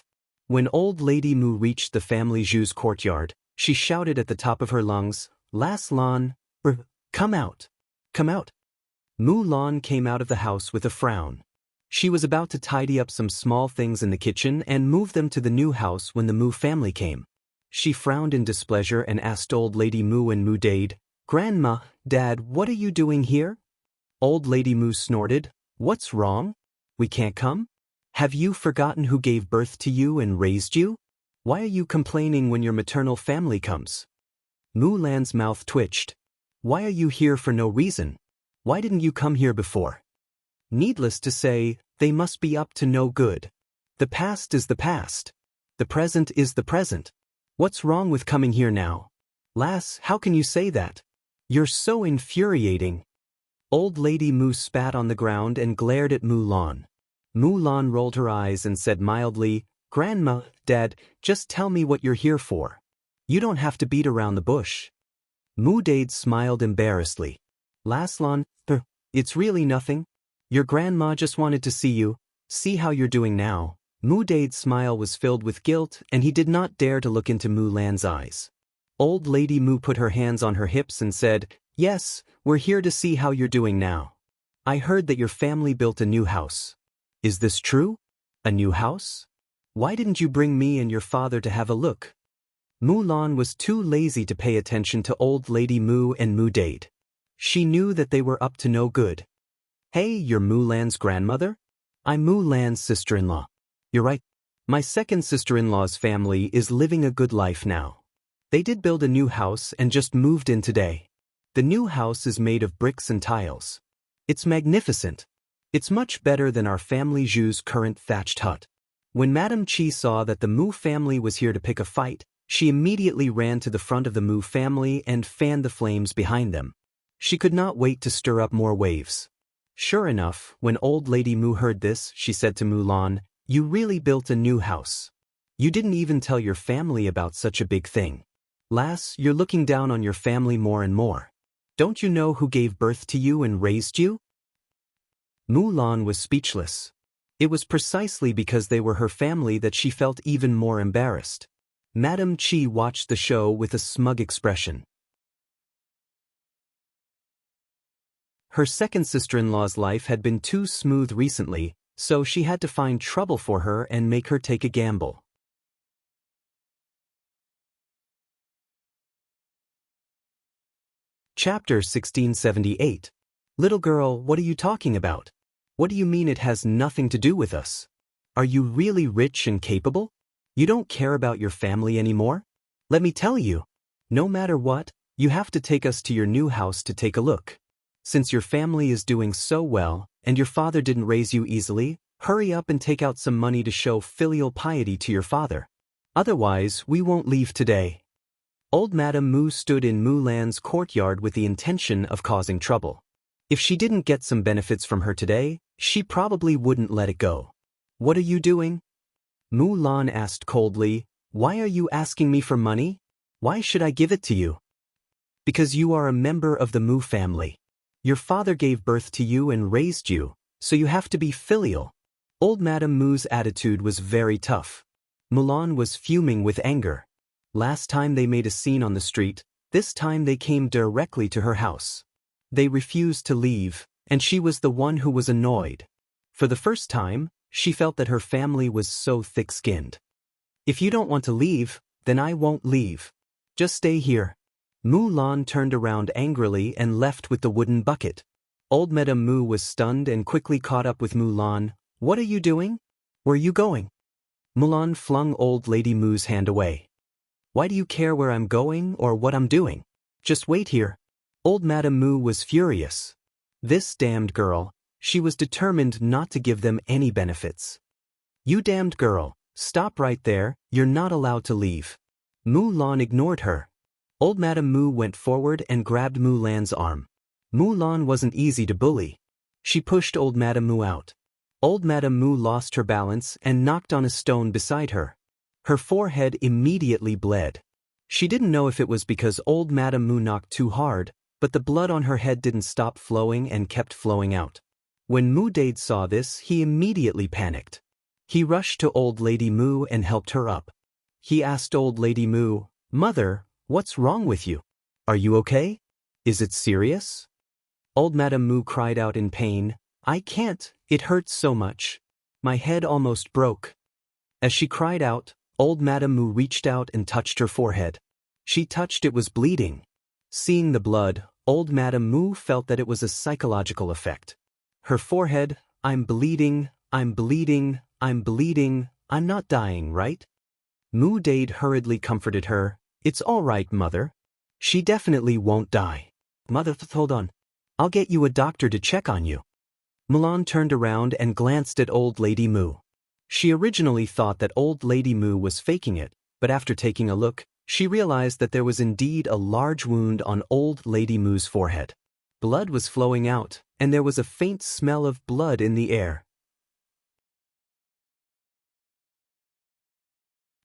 When Old Lady Mu reached the family Zhu's courtyard, she shouted at the top of her lungs, "Las Lan, come out! Come out!" Mu Lan came out of the house with a frown. She was about to tidy up some small things in the kitchen and move them to the new house when the Mu family came. She frowned in displeasure and asked Old Lady Mu and Mu Dade, "Grandma, Dad, what are you doing here?" Old Lady Mu snorted, "What's wrong? We can't come? Have you forgotten who gave birth to you and raised you? Why are you complaining when your maternal family comes?" Mulan's mouth twitched. "Why are you here for no reason? Why didn't you come here before?" Needless to say, they must be up to no good. The past is the past. The present is the present. What's wrong with coming here now? Lass, how can you say that? You're so infuriating. Old Lady Mu spat on the ground and glared at Mulan. Mulan rolled her eyes and said mildly, "Grandma, Dad, just tell me what you're here for. You don't have to beat around the bush." Mu Dade smiled embarrassedly. "Laslan, it's really nothing. Your grandma just wanted to see how you're doing now." Mu Dade's smile was filled with guilt and he did not dare to look into Mulan's eyes. Old Lady Mu put her hands on her hips and said, "Yes, we're here to see how you're doing now. I heard that your family built a new house. Is this true? A new house? Why didn't you bring me and your father to have a look?" Mulan was too lazy to pay attention to Old Lady Mu and Mu Dade. She knew that they were up to no good. "Hey, you're Mulan's grandmother? I'm Mulan's sister-in-law." "You're right. My second sister-in-law's family is living a good life now. They did build a new house and just moved in today. The new house is made of bricks and tiles. It's magnificent. It's much better than our family Zhu's current thatched hut." When Madame Qi saw that the Mu family was here to pick a fight, she immediately ran to the front of the Mu family and fanned the flames behind them. She could not wait to stir up more waves. Sure enough, when Old Lady Mu heard this, she said to Mulan, "You really built a new house. You didn't even tell your family about such a big thing. Lass, you're looking down on your family more and more. Don't you know who gave birth to you and raised you?" Mulan was speechless. It was precisely because they were her family that she felt even more embarrassed. Madame Qi watched the show with a smug expression. Her second sister-in-law's life had been too smooth recently, so she had to find trouble for her and make her take a gamble. Chapter 1678. Little girl, what are you talking about? What do you mean it has nothing to do with us? Are you really rich and capable? You don't care about your family anymore? Let me tell you, no matter what, you have to take us to your new house to take a look. Since your family is doing so well, and your father didn't raise you easily, hurry up and take out some money to show filial piety to your father. Otherwise, we won't leave today. Old Madame Mu stood in Mulan's courtyard with the intention of causing trouble. If she didn't get some benefits from her today, she probably wouldn't let it go. "What are you doing?" Mulan asked coldly. "Why are you asking me for money? Why should I give it to you?" "Because you are a member of the Mu family. Your father gave birth to you and raised you, so you have to be filial." Old Madame Mu's attitude was very tough. Mulan was fuming with anger. Last time they made a scene on the street, this time they came directly to her house. They refused to leave, and she was the one who was annoyed. For the first time, she felt that her family was so thick-skinned. "If you don't want to leave, then I won't leave. Just stay here." Mulan turned around angrily and left with the wooden bucket. Old Madame Mu was stunned and quickly caught up with Mulan. "What are you doing? Where are you going?" Mulan flung Old Lady Mu's hand away. "Why do you care where I'm going or what I'm doing? Just wait here." Old Madame Mu was furious. This damned girl, she was determined not to give them any benefits. You damned girl, stop right there, you're not allowed to leave. Mu Lan ignored her. Old Madame Mu went forward and grabbed Mu Lan's arm. Mu Lan wasn't easy to bully. She pushed Old Madame Mu out. Old Madame Mu lost her balance and knocked on a stone beside her. Her forehead immediately bled. She didn't know if it was because Old Madame Mu knocked too hard, but the blood on her head didn't stop flowing and kept flowing out. When Mu Dade saw this, he immediately panicked. He rushed to Old Lady Mu and helped her up. He asked Old Lady Mu, "Mother, what's wrong with you? Are you okay? Is it serious?" Old Madame Mu cried out in pain, "I can't, it hurts so much. My head almost broke." As she cried out, Old Madame Mu reached out and touched her forehead. She touched it was bleeding. Seeing the blood, Old Madame Mu felt that it was a psychological effect. Her forehead, I'm bleeding, I'm bleeding, I'm bleeding, I'm not dying, right? Mu Dade hurriedly comforted her, "It's all right, mother. She definitely won't die. Mother, hold on. I'll get you a doctor to check on you." Mulan turned around and glanced at Old Lady Mu. She originally thought that Old Lady Mu was faking it, but after taking a look, she realized that there was indeed a large wound on Old Lady Mu's forehead. Blood was flowing out, and there was a faint smell of blood in the air.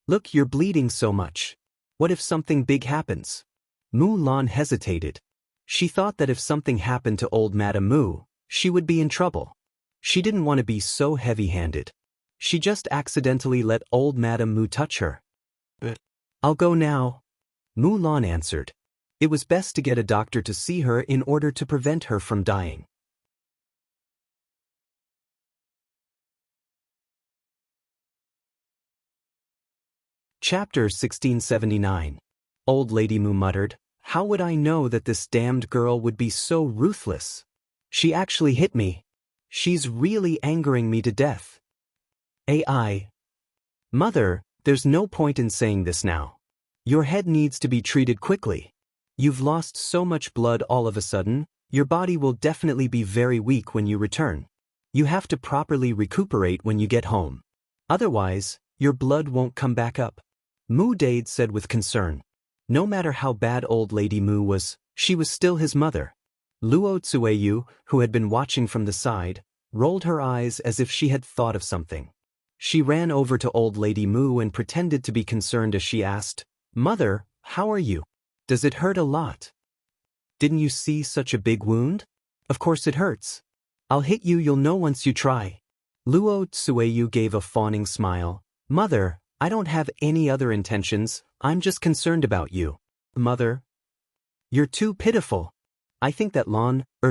"Look, you're bleeding so much. What if something big happens?" Mu Lan hesitated. She thought that if something happened to Old Madame Mu, she would be in trouble. She didn't want to be so heavy-handed. She just accidentally let Old Madame Mu touch her. "I'll go now," Mu Lan answered. It was best to get a doctor to see her in order to prevent her from dying. Chapter 1679. Old Lady Mu muttered, "How would I know that this damned girl would be so ruthless? She actually hit me. She's really angering me to death." AI. "Mother, there's no point in saying this now. Your head needs to be treated quickly. You've lost so much blood all of a sudden, your body will definitely be very weak when you return. You have to properly recuperate when you get home. Otherwise, your blood won't come back up," Mu Dade said with concern. No matter how bad Old Lady Mu was, she was still his mother. Luo Tsueyu, who had been watching from the side, rolled her eyes as if she had thought of something. She ran over to Old Lady Mu and pretended to be concerned as she asked, "Mother, how are you? Does it hurt a lot? Didn't you see such a big wound? Of course it hurts. I'll hit you, you'll know once you try." Luo Tsueyu gave a fawning smile. "Mother, I don't have any other intentions, I'm just concerned about you." "Mother, you're too pitiful. I think that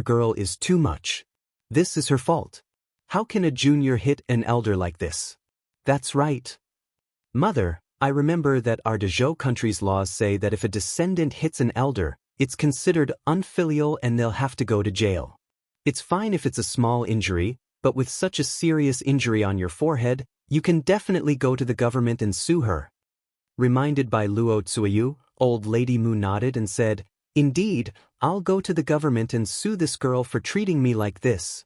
girl is too much. This is her fault. How can a junior hit an elder like this?" "That's right. Mother, I remember that our Dezhou country's laws say that if a descendant hits an elder, it's considered unfilial and they'll have to go to jail. It's fine if it's a small injury, but with such a serious injury on your forehead, you can definitely go to the government and sue her." Reminded by Luo Tsueyu, Old Lady Mu nodded and said, "Indeed, I'll go to the government and sue this girl for treating me like this."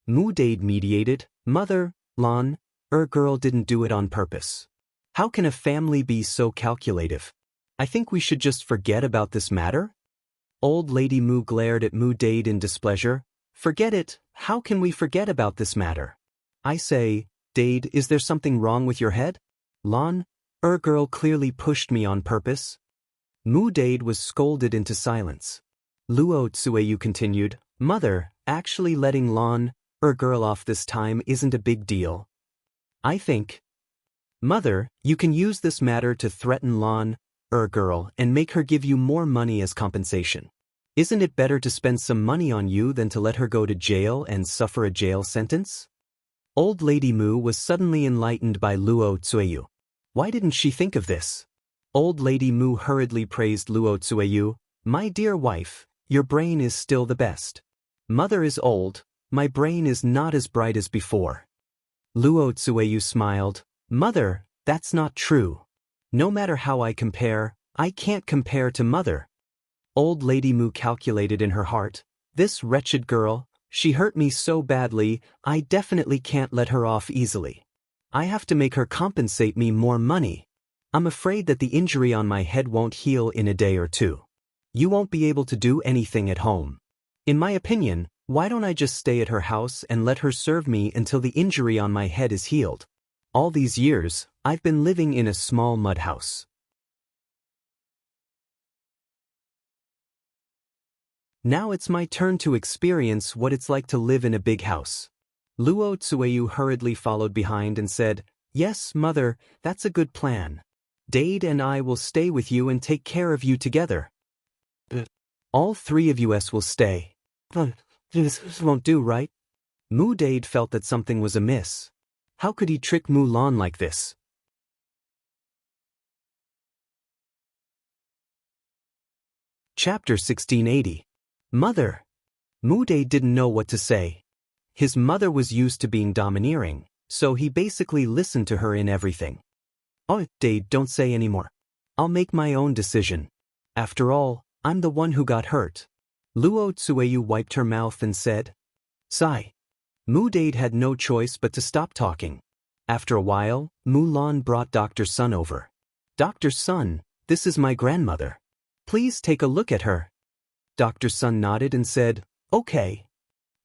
Mu Dade mediated, "Mother, girl didn't do it on purpose. How can a family be so calculative? I think we should just forget about this matter." Old Lady Mu glared at Mu Dade in displeasure. "Forget it, how can we forget about this matter? I say, Dade, is there something wrong with your head? Girl clearly pushed me on purpose." Mu Dade was scolded into silence. Luo Tsueyu continued, "Mother, actually letting girl off this time isn't a big deal. I think, Mother, you can use this matter to threaten girl and make her give you more money as compensation. Isn't it better to spend some money on you than to let her go to jail and suffer a jail sentence?" Old Lady Mu was suddenly enlightened by Luo Tsueyu. Why didn't she think of this? Old Lady Mu hurriedly praised Luo Tsueyu. "My dear wife, your brain is still the best. Mother is old, my brain is not as bright as before." Luo Tsueyu smiled. "Mother, that's not true. No matter how I compare, I can't compare to Mother." Old Lady Mu calculated in her heart, "This wretched girl, she hurt me so badly, I definitely can't let her off easily. I have to make her compensate me more money. I'm afraid that the injury on my head won't heal in a day or two. You won't be able to do anything at home. In my opinion, why don't I just stay at her house and let her serve me until the injury on my head is healed? All these years, I've been living in a small mud house. Now it's my turn to experience what it's like to live in a big house. Luo Tsueyu hurriedly followed behind and said, "Yes, mother, that's a good plan. Dade and I will stay with you and take care of you together. All three of us will stay." This won't do, right? Mu Dade felt that something was amiss. How could he trick Mulan like this? Chapter 1680. Mother. Mu Dade didn't know what to say. His mother was used to being domineering, so he basically listened to her in everything. "Oh, Dade, don't say anymore. I'll make my own decision. After all, I'm the one who got hurt." Luo Tsueyu wiped her mouth and said, "Sigh." Mu Dade had no choice but to stop talking. After a while, Mulan brought Dr. Sun over. "Dr. Sun, this is my grandmother. Please take a look at her." Dr. Sun nodded and said, "Okay."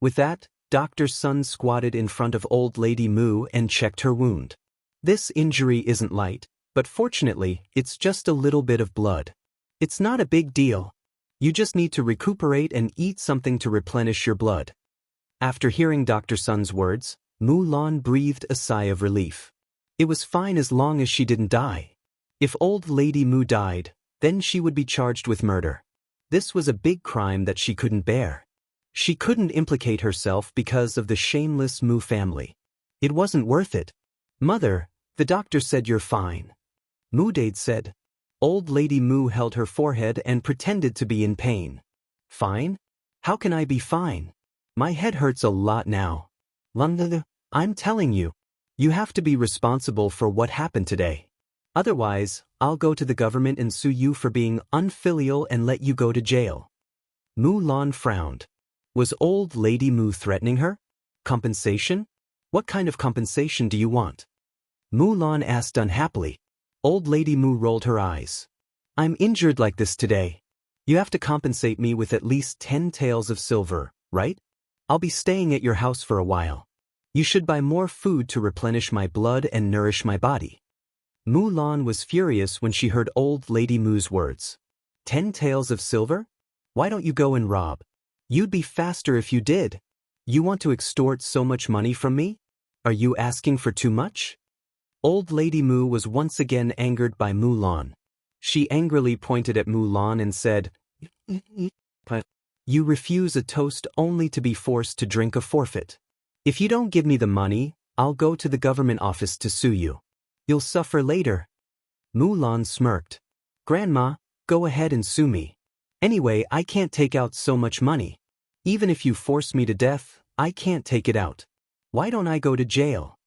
With that, Dr. Sun squatted in front of old lady Mu and checked her wound. "This injury isn't light, but fortunately, it's just a little bit of blood. It's not a big deal. You just need to recuperate and eat something to replenish your blood." After hearing Dr. Sun's words, Mulan breathed a sigh of relief. It was fine as long as she didn't die. If old lady Mu died, then she would be charged with murder. This was a big crime that she couldn't bear. She couldn't implicate herself because of the shameless Mu family. It wasn't worth it. "Mother, the doctor said you're fine." Mu Dade said. Old lady Mu held her forehead and pretended to be in pain. "Fine? How can I be fine? My head hurts a lot now. I'm telling you, you have to be responsible for what happened today. Otherwise, I'll go to the government and sue you for being unfilial and let you go to jail." Mulan frowned. Was old lady Mu threatening her? Compensation? What kind of compensation do you want? Mulan asked unhappily. Old lady Mu rolled her eyes. "I'm injured like this today. You have to compensate me with at least 10 taels of silver, right? I'll be staying at your house for a while. You should buy more food to replenish my blood and nourish my body." Mulan was furious when she heard old lady Mu's words. 10 taels of silver? Why don't you go and rob? You'd be faster if you did. You want to extort so much money from me? Are you asking for too much? Old lady Mu was once again angered by Mulan. She angrily pointed at Mulan and said, "You refuse a toast only to be forced to drink a forfeit. If you don't give me the money, I'll go to the government office to sue you. You'll suffer later." Mulan smirked. "Grandma, go ahead and sue me. Anyway, I can't take out so much money. Even if you force me to death, I can't take it out. Why don't I go to jail?"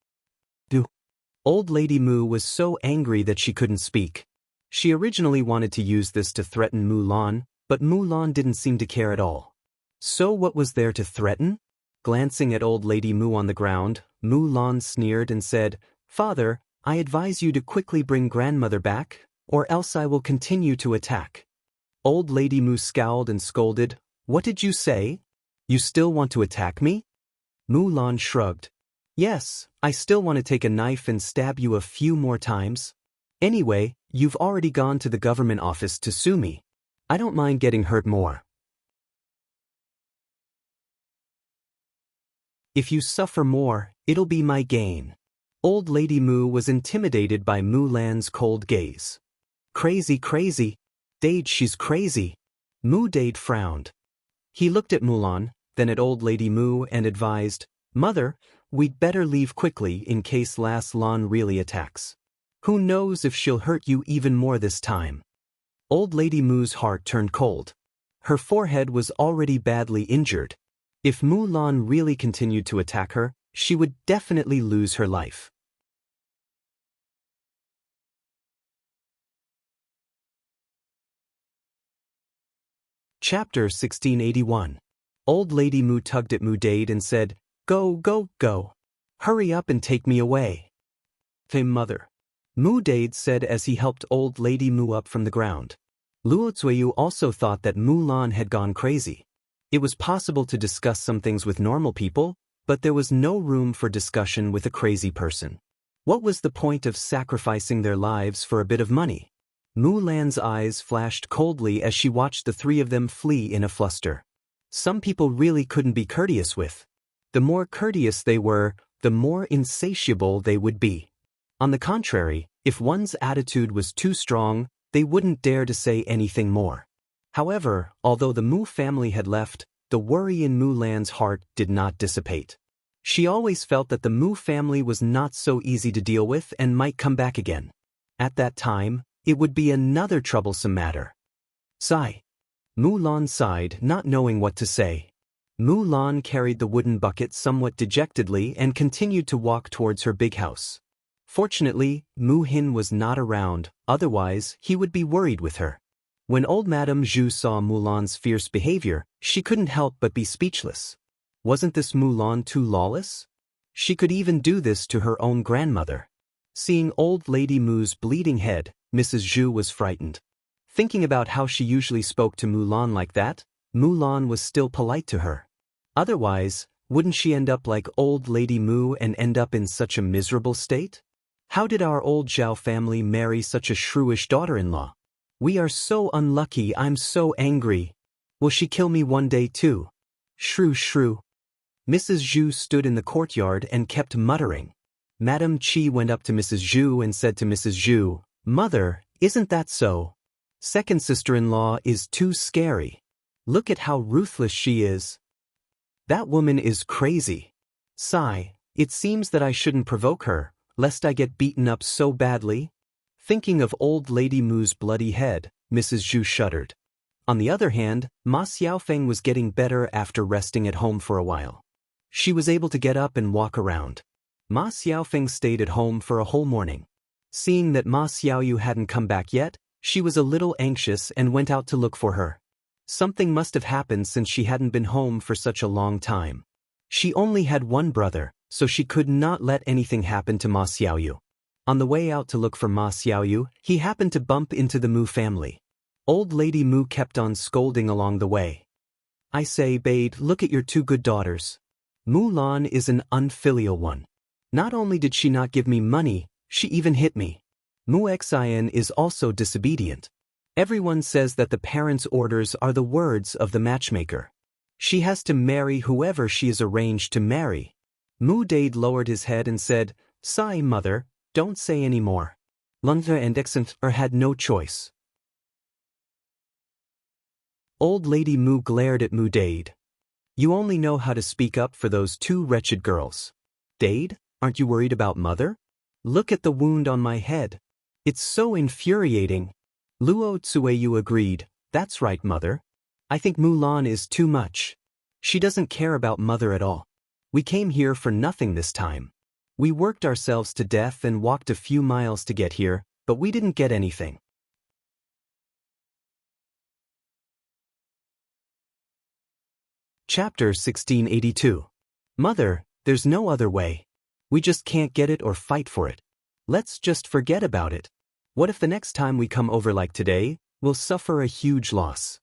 Old lady Mu was so angry that she couldn't speak. She originally wanted to use this to threaten Mulan, but Mulan didn't seem to care at all. So what was there to threaten? Glancing at old lady Mu on the ground, Mulan sneered and said, "Father, I advise you to quickly bring grandmother back, or else I will continue to attack." Old lady Mu scowled and scolded, "What did you say? You still want to attack me?" Mulan shrugged. "Yes, I still want to take a knife and stab you a few more times. Anyway, you've already gone to the government office to sue me. I don't mind getting hurt more. If you suffer more, it'll be my gain." Old lady Mu was intimidated by Mulan's cold gaze. "Crazy, crazy. Dade, she's crazy." Mu Dade frowned. He looked at Mulan, then at old lady Mu and advised, "Mother, we'd better leave quickly in case Las Lan really attacks. Who knows if she'll hurt you even more this time." Old lady Mu's heart turned cold. Her forehead was already badly injured. If Mulan really continued to attack her, she would definitely lose her life. Chapter 1681. Old lady Mu tugged at Mu Dade and said, "Go, go, go. Hurry up and take me away." Hey mother. Mu Dade said as he helped old lady Mu up from the ground. Luo Zuiyu also thought that Mu Lan had gone crazy. It was possible to discuss some things with normal people, but there was no room for discussion with a crazy person. What was the point of sacrificing their lives for a bit of money? Mu Lan's eyes flashed coldly as she watched the three of them flee in a fluster. Some people really couldn't be courteous with. The more courteous they were, the more insatiable they would be. On the contrary, if one's attitude was too strong, they wouldn't dare to say anything more. However, although the Mu family had left, the worry in Mu Lan's heart did not dissipate. She always felt that the Mu family was not so easy to deal with and might come back again. At that time, it would be another troublesome matter. Sigh. Mu Lan sighed, not knowing what to say. Mu Lan carried the wooden bucket somewhat dejectedly and continued to walk towards her big house. Fortunately, Mu Hin was not around, otherwise he would be worried with her. When old Madame Zhu saw Mu Lan's fierce behavior, she couldn't help but be speechless. Wasn't this Mu Lan too lawless? She could even do this to her own grandmother. Seeing old lady Mu's bleeding head, Mrs. Zhu was frightened. Thinking about how she usually spoke to Mu Lan like that, Mu Lan was still polite to her. Otherwise, wouldn't she end up like old lady Mu and end up in such a miserable state? How did our old Zhao family marry such a shrewish daughter-in-law? We are so unlucky, I'm so angry. Will she kill me one day too? Shrew shrew. Mrs. Zhu stood in the courtyard and kept muttering. Madame Qi went up to Mrs. Zhu and said to Mrs. Zhu, "Mother, isn't that so? Second sister-in-law is too scary. Look at how ruthless she is. That woman is crazy. Sigh, it seems that I shouldn't provoke her, lest I get beaten up so badly." Thinking of old lady Mu's bloody head, Mrs. Zhu shuddered. On the other hand, Ma Xiaofeng was getting better after resting at home for a while. She was able to get up and walk around. Ma Xiaofeng stayed at home for a whole morning. Seeing that Ma Xiaoyu hadn't come back yet, she was a little anxious and went out to look for her. Something must have happened since she hadn't been home for such a long time. She only had one brother, so she could not let anything happen to Ma Xiaoyu. On the way out to look for Ma Xiaoyu, he happened to bump into the Mu family. Old lady Mu kept on scolding along the way. "I say, babe, look at your two good daughters. Mu Lan is an unfilial one. Not only did she not give me money, she even hit me. Mu Xian is also disobedient. Everyone says that the parents' orders are the words of the matchmaker. She has to marry whoever she is arranged to marry." Mu Dade lowered his head and said, "Sigh, mother, don't say any more." Lungtha and Xianxia had no choice. Old lady Mu glared at Mu Dade. "You only know how to speak up for those two wretched girls. Dade, aren't you worried about mother? Look at the wound on my head. It's so infuriating." Luo Zuiyu agreed, "That's right, mother. I think Mu Lan is too much. She doesn't care about mother at all. We came here for nothing this time. We worked ourselves to death and walked a few miles to get here, but we didn't get anything." Chapter 1682. Mother, there's no other way. We just can't get it or fight for it. Let's just forget about it. What if the next time we come over like today, we'll suffer a huge loss?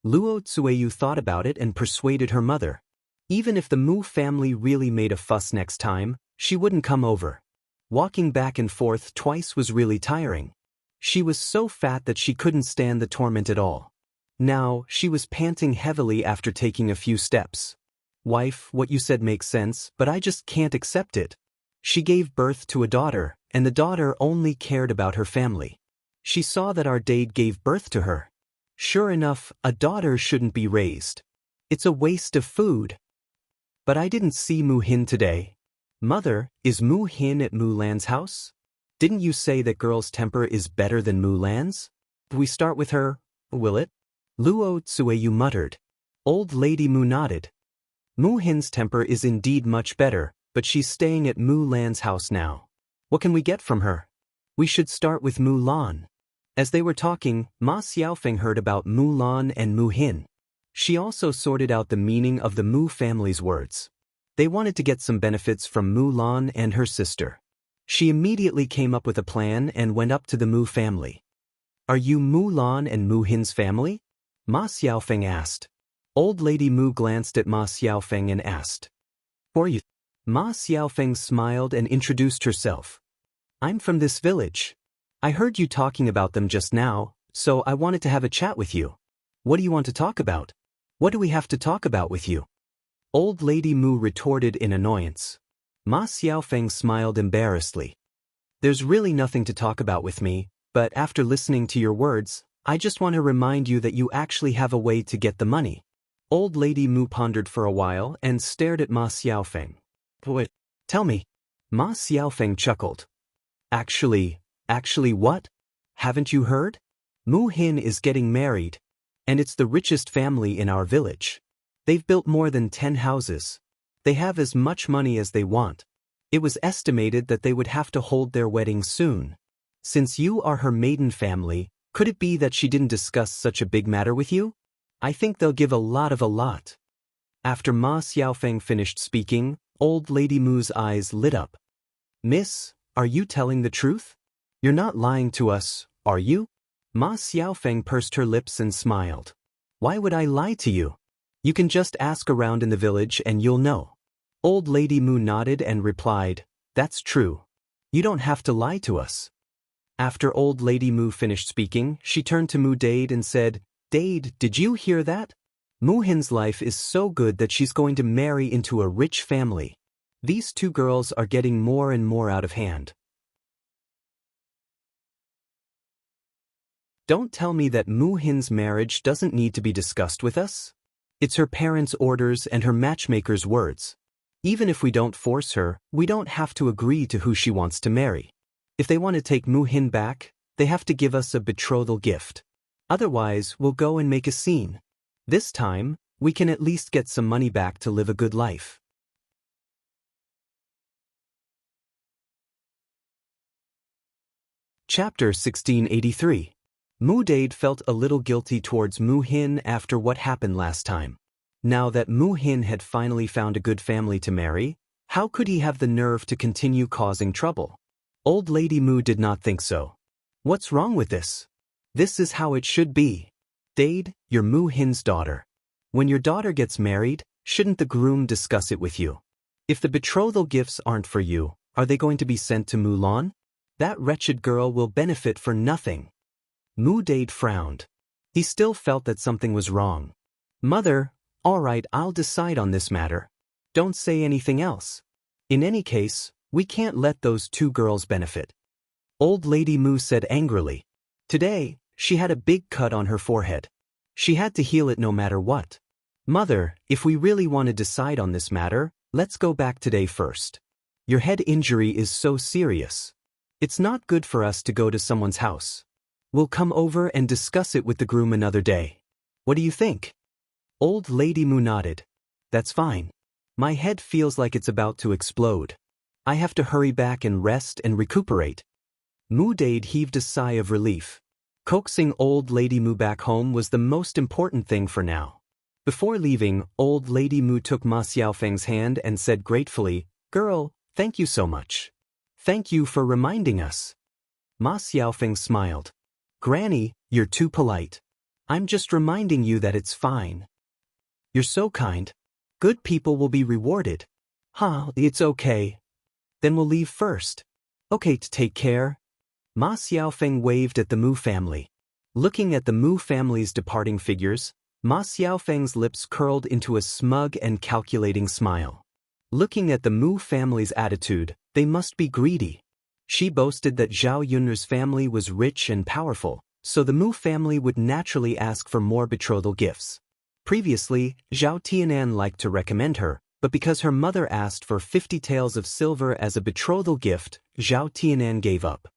Luo Zuiyu thought about it and persuaded her mother. Even if the Mu family really made a fuss next time, she wouldn't come over. Walking back and forth twice was really tiring. She was so fat that she couldn't stand the torment at all. Now, she was panting heavily after taking a few steps. "Wife, what you said makes sense, but I just can't accept it." She gave birth to a daughter, and the daughter only cared about her family. She saw that our Dade gave birth to her. Sure enough, a daughter shouldn't be raised. It's a waste of food. But I didn't see Mu Hin today. Mother, is Mu Hin at Mu Lan's house? Didn't you say that girl's temper is better than Mu Lan's? We start with her, will it? Luo Zuiyu muttered. Old lady Mu nodded. Mu Hin's temper is indeed much better, but she's staying at Mu Lan's house now. What can we get from her? We should start with Mu Lan. As they were talking, Ma Xiaofeng heard about Mu Lan and Mu Hin. She also sorted out the meaning of the Mu family's words. They wanted to get some benefits from Mu Lan and her sister. She immediately came up with a plan and went up to the Mu family. "Are you Mu Lan and Mu Hin's family?" Ma Xiaofeng asked. Old Lady Mu glanced at Ma Xiaofeng and asked, "Who are you?" Ma Xiaofeng smiled and introduced herself. "I'm from this village. I heard you talking about them just now, so I wanted to have a chat with you." "What do you want to talk about?" "What do we have to talk about with you?" Old Lady Mu retorted in annoyance. Ma Xiaofeng smiled embarrassedly. "There's really nothing to talk about with me, but after listening to your words, I just want to remind you that you actually have a way to get the money." Old Lady Mu pondered for a while and stared at Ma Xiaofeng. "What? Tell me." Ma Xiaofeng chuckled. Actually what? Haven't you heard? Mu Hin is getting married, and it's the richest family in our village. They've built more than 10 houses. They have as much money as they want. It was estimated that they would have to hold their wedding soon. Since you are her maiden family, could it be that she didn't discuss such a big matter with you? I think they'll give a lot. After Ma Xiaofeng finished speaking, Old Lady Mu's eyes lit up. "Miss, are you telling the truth? You're not lying to us, are you?" Ma Xiaofeng pursed her lips and smiled. "Why would I lie to you? You can just ask around in the village and you'll know." Old Lady Mu nodded and replied, "That's true. You don't have to lie to us." After Old Lady Mu finished speaking, she turned to Mu Dade and said, "Dade, did you hear that? Mu Hin's life is so good that she's going to marry into a rich family. These two girls are getting more and more out of hand." Don't tell me that Mu Hin's marriage doesn't need to be discussed with us? It's her parents' orders and her matchmaker's words. Even if we don't force her, we don't have to agree to who she wants to marry. If they want to take Mu Hin back, they have to give us a betrothal gift. Otherwise, we'll go and make a scene. This time, we can at least get some money back to live a good life. Chapter 1683. Mu Dade felt a little guilty towards Mu Hin after what happened last time. Now that Mu Hin had finally found a good family to marry, how could he have the nerve to continue causing trouble? Old Lady Mu did not think so. "What's wrong with this? This is how it should be. Dade, you're Mu Hin's daughter. When your daughter gets married, shouldn't the groom discuss it with you? If the betrothal gifts aren't for you, are they going to be sent to Mu Lan? That wretched girl will benefit for nothing." Mu Dade frowned. He still felt that something was wrong. "Mother, all right, I'll decide on this matter. Don't say anything else. In any case, we can't let those two girls benefit." Old Lady Mu said angrily. Today, she had a big cut on her forehead. She had to heal it no matter what. "Mother, if we really want to decide on this matter, let's go back today first. Your head injury is so serious. It's not good for us to go to someone's house. We'll come over and discuss it with the groom another day. What do you think?" Old Lady Mu nodded. "That's fine. My head feels like it's about to explode. I have to hurry back and rest and recuperate." Mu Dade heaved a sigh of relief. Coaxing Old Lady Mu back home was the most important thing for now. Before leaving, Old Lady Mu took Ma Xiaofeng's hand and said gratefully, "Girl, thank you so much. Thank you for reminding us." Ma Xiaofeng smiled. "Granny, you're too polite. I'm just reminding you that it's fine." "You're so kind. Good people will be rewarded." It's okay. Then we'll leave first." "Okay, take care." Ma Xiaofeng waved at the Mu family. Looking at the Mu family's departing figures, Ma Xiaofeng's lips curled into a smug and calculating smile. Looking at the Mu family's attitude, they must be greedy. She boasted that Zhao Yun's family was rich and powerful, so the Mu family would naturally ask for more betrothal gifts. Previously, Zhao Tianan liked to recommend her, but because her mother asked for 50 taels of silver as a betrothal gift, Zhao Tianan gave up.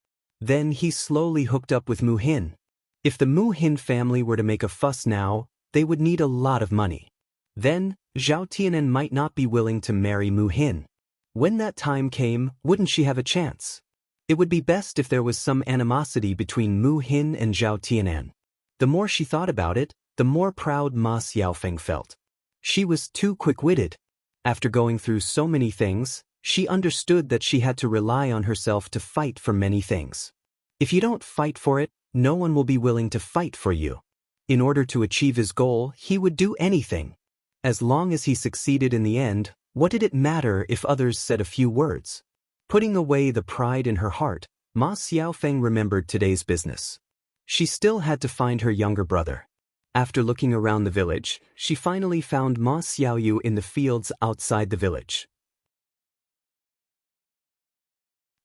Then he slowly hooked up with Mu Hin. If the Mu Hin family were to make a fuss now, they would need a lot of money. Then, Zhao Tianan might not be willing to marry Mu Hin. When that time came, wouldn't she have a chance? It would be best if there was some animosity between Mu Hin and Zhao Tianan. The more she thought about it, the more proud Ma Xiaofeng felt. She was too quick-witted. After going through so many things, She understood that she had to rely on herself to fight for many things. If you don't fight for it, no one will be willing to fight for you. In order to achieve his goal, he would do anything. As long as he succeeded in the end, what did it matter if others said a few words? Putting away the pride in her heart, Ma Xiaofeng remembered today's business. She still had to find her younger brother. After looking around the village, she finally found Ma Xiaoyu in the fields outside the village.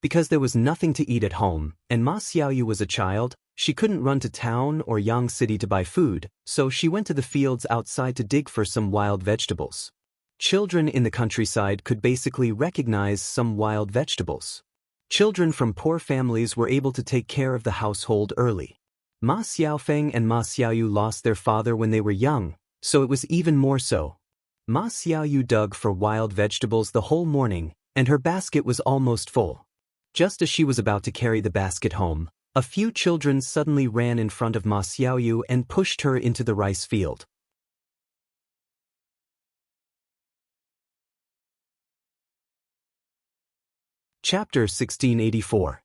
Because there was nothing to eat at home, and Ma Xiaoyu was a child, she couldn't run to town or Yang City to buy food, so she went to the fields outside to dig for some wild vegetables. Children in the countryside could basically recognize some wild vegetables. Children from poor families were able to take care of the household early. Ma Xiaofeng and Ma Xiaoyu lost their father when they were young, so it was even more so. Ma Xiaoyu dug for wild vegetables the whole morning, and her basket was almost full. Just as she was about to carry the basket home, a few children suddenly ran in front of Ma Xiaoyu and pushed her into the rice field. Chapter 1684.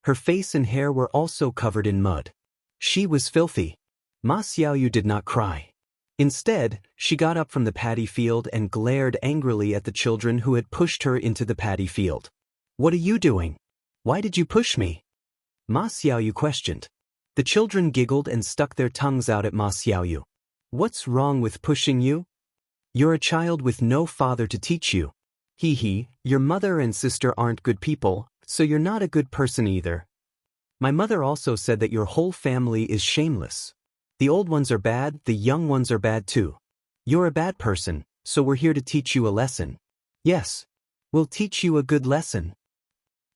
Her face and hair were also covered in mud. She was filthy. Ma Xiaoyu did not cry. Instead, she got up from the paddy field and glared angrily at the children who had pushed her into the paddy field. "What are you doing? Why did you push me?" Ma Xiaoyu questioned. The children giggled and stuck their tongues out at Ma Xiaoyu. "What's wrong with pushing you? You're a child with no father to teach you. Hee, your mother and sister aren't good people, so you're not a good person either. My mother also said that your whole family is shameless. The old ones are bad, the young ones are bad too. You're a bad person, so we're here to teach you a lesson. Yes, we'll teach you a good lesson."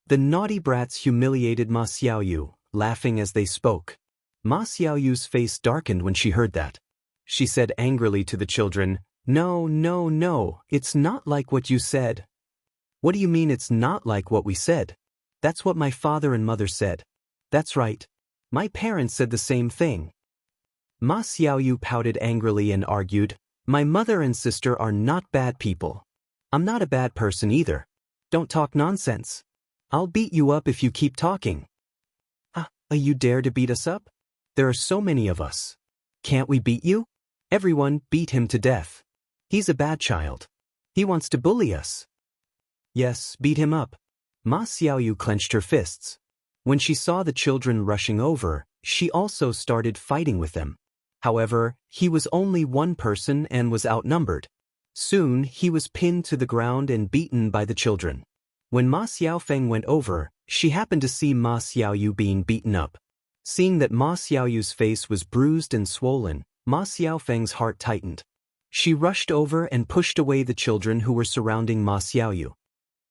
The naughty brats humiliated Ma Xiaoyu, laughing as they spoke. Ma Xiaoyu's face darkened when she heard that. She said angrily to the children, No, it's not like what you said." "What do you mean it's not like what we said?" "That's what my father and mother said." "That's right. My parents said the same thing." Ma Xiaoyu pouted angrily and argued, "My mother and sister are not bad people. I'm not a bad person either. Don't talk nonsense. I'll beat you up if you keep talking." You dare to beat us up? There are so many of us. Can't we beat you? Everyone beat him to death. He's a bad child. He wants to bully us. Yes, beat him up. Ma Xiaoyu clenched her fists. When she saw the children rushing over, she also started fighting with them. However, he was only one person and was outnumbered. Soon, he was pinned to the ground and beaten by the children. When Ma Xiaofeng went over, she happened to see Ma Xiaoyu being beaten up. Seeing that Ma Xiaoyu's face was bruised and swollen, Ma Xiaofeng's heart tightened. She rushed over and pushed away the children who were surrounding Ma Xiaoyu.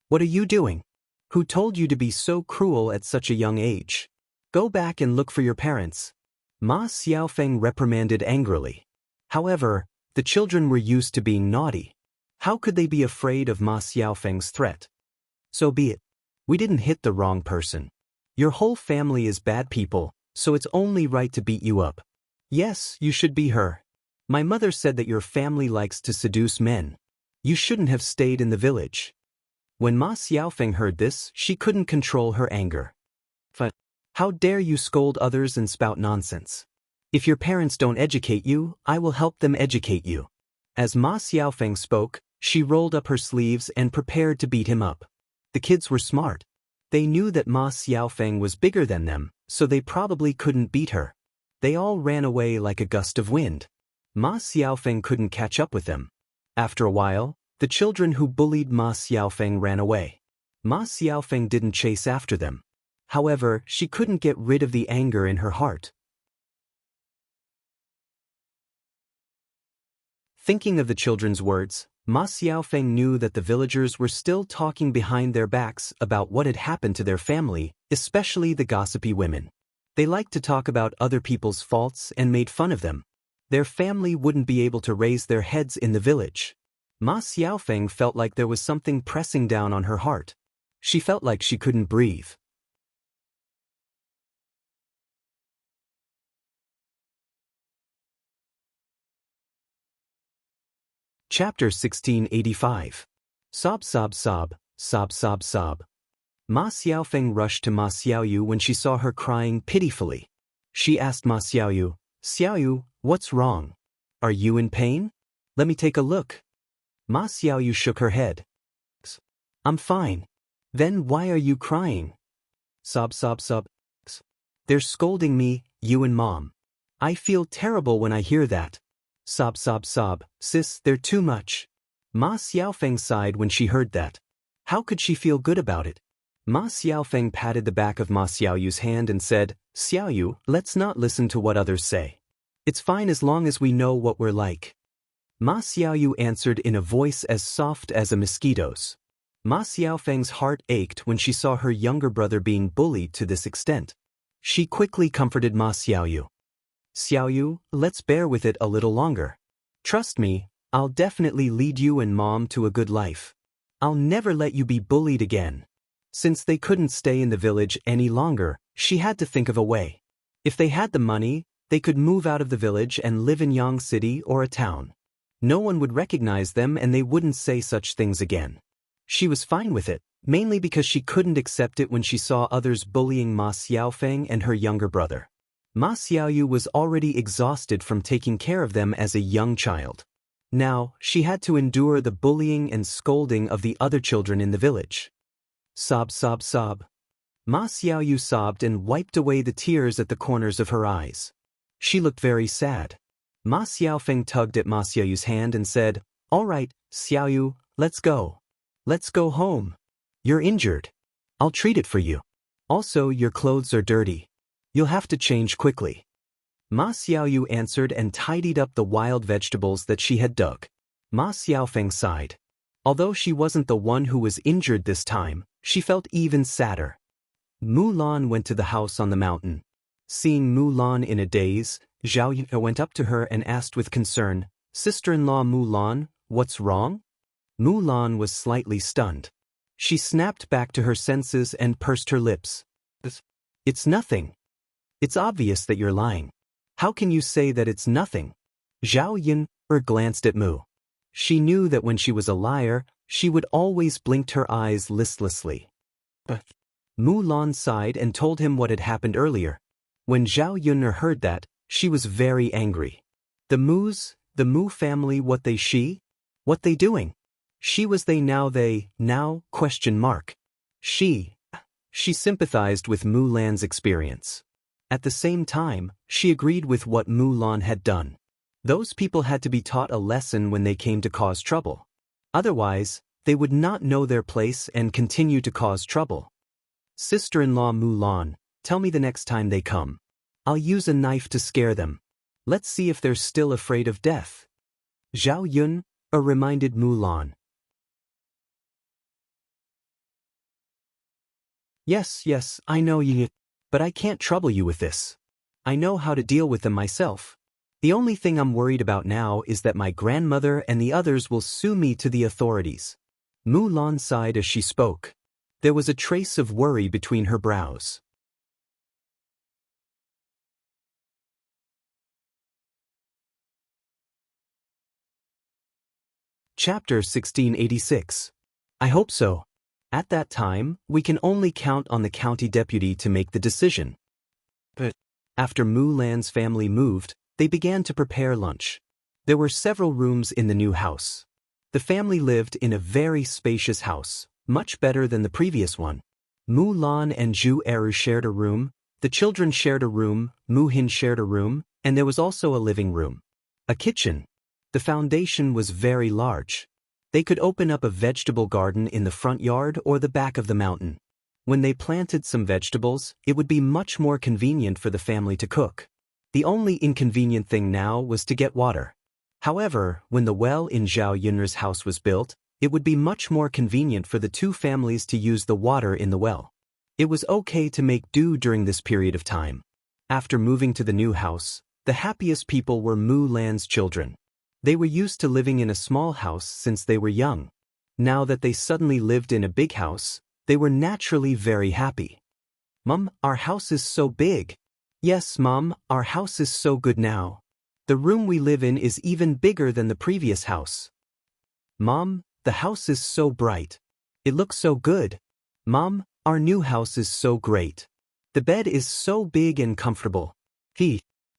"What are you doing? Who told you to be so cruel at such a young age? Go back and look for your parents." Ma Xiaofeng reprimanded angrily. However, the children were used to being naughty. How could they be afraid of Ma Xiaofeng's threat? "So be it. We didn't hit the wrong person. Your whole family is bad people, so it's only right to beat you up. Yes, you should be her. My mother said that your family likes to seduce men. You shouldn't have stayed in the village." When Ma Xiaofeng heard this, she couldn't control her anger. "How dare you scold others and spout nonsense? If your parents don't educate you, I will help them educate you." As Ma Xiaofeng spoke, she rolled up her sleeves and prepared to beat him up. The kids were smart. They knew that Ma Xiaofeng was bigger than them, so they probably couldn't beat her. They all ran away like a gust of wind. Ma Xiaofeng couldn't catch up with them. After a while, the children who bullied Ma Xiaofeng ran away. Ma Xiaofeng didn't chase after them. However, she couldn't get rid of the anger in her heart. Thinking of the children's words, Ma Xiaofeng knew that the villagers were still talking behind their backs about what had happened to their family, especially the gossipy women. They liked to talk about other people's faults and made fun of them. Their family wouldn't be able to raise their heads in the village. Ma Xiaofeng felt like there was something pressing down on her heart. She felt like she couldn't breathe. Chapter 1685. Sob, sob, sob. Sob, sob, sob. Ma Xiaofeng rushed to Ma Xiaoyu when she saw her crying pitifully. She asked Ma Xiaoyu, Xiaoyu, what's wrong? Are you in pain? Let me take a look. Ma Xiaoyu shook her head. I'm fine. Then why are you crying? Sob, sob, sob. They're scolding me, you and Mom. I feel terrible when I hear that. Sob, sob, sob. Sis, they're too much. Ma Xiaofeng sighed when she heard that. How could she feel good about it? Ma Xiaofeng patted the back of Ma Xiaoyu's hand and said, Xiaoyu, let's not listen to what others say. It's fine as long as we know what we're like. Ma Xiaoyu answered in a voice as soft as a mosquito's. Ma Xiaofeng's heart ached when she saw her younger brother being bullied to this extent. She quickly comforted Ma Xiaoyu. Xiaoyu, let's bear with it a little longer. Trust me, I'll definitely lead you and Mom to a good life. I'll never let you be bullied again. Since they couldn't stay in the village any longer, she had to think of a way. If they had the money, they could move out of the village and live in Yang City or a town. No one would recognize them and they wouldn't say such things again. She was fine with it, mainly because she couldn't accept it when she saw others bullying Ma Xiaofeng and her younger brother. Ma Xiaoyu was already exhausted from taking care of them as a young child. Now, she had to endure the bullying and scolding of the other children in the village. Sob, sob, sob. Ma Xiaoyu sobbed and wiped away the tears at the corners of her eyes. She looked very sad. Ma Xiaofeng tugged at Ma Xiaoyu's hand and said, All right, Xiaoyu, let's go. Let's go home. You're injured. I'll treat it for you. Also, your clothes are dirty. You'll have to change quickly. Ma Xiaoyu answered and tidied up the wild vegetables that she had dug. Ma Xiaofeng sighed. Although she wasn't the one who was injured this time, she felt even sadder. Mulan went to the house on the mountain. Seeing Mulan in a daze, Zhao Yun went up to her and asked with concern, Sister-in-law Mulan, what's wrong? Mulan was slightly stunned. She snapped back to her senses and pursed her lips. It's nothing. It's obvious that you're lying. How can you say that it's nothing? Zhao Yun glanced at Mu. She knew that when she was a liar, she would always blink her eyes listlessly. But Mulan sighed and told him what had happened earlier. When Zhao Yun heard that, she was very angry. The Mu family, what they doing? She was they now they, now, question mark. She sympathized with Mulan's experience. At the same time, she agreed with what Mulan had done. Those people had to be taught a lesson when they came to cause trouble. Otherwise, they would not know their place and continue to cause trouble. Sister-in-law Mulan, tell me the next time they come. I'll use a knife to scare them. Let's see if they're still afraid of death. Zhao Yun reminded Mulan. Yes, I know you, but I can't trouble you with this. I know how to deal with them myself. The only thing I'm worried about now is that my grandmother and the others will sue me to the authorities. Mulan sighed as she spoke. There was a trace of worry between her brows. Chapter 1686. I hope so. At that time, we can only count on the county deputy to make the decision. But after Mulan's family moved, they began to prepare lunch. There were several rooms in the new house. The family lived in a very spacious house, much better than the previous one. Mulan and Zhu Eru shared a room, the children shared a room, Mu Hin shared a room, and there was also a living room. A kitchen. The foundation was very large. They could open up a vegetable garden in the front yard or the back of the mountain. When they planted some vegetables, it would be much more convenient for the family to cook. The only inconvenient thing now was to get water. However, when the well in Zhao Yun's house was built, it would be much more convenient for the two families to use the water in the well. It was okay to make do during this period of time. After moving to the new house, the happiest people were Mulan's children. They were used to living in a small house since they were young. Now that they suddenly lived in a big house, they were naturally very happy. Mom, our house is so big. Yes, Mom, our house is so good now. The room we live in is even bigger than the previous house. Mom, the house is so bright. It looks so good. Mom, our new house is so great. The bed is so big and comfortable.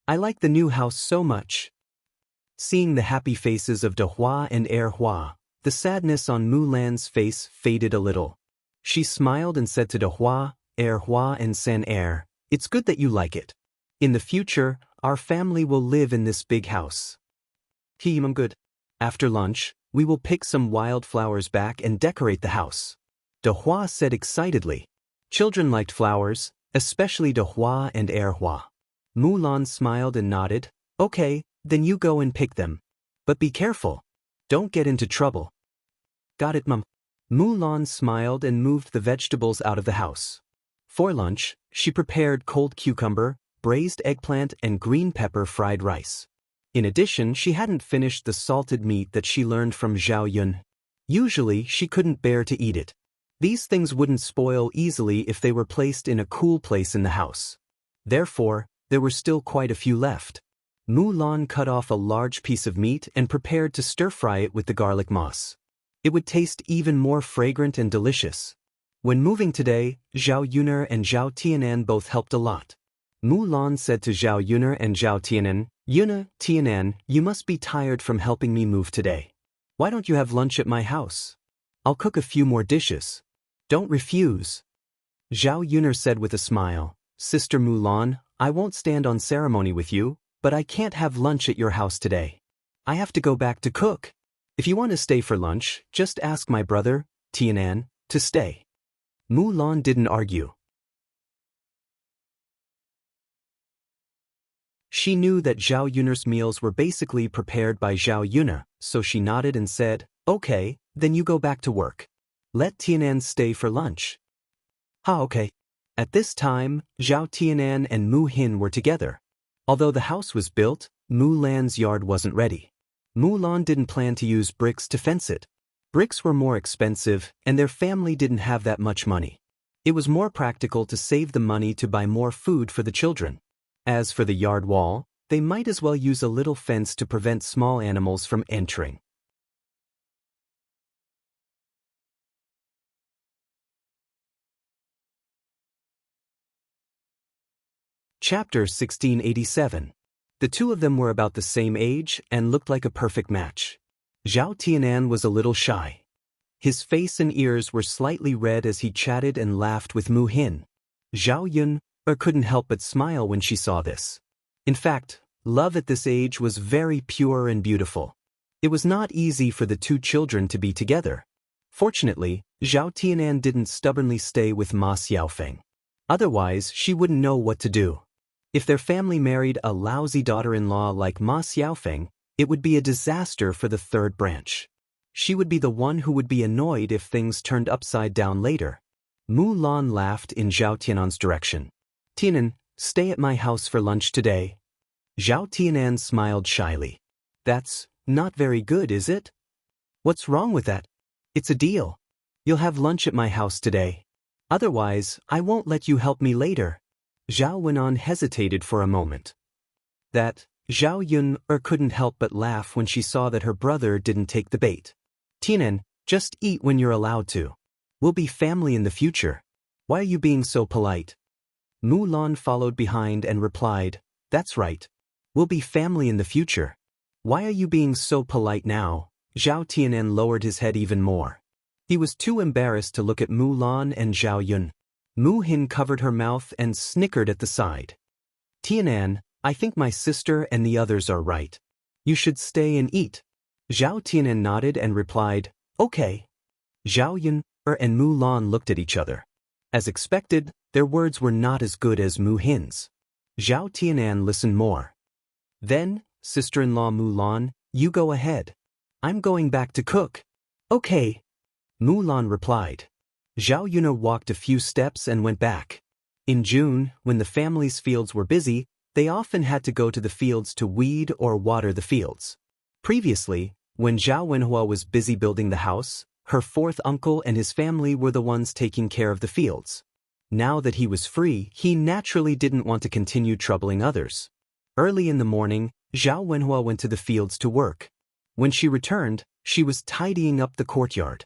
I like the new house so much. Seeing the happy faces of Dehua and Erhua, the sadness on Mulan's face faded a little. She smiled and said to Dehua, Erhua and San it's good that you like it. In the future, our family will live in this big house. I'm good. After lunch, we will pick some wildflowers back and decorate the house. Dehua said excitedly. Children liked flowers, especially Dehua and Erhua. Mulan smiled and nodded. Okay, then you go and pick them. But be careful. Don't get into trouble. Got it, Mum. Mulan smiled and moved the vegetables out of the house. For lunch, she prepared cold cucumber, braised eggplant and green pepper fried rice. In addition, she hadn't finished the salted meat that she learned from Zhao Yun. Usually, she couldn't bear to eat it. These things wouldn't spoil easily if they were placed in a cool place in the house. Therefore, there were still quite a few left. Mulan cut off a large piece of meat and prepared to stir-fry it with the garlic moss. It would taste even more fragrant and delicious. When moving today, Zhao Yuner and Zhao Tianan both helped a lot. Mulan said to Zhao Yuner and Zhao Tianan, Tianan, you must be tired from helping me move today. Why don't you have lunch at my house? I'll cook a few more dishes. Don't refuse. Zhao Yuner said with a smile, Sister Mulan, I won't stand on ceremony with you, but I can't have lunch at your house today. I have to go back to cook. If you want to stay for lunch, just ask my brother, Tianan, to stay. Mulan didn't argue. She knew that Zhao Yuner's meals were basically prepared by Zhao Yuner, so she nodded and said, Okay, then you go back to work. Let Tianan stay for lunch. Okay. At this time, Zhao Tianan and Mu Hin were together. Although the house was built, Mulan's yard wasn't ready. Mulan didn't plan to use bricks to fence it. Bricks were more expensive, and their family didn't have that much money. It was more practical to save the money to buy more food for the children. As for the yard wall, they might as well use a little fence to prevent small animals from entering. Chapter 1687. The two of them were about the same age and looked like a perfect match. Zhao Tianan was a little shy. His face and ears were slightly red as he chatted and laughed with Mu Hin. Zhao Yun couldn't help but smile when she saw this. In fact, love at this age was very pure and beautiful. It was not easy for the two children to be together. Fortunately, Zhao Tianan didn't stubbornly stay with Ma Xiaofeng. Otherwise, she wouldn't know what to do. If their family married a lousy daughter-in-law like Ma Xiaofeng, it would be a disaster for the third branch. She would be the one who would be annoyed if things turned upside down later. Mulan laughed in Zhao Tianan's direction. Tianan, stay at my house for lunch today. Zhao Tianan smiled shyly. That's not very good, is it? What's wrong with that? It's a deal. You'll have lunch at my house today. Otherwise, I won't let you help me later. Zhao Wenan hesitated for a moment. Zhao Yun couldn't help but laugh when she saw that her brother didn't take the bait. Tianan, just eat when you're allowed to. We'll be family in the future. Why are you being so polite? Mulan followed behind and replied, That's right. We'll be family in the future. Why are you being so polite now? Zhao Tianan lowered his head even more. He was too embarrassed to look at Mulan and Zhao Yun. Mu Hin covered her mouth and snickered at the side. Tianan, I think my sister and the others are right. You should stay and eat. Zhao Tianan nodded and replied, Okay. Zhao Yun and Mulan looked at each other. As expected, their words were not as good as Mu Hin's. Zhao Tianan listened more. Then, sister-in-law Mulan, you go ahead. I'm going back to cook. Okay. Mulan replied. Zhao Yun walked a few steps and went back. In June, when the family's fields were busy, they often had to go to the fields to weed or water the fields. Previously, when Zhao Wenhua was busy building the house, her fourth uncle and his family were the ones taking care of the fields. Now that he was free, he naturally didn't want to continue troubling others. Early in the morning, Zhao Wenhua went to the fields to work. When she returned, she was tidying up the courtyard.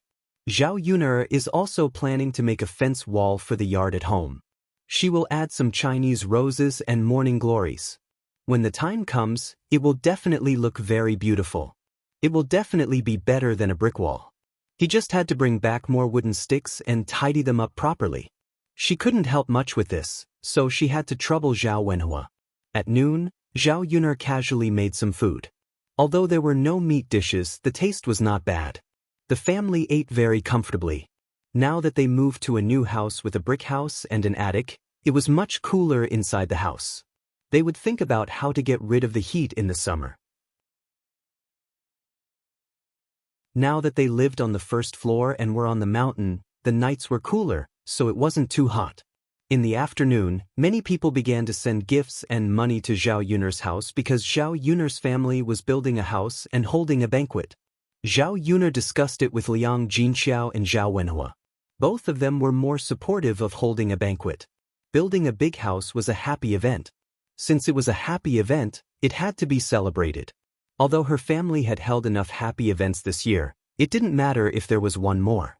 Zhao Yuner is also planning to make a fence wall for the yard at home. She will add some Chinese roses and morning glories. When the time comes, it will definitely look very beautiful. It will definitely be better than a brick wall. He just had to bring back more wooden sticks and tidy them up properly. She couldn't help much with this, so she had to trouble Zhao Wenhua. At noon, Zhao Yuner casually made some food. Although there were no meat dishes, the taste was not bad. The family ate very comfortably. Now that they moved to a new house with a brick house and an attic, it was much cooler inside the house. They would think about how to get rid of the heat in the summer. Now that they lived on the first floor and were on the mountain, the nights were cooler, so it wasn't too hot. In the afternoon, many people began to send gifts and money to Zhao Yuner's house because Zhao Yuner's family was building a house and holding a banquet. Zhao Yuner discussed it with Liang Jinxiao and Zhao Wenhua. Both of them were more supportive of holding a banquet. Building a big house was a happy event. Since it was a happy event, it had to be celebrated. Although her family had held enough happy events this year, it didn't matter if there was one more.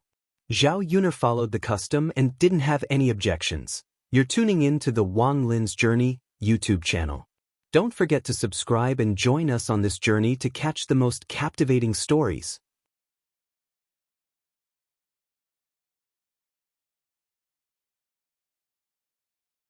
Zhao Yuner followed the custom and didn't have any objections. You're tuning in to the Wang Lin's Journey YouTube channel. Don't forget to subscribe and join us on this journey to catch the most captivating stories.